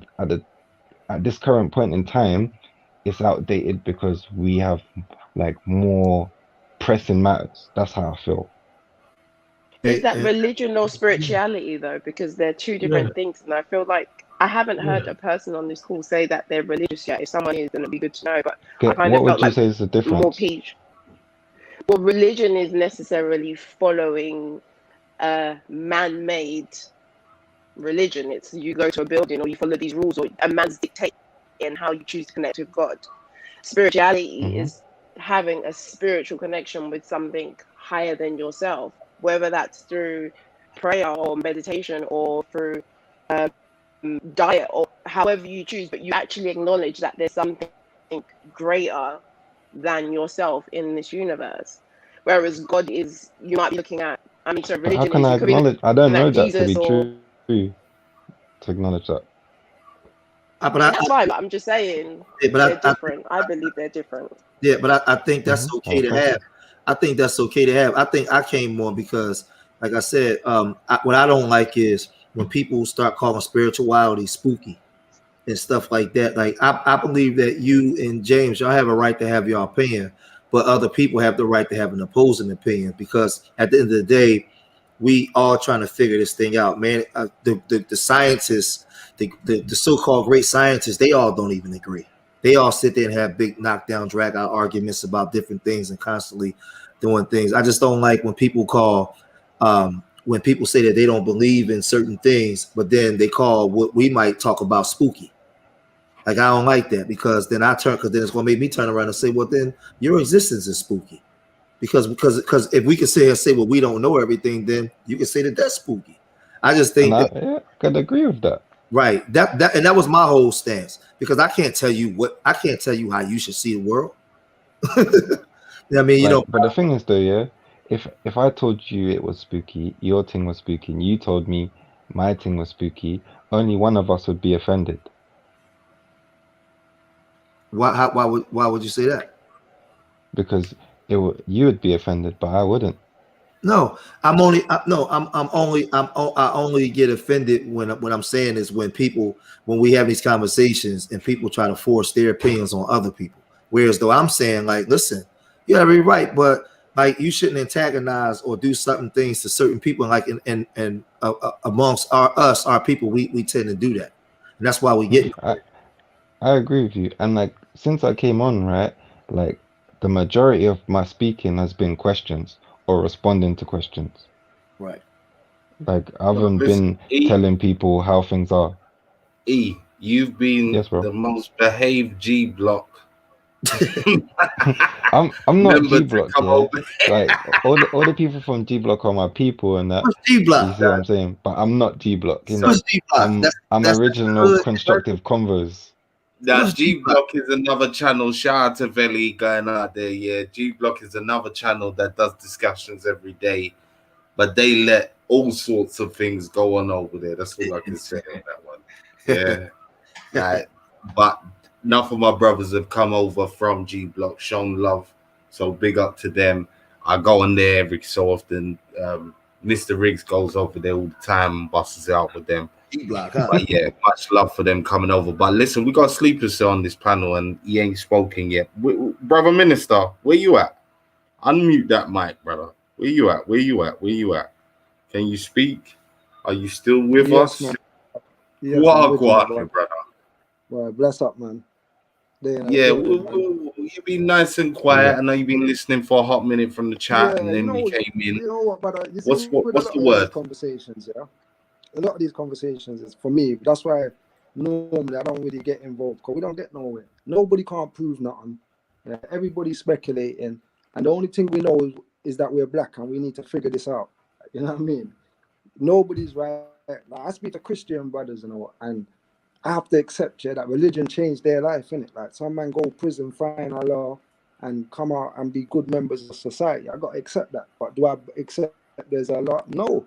at this current point in time, it's outdated because we have like more pressing matters. That's how I feel. Is that And religion or spirituality though? Because they're two Yeah. different things, and I feel like I haven't heard Yeah. a person on this call say that they're religious yet. If someone is, going to be good to know. But I Okay, kind what of felt would you like say is the more difference? peach. Well, religion is necessarily following a man-made religion. It's you go to a building or you follow these rules, or a man's dictating how you choose to connect with God. Spirituality is having a spiritual connection with something higher than yourself, whether that's through prayer or meditation or through diet or however you choose, but you actually acknowledge that there's something greater than yourself in this universe. Whereas God is, you might be looking at, I mean, so But how religion can is, I you could be acknowledge? I don't looking know at that to Jesus be or, true. To acknowledge that. but I, that's fine, but I'm just saying yeah, they're but I different. I believe they're different. yeah, but I think that's I okay to respect have. it. I think that's okay to have. I think I came on because, like I said, what I don't like is when people start calling spirituality spooky and stuff like that. Like I believe that you and James, y'all have a right to have your opinion, but other people have the right to have an opposing opinion because at the end of the day, we all trying to figure this thing out, man. The scientists, the so-called great scientists, they all don't even agree. They all sit there and have big knockdown, drag out arguments about different things and constantly doing things. I just don't like when people call, when people say that they don't believe in certain things, but then they call what we might talk about spooky. Like I don't like that because then because then it's gonna make me turn around and say, well, then your existence is spooky. Because if we can sit here and say, well, we don't know everything, then you can say that that's spooky. I just And think I that yeah, could agree with that. right that was my whole stance because I can't tell you how you should see the world. I mean, Like, but the thing is though, yeah, if I told you it was spooky, your thing was spooky, and you told me my thing was spooky, only one of us would be offended. why would you say that? Because you would be offended, but I wouldn't. No, I'm only no, I only get offended when I'm saying is when we have these conversations and people try to force their opinions on other people. Whereas though I'm saying like, listen, you gotta be right, but like you shouldn't antagonize or do certain things to certain people. Like and amongst our people, we tend to do that, and that's why we get. I agree with you. And like since I came on, right, like the majority of my speaking has been questions or responding to questions. Right. Like I haven't Listen, been telling people how things are. You've been Yes, bro. the most behaved G block I'm not member G to Block, come yeah. over. Like all the people from G Block are my people and that. What's G You Block? see what I'm saying? But I'm not G Block, you know. What's G Block? I'm That's original good. constructive convos. Now What's G Block is another channel. Shout out to Veli going out there. Yeah, G Block is another channel that does discussions every day, but they let all sorts of things go on over there. That's all I can say on that one. Yeah, but enough of my brothers have come over from G Block, shown love. So big up to them. I go on there every so often. Mr. Riggs goes over there all the time and busts it out with them. G-Block, huh? But yeah, much love for them coming over. But listen, we got Sleepers on this panel and he ain't spoken yet. Brother Minister, where you at? Unmute that mic, brother. Where you at? Where you at? Where you at? Can you speak? Are you still with Yes, us? man. Yes, I'm with you, my Wagwan, brother. brother. Well, bless up, man. Day in the Yeah, building, man. you been nice and Yeah. quiet. I know you've been listening for a hot minute from the chat, and Yeah, then you came in. you know what, brother. You see, with a What's lot the of these word? conversations, yeah, a lot of these conversations is for me. That's why normally I don't really get involved because we don't get nowhere. Nobody can't prove nothing. Yeah, everybody's speculating, and the only thing we know is that we're black and we need to figure this out. You know what I mean? Nobody's right. Like, I speak to Christian brothers and I have to accept, yeah, that religion changed their life, innit? Like some man go prison, find Allah, and come out and be good members of society. I got to accept that. But do I accept that there's Allah? No.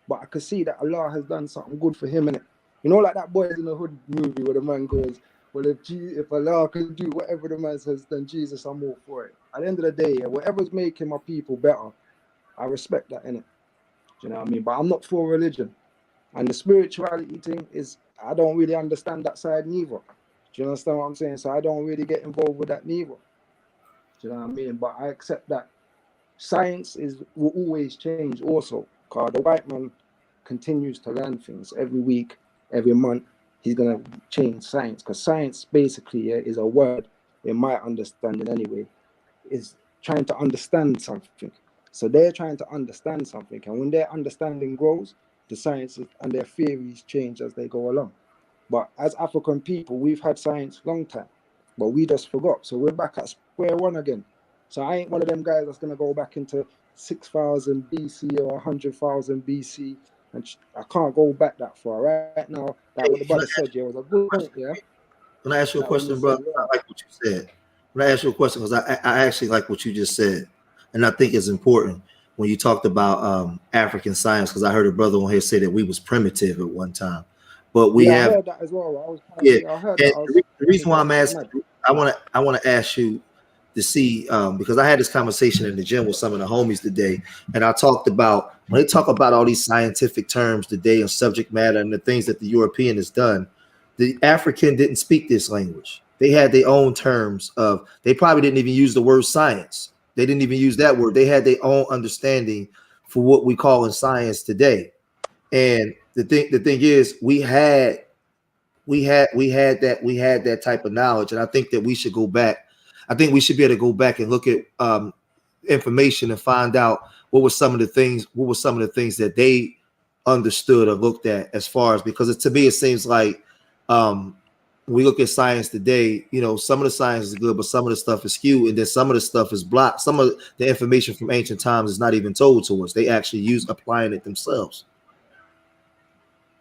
But I could see that Allah has done something good for him, innit? You know, like that Boys in the Hood movie where the man goes, well, if Allah can do whatever the man says, then Jesus, I'm all for it. At the end of the day, yeah, whatever's making my people better, I respect that, innit? Do you know what I mean? But I'm not for religion. And the spirituality thing is, I don't really understand that side neither. Do you understand what I'm saying? So I don't really get involved with that neither. Do you know what I mean? But I accept that science will always change also. Because the white man continues to learn things every week, every month. He's going to change science. Because science basically is a word, in my understanding anyway, is trying to understand something. So they're trying to understand something. And when their understanding grows, the sciences and their theories change as they go along. But as African people, we've had science long time, but we just forgot. So we're back at square one again. So I ain't one of them guys that's going to go back into 6,000 BC or 100,000 BC. And I can't go back that far. Right now, like what the brother said, yeah, was a good point, yeah? When I ask you a Like when he question, said, bro, yeah, I like what you said. When I ask you a question, because I actually like what you just said, and I think it's important when you talked about African science, because I heard a brother on here say that we was primitive at one time, but we yeah, I have, heard that as well. yeah. I heard And that. the reason why I'm That's asking, mad. I want to ask you to see, because I had this conversation in the gym with some of the homies today, and I talked about when they talk about all these scientific terms today and subject matter and the things that the European has done. The African didn't speak this language. They had their own terms of, they probably didn't even use the word science. They didn't even use that word. They had their own understanding for what we call in science today. And the thing is, we had that type of knowledge. And I think that we should go back. I think we should be able to go back and look at information and find out what were some of the things that they understood or looked at, as far as, because to me it seems like when we look at science today, you know, some of the science is good, but some of the stuff is skewed, and then some of the stuff is blocked. Some of the information from ancient times is not even told to us. They actually applying it themselves.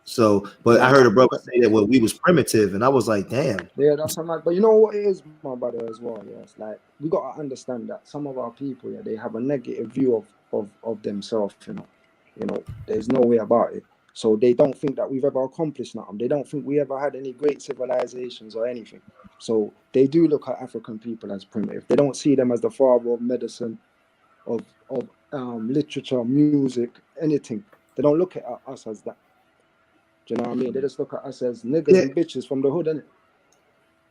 So, but Yeah, I heard a brother say that, well, we was primitive, and I was like, damn. yeah, that's a mad. But you know what it is, my brother, as well. Yeah, it's like we got to understand that some of our people, yeah, they have a negative view of themselves. You know, there's no way about it. So they don't think that we've ever accomplished nothing. They don't think we ever had any great civilizations or anything. So they do look at African people as primitive. They don't see them as the father of medicine, of literature, music, anything. They don't look at us as that. Do you know what I mean? They just look at us as niggas Yeah, and bitches from the hood, innit?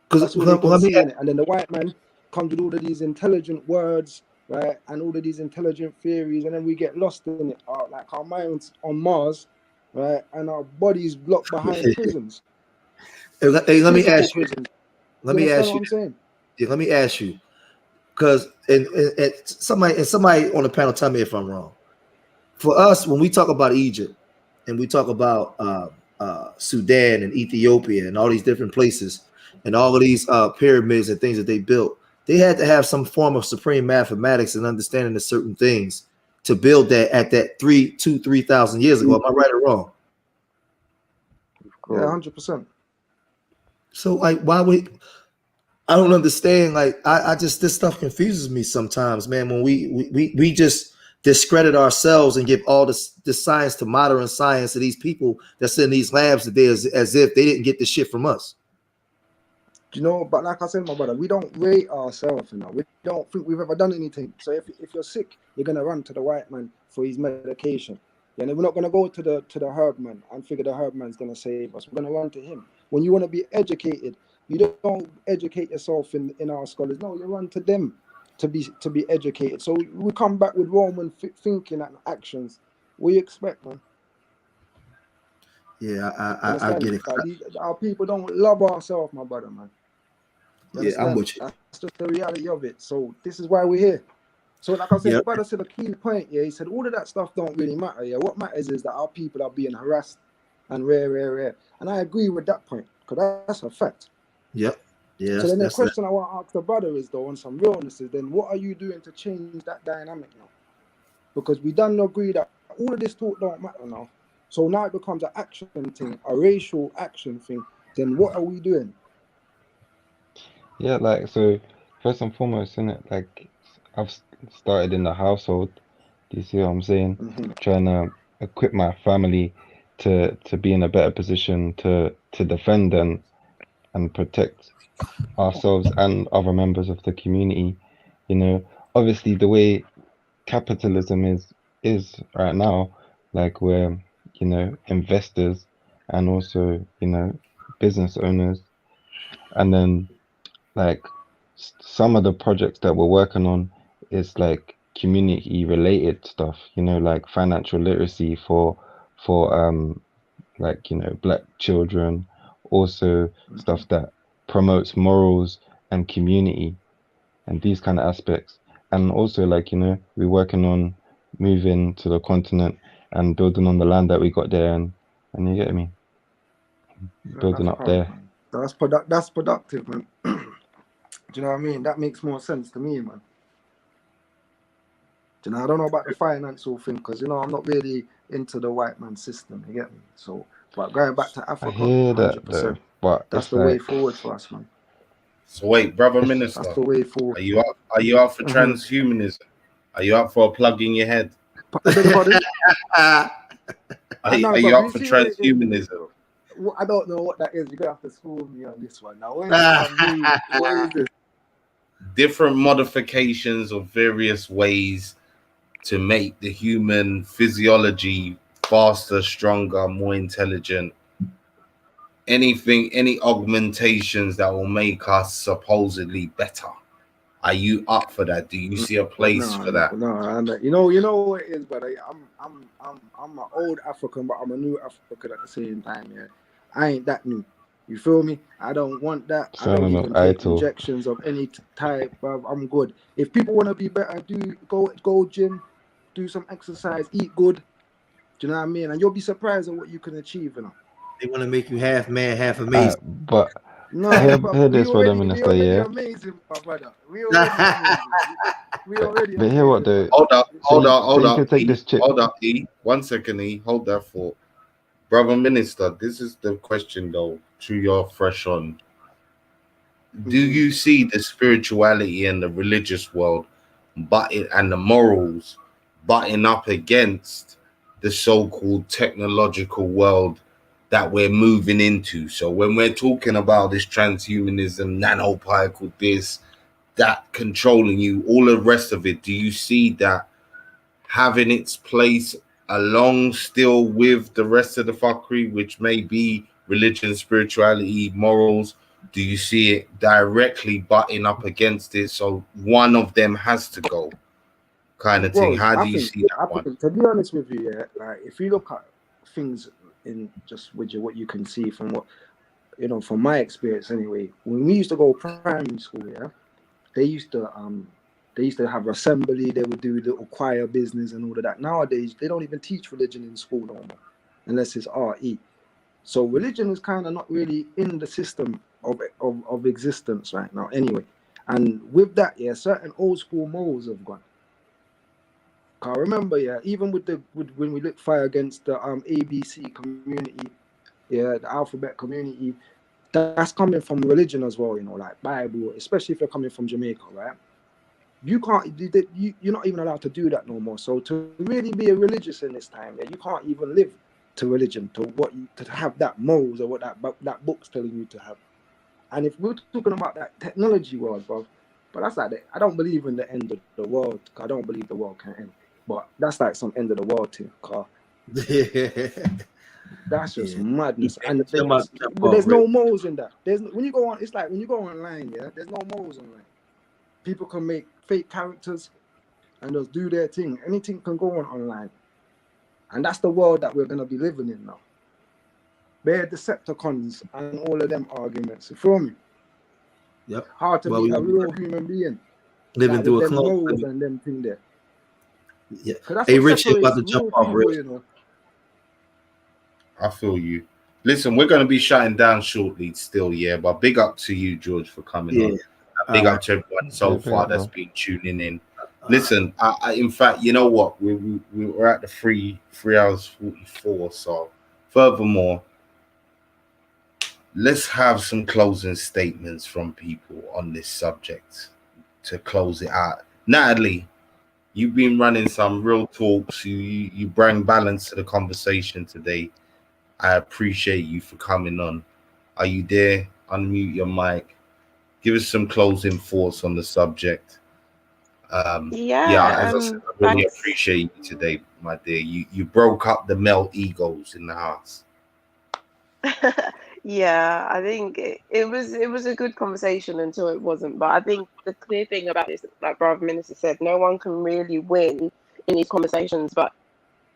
because That's all they can see in it. And then the white man comes with all of these intelligent words, right? And all of these intelligent theories, and then we get lost in it. Like our minds on Mars, right? And our bodies locked behind prisons, hey, let me physical ask you. prisons. Let You me understand ask what you. I'm saying? Yeah, let me ask you, because and somebody on the panel, tell me if I'm wrong. For us, when we talk about Egypt and we talk about Sudan and Ethiopia and all these different places and all of these pyramids and things that they built, they had to have some form of supreme mathematics and understanding of certain things to build that at that 3,000 years ago. Am I right or wrong? Yeah, 100%. So like, why would I don't understand? Like, I just, this stuff confuses me sometimes, man. When we just discredit ourselves and give all this science to modern science to these people that's in these labs today, as if they didn't get the shit from us. You know, but like I said, my brother, we don't rate ourselves, we don't think we've ever done anything. So if you're sick, you're gonna run to the white man for his medication. Yeah, and we're not gonna go to the herb man and figure the herb man's gonna save us. We're gonna run to him. When you want to be educated, you don't educate yourself in our scholars. No, you run to them to be educated. So we come back with Roman thinking and actions. What you expect, man? Yeah, I Understand? get it. Like our people don't love ourselves, my brother, man. You Yeah, I'm understand? with you. That's just the reality of it. So this is why we're here. So like I said, the Yep. brother said a key point. Yeah, he said all of that stuff don't really matter. Yeah, what matters is that our people are being harassed and rare. And I agree with that point because that's a fact. Yep. Yeah, So then the that's that. question I want to ask the brother is though, on some realness, is then what are you doing to change that dynamic now? Because we done agree that all of this talk don't matter now. So now it becomes an action thing, a racial action thing. Then what are we doing? Yeah, like so first and foremost, in it, like I've started in the household. Do you see what I'm saying? Mm-hmm. Trying to equip my family to be in a better position to defend and protect ourselves and other members of the community. You know, obviously the way capitalism is right now, like we're, you know, investors and also, you know, business owners, and then like some of the projects that we're working on is like community related stuff, you know, like financial literacy for like, you know, black children, also stuff that promotes morals and community and these kind of aspects. And also, like, you know, we're working on moving to the continent and building on the land that we got there, and you get me, Yeah, building that's up hard, there. man. That's productive, man. Do you know what I mean? That makes more sense to me, man. Do you know, I don't know about the financial thing because, you know, I'm not really into the white man system, you get me? So, but going back to I Africa, hear that though, 100%, but that's it's the way like forward for us, man. So wait, brother it's That's minister, the way forward. are you up? Are you up for Mm-hmm. transhumanism? Are you up for a plug in your head? I beg your pardon? Are I know, you but up you for see what it is. transhumanism? I don't know what that is. You're going to have to school me on this one. Now, when it's some new, what is this? Different modifications of various ways to make the human physiology faster, stronger, more intelligent. Anything, any augmentations that will make us supposedly better. Are you up for that? Do you see a place for that? No. You know what it is, but I'm an old African, but I'm a new African at the same time. Yeah, I ain't that new. You feel me? I don't want that. I don't sounding of even take idle. injections of any type. I'm good. If people want to be better, go gym, do some exercise, eat good. Do you know what I mean? And you'll be surprised at what you can achieve. You know. They want to make you half man, half amazing. But No, hear but we this for the already minister, yeah. amazing, my brother. We already amazing. We already But hear what amazing, though. man. So you Hold could take up, this chip. hold up, E. 1 second, E. Hold that thought. Brother Minister, this is the question though, to your fresh on. Do you see the spirituality and the religious world and the morals butting up against the so-called technological world that we're moving into? So when we're talking about this transhumanism, nanoparticle, this, that controlling you, all the rest of it, do you see that having its place along still with the rest of the fuckery, which may be religion, spirituality, morals? Do you see it directly butting up against it? So one of them has to go, kind of thing. Well, How I do you think see that one? to be honest with you, yeah, like if you look at things in just with what you can see from what you know, from my experience anyway, when we used to go primary school, yeah, they used to have assembly, they would do little choir business and all of that. Nowadays, they don't even teach religion in school no more, unless it's RE. So religion is kind of not really in the system of existence right now anyway. And with that, yeah, certain old school morals have gone. I remember, yeah, even with when we lit fire against the ABC community, yeah, the alphabet community, that's coming from religion as well, you know, like Bible, especially if you're coming from Jamaica, right? You can't, you're not even allowed to do that no more. So to really be a religious in this time, yeah, you can't even live to religion, to have that morals or what that book's telling you to have. And if we're talking about that technology world, bro, but that's like I don't believe in the end of the world. I don't believe the world can end. But that's like some end of the world thing, car. That's just madness. And there's no morals in that. When you go on, it's like when you go online, yeah, there's no morals online. People can make fake characters and just do their thing. Anything can go on online. And that's the world that we're going to be living in now. Bare Decepticons and all of them arguments. You feel me? Yep. Hard to Well, be we a real human being. living Like through with a them clone. roles and them thing there. Yeah. Because that's Hey, what Rich, you about separates to jump real off, people, Rich? you know. I feel you. Listen, we're going to be shutting down shortly still, yeah. But big up to you, George, for coming Yeah. on. Big up to everyone so Yeah, big far up, that's bro. been tuning in. Listen, in fact, you know what? We're at the 3 hours 44. So, furthermore, let's have some closing statements from people on this subject to close it out. Natalie, you've been running some real talks. You bring balance to the conversation today. I appreciate you for coming on. Are you there? Unmute your mic. Give us some closing thoughts on the subject. Yeah, as I said, I really Thanks. appreciate you today, my dear. You broke up the male egos in the house. Yeah, I think it was a good conversation until it wasn't. But I think the clear thing about this, like Brother Minister said, no one can really win in these conversations, but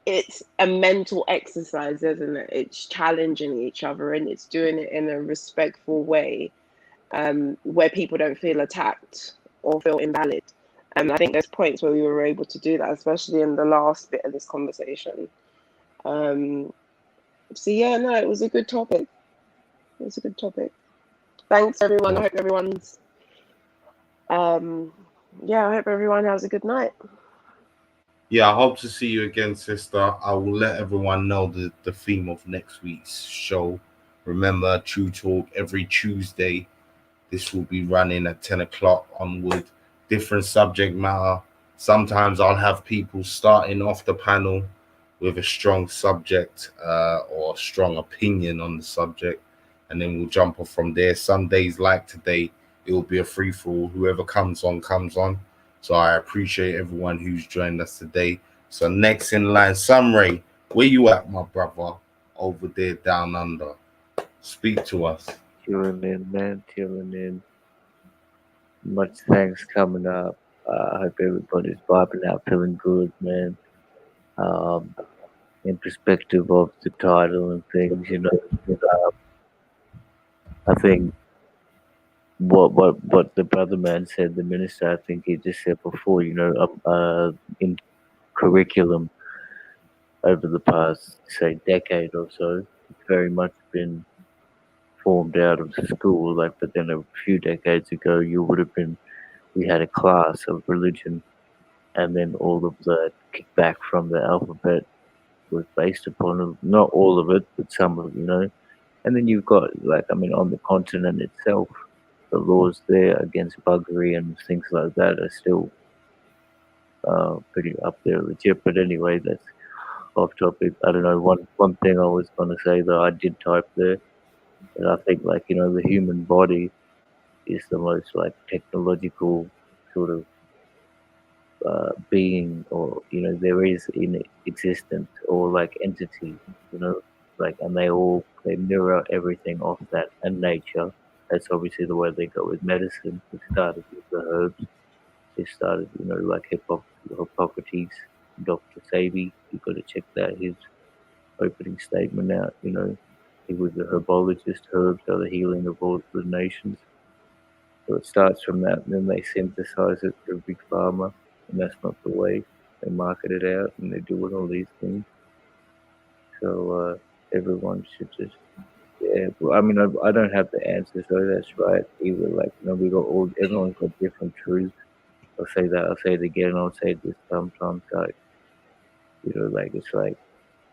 it's a mental exercise, isn't it? It's challenging each other and it's doing it in a respectful way, where people don't feel attacked or feel invalid. And I think there's points where we were able to do that, especially in the last bit of this conversation. So yeah, no, it was a good topic. It was a good topic. Thanks everyone. I hope everyone's yeah, I hope everyone has a good night. Yeah, I hope to see you again, sister. I will let everyone know the theme of next week's show. Remember, True Talk every Tuesday. This will be running at 10 o'clock onward. Different subject matter. Sometimes I'll have people starting off the panel with a strong subject or a strong opinion on the subject, and then we'll jump off from there. Some days, like today, it will be a free for all. Whoever comes on, comes on. So I appreciate everyone who's joined us today. So next in line, Samray, where you at, my brother? Over there, down under. Speak to us. Tuning in, man, tuning in. Much thanks coming up. I hope everybody's vibing out, feeling good, man. In perspective of the title and things, you know, I think what the brother man said, the minister, I think he just said before, you know, in curriculum over the past, say, decade or so, it's very much been formed out of the school. Like, but then a few decades ago, we had a class of religion, and then all of the kickback from the alphabet was based upon not all of it, but some of it, you know. And then you've got, like, I mean, on the continent itself, the laws there against buggery and things like that are still pretty up there legit. But anyway, that's off topic. I don't know. One thing I was going to say that I did type there, and I think, like, you know, the human body is the most, like, technological sort of being, or, you know, there is in existence, or like entity, you know, like, and they mirror everything off that and nature. That's obviously the way they go with medicine. It started with the herbs. It started, you know, like Hippocrates, Dr. Sabi. You got to check that, his opening statement out. You know, he was a herbologist. Herbs are the healing of all the nations. So it starts from that, and then they synthesize it through big pharma, and that's not the way they market it out, and they do all these things. So everyone should just, yeah. Well, I mean, I don't have the answers, so that's right. Either, like, you know, everyone's got different truths. I'll say that, I'll say it again, I'll say this sometimes, like, you know, like, it's like,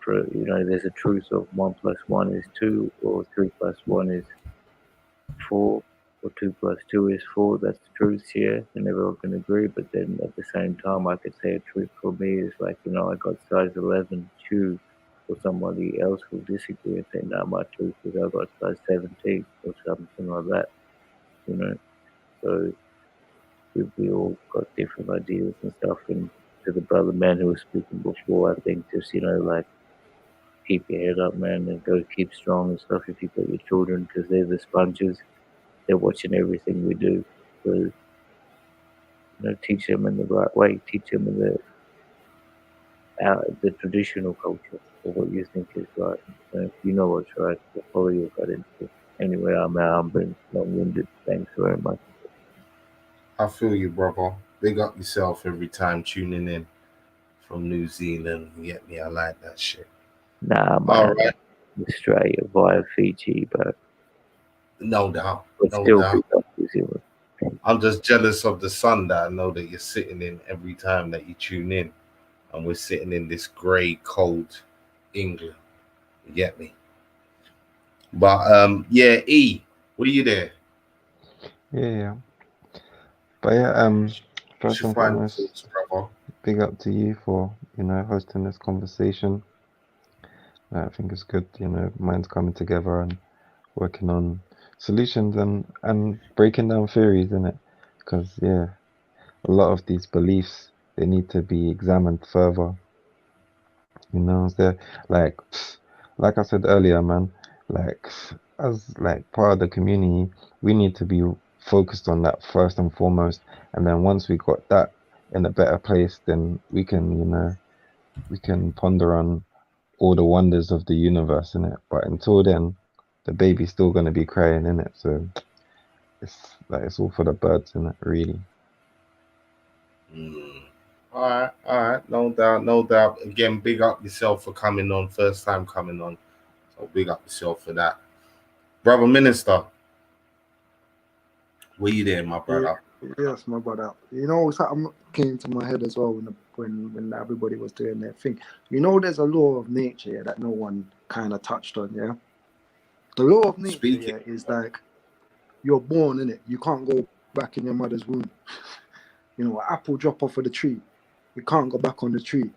you know, there's a truth of 1 + 1 is 2, or 3 + 1 is 4, or 2 + 2 is 4. That's the truth, yeah, and everyone can agree. But then at the same time, I could say a truth for me is, like, you know, I got size 11 shoes, or somebody else will disagree and say, no, my truth is I got size 17, or something like that, you know. So we all got different ideas and stuff. And to the brother man who was speaking before, I think just, you know, like, keep your head up, man, and go keep strong and stuff if you've got your children, because they're the sponges. They're watching everything we do. So, you know, teach them in the right way. Teach them in the the traditional culture or what you think is right. If you know what's right, so follow your gut instinct. Anyway, I'm being long-winded. Thanks very much. I feel you, brother. Big up yourself every time tuning in from New Zealand. You get me? I like that shit. Nah, All man, right. Australia via Fiji, but No doubt. No still doubt. big up New Zealand. I'm just jealous of the sun that I know that you're sitting in every time that you tune in. And we're sitting in this grey, cold England. You get me? But yeah, E, were you there? Yeah. But yeah, What's first your and final foremost, thoughts, brother? big up to you for, hosting this conversation. I think it's good, minds coming together and working on solutions and breaking down theories in it. Because yeah, a lot of these beliefs, they need to be examined further. There, like like I said earlier, man, like as like part of the community, we need to be focused on that first and foremost. And then once we got that in a better place, then we can, we can ponder on all the wonders of the universe in it. But until then, the baby's still gonna be crying in it. So it's all for the birds in it, really. Mm. All right, no doubt, no doubt. Again, big up yourself for coming on, first time coming on. So big up yourself for that. Brother Minister, were you there, my Yeah, brother? yes, my brother. You know, something came to my head as well when everybody was doing their thing. You know, there's a law of nature that no one kind of touched on. Yeah, the law of nature, Speaking. yeah, is like you're born in it. You can't go back in your mother's womb. You know, an apple drop off of the tree, you can't go back on the tree.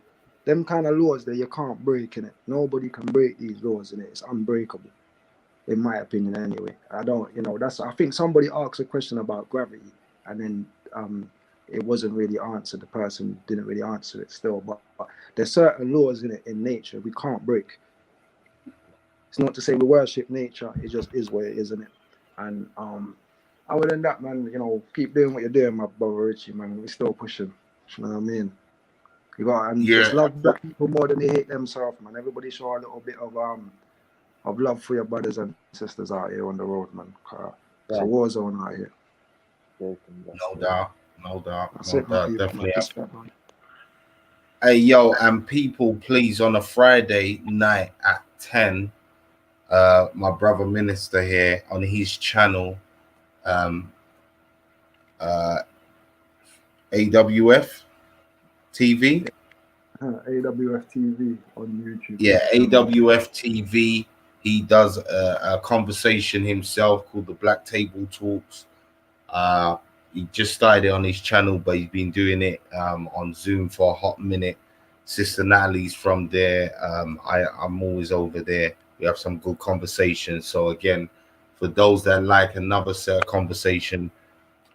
Them kind of laws that you can't break in it. Nobody can break these laws in it. It's unbreakable, in my opinion. Anyway, I don't. You know, that's. I think somebody asked a question about gravity, and then it wasn't really answered. The person didn't really answer it still, but there's certain laws in it in nature we can't break. It's not to say we worship nature. It just is what it is, isn't it? And other than that, man, you know, keep doing what you're doing, my brother Richie, man. We're still pushing. You know what I mean? You got and just Yeah, love black people more than they hate themselves, man. Everybody show a little bit of love for your brothers and sisters out here on the road, man. It's a war zone out here. no doubt, no doubt, That's no it, my doubt. people, man. Definitely. Respect, man. Hey, yo, and people, please, on a Friday night at 10, my brother Minister here on his channel, um, AWF TV. AWF TV on YouTube. Yeah, AWF TV. He does a conversation himself called the Black Table Talks. He just started it on his channel, but he's been doing it on Zoom for a hot minute. Sister Natalie's from there. I'm always over there. We have some good conversations. So again, for those that like another set of conversation,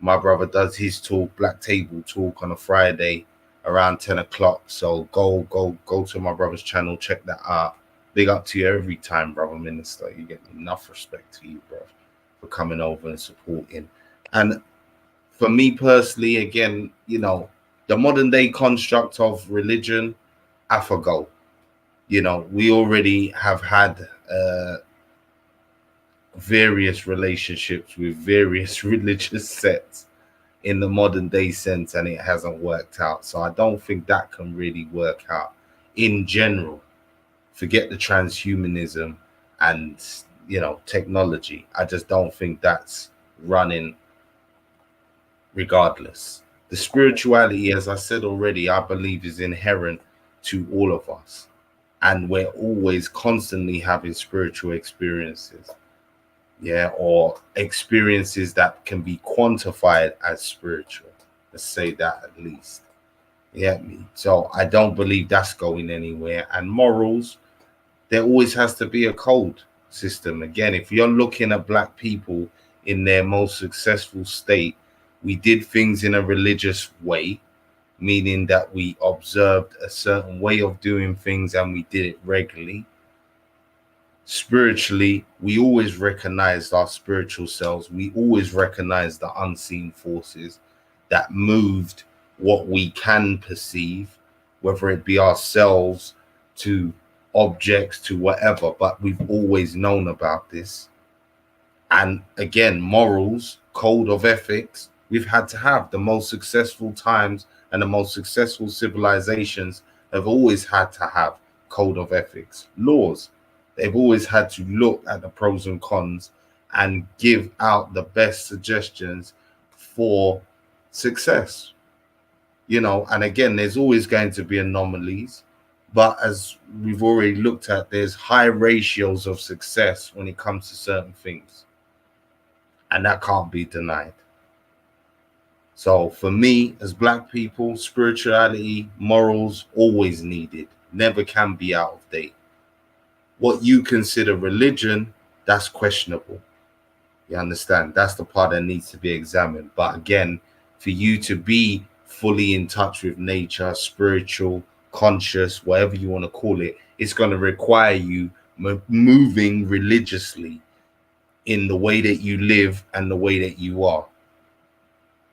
my brother does his talk, Black Table Talk, on a Friday around 10 o'clock. So go to my brother's channel, check that out. Big up to you every time, brother Minister. You get enough respect to you, bro, for coming over and supporting. And for me personally, again, the modern day construct of religion, I forgo. We already have had various relationships with various religious sects in the modern day sense, and it hasn't worked out. So I don't think that can really work out in general. Forget the transhumanism and technology. I just don't think that's running regardless. The spirituality, as I said already, I believe is inherent to all of us, and we're always constantly having spiritual experiences, or experiences that can be quantified as spiritual. Let's say that at least. So I don't believe that's going anywhere. And morals, there always has to be a code system. Again, if you're looking at black people in their most successful state, we did things in a religious way, meaning that we observed a certain way of doing things and we did it regularly. Spiritually, we always recognized our spiritual selves. We always recognized the unseen forces that moved what we can perceive, whether it be ourselves, to objects, to whatever, but we've always known about this. And again, morals, code of ethics, we've had to have. The most successful times and the most successful civilizations have always had to have code of ethics, laws. They've always had to look at the pros and cons and give out the best suggestions for success. You know, and again, there's always going to be anomalies, but as we've already looked at, there's high ratios of success when it comes to certain things, and that can't be denied. So for me, as black people, spirituality, morals, always needed, never can be out of date. What you consider religion, that's questionable. You understand? That's the part that needs to be examined. But again, for you to be fully in touch with nature, spiritual, conscious, whatever you want to call it, it's going to require you moving religiously in the way that you live and the way that you are,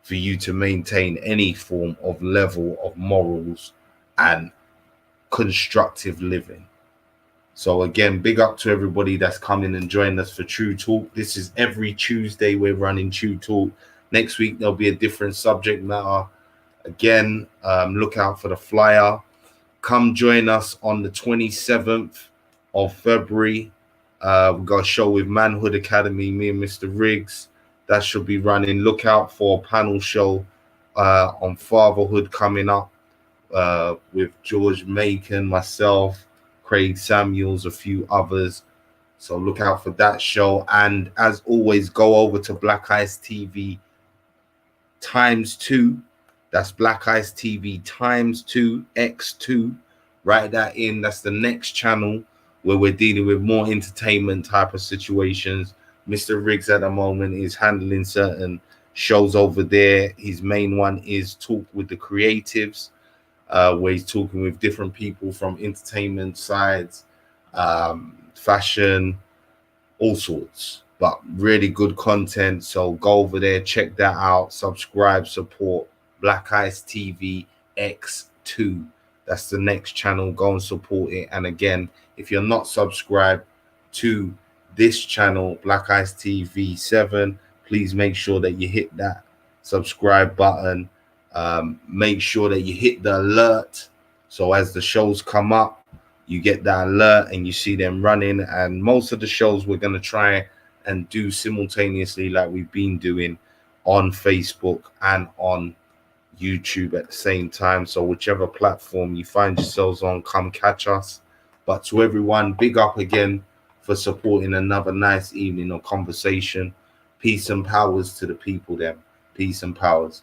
for you to maintain any form of level of morals and constructive living. So again, big up to everybody that's coming and joining us for True Talk. This is every Tuesday we're running True Talk. Next week there'll be a different subject matter. Again, look out for the flyer. Come join us on the 27th of February. We've got a show with Manhood Academy, me and Mr. Riggs. That should be running. Look out for a panel show on fatherhood coming up with George Macon, myself, Craig Samuels, a few others. So look out for that show. And as always, go over to Black Ice TV ×2. That's Black Ice TV ×2, X2. Write that in. That's the next channel where we're dealing with more entertainment type of situations. Mr. Riggs at the moment is handling certain shows over there. His main one is Talk with the Creatives, where he's talking with different people from entertainment sides, fashion, all sorts, but really good content. So go over there, check that out, subscribe, support Black Ice TV X2. That's the next channel. Go and support it. And again, if you're not subscribed to this channel, Black Ice TV 7, please make sure that you hit that subscribe button. Make sure that you hit the alert, so as the shows come up, you get that alert and you see them running. And most of the shows we're going to try and do simultaneously, like we've been doing on Facebook and on YouTube at the same time. So whichever platform you find yourselves on, come catch us. But to everyone, big up again for supporting another nice evening of conversation. Peace and powers to the people then. Peace and powers.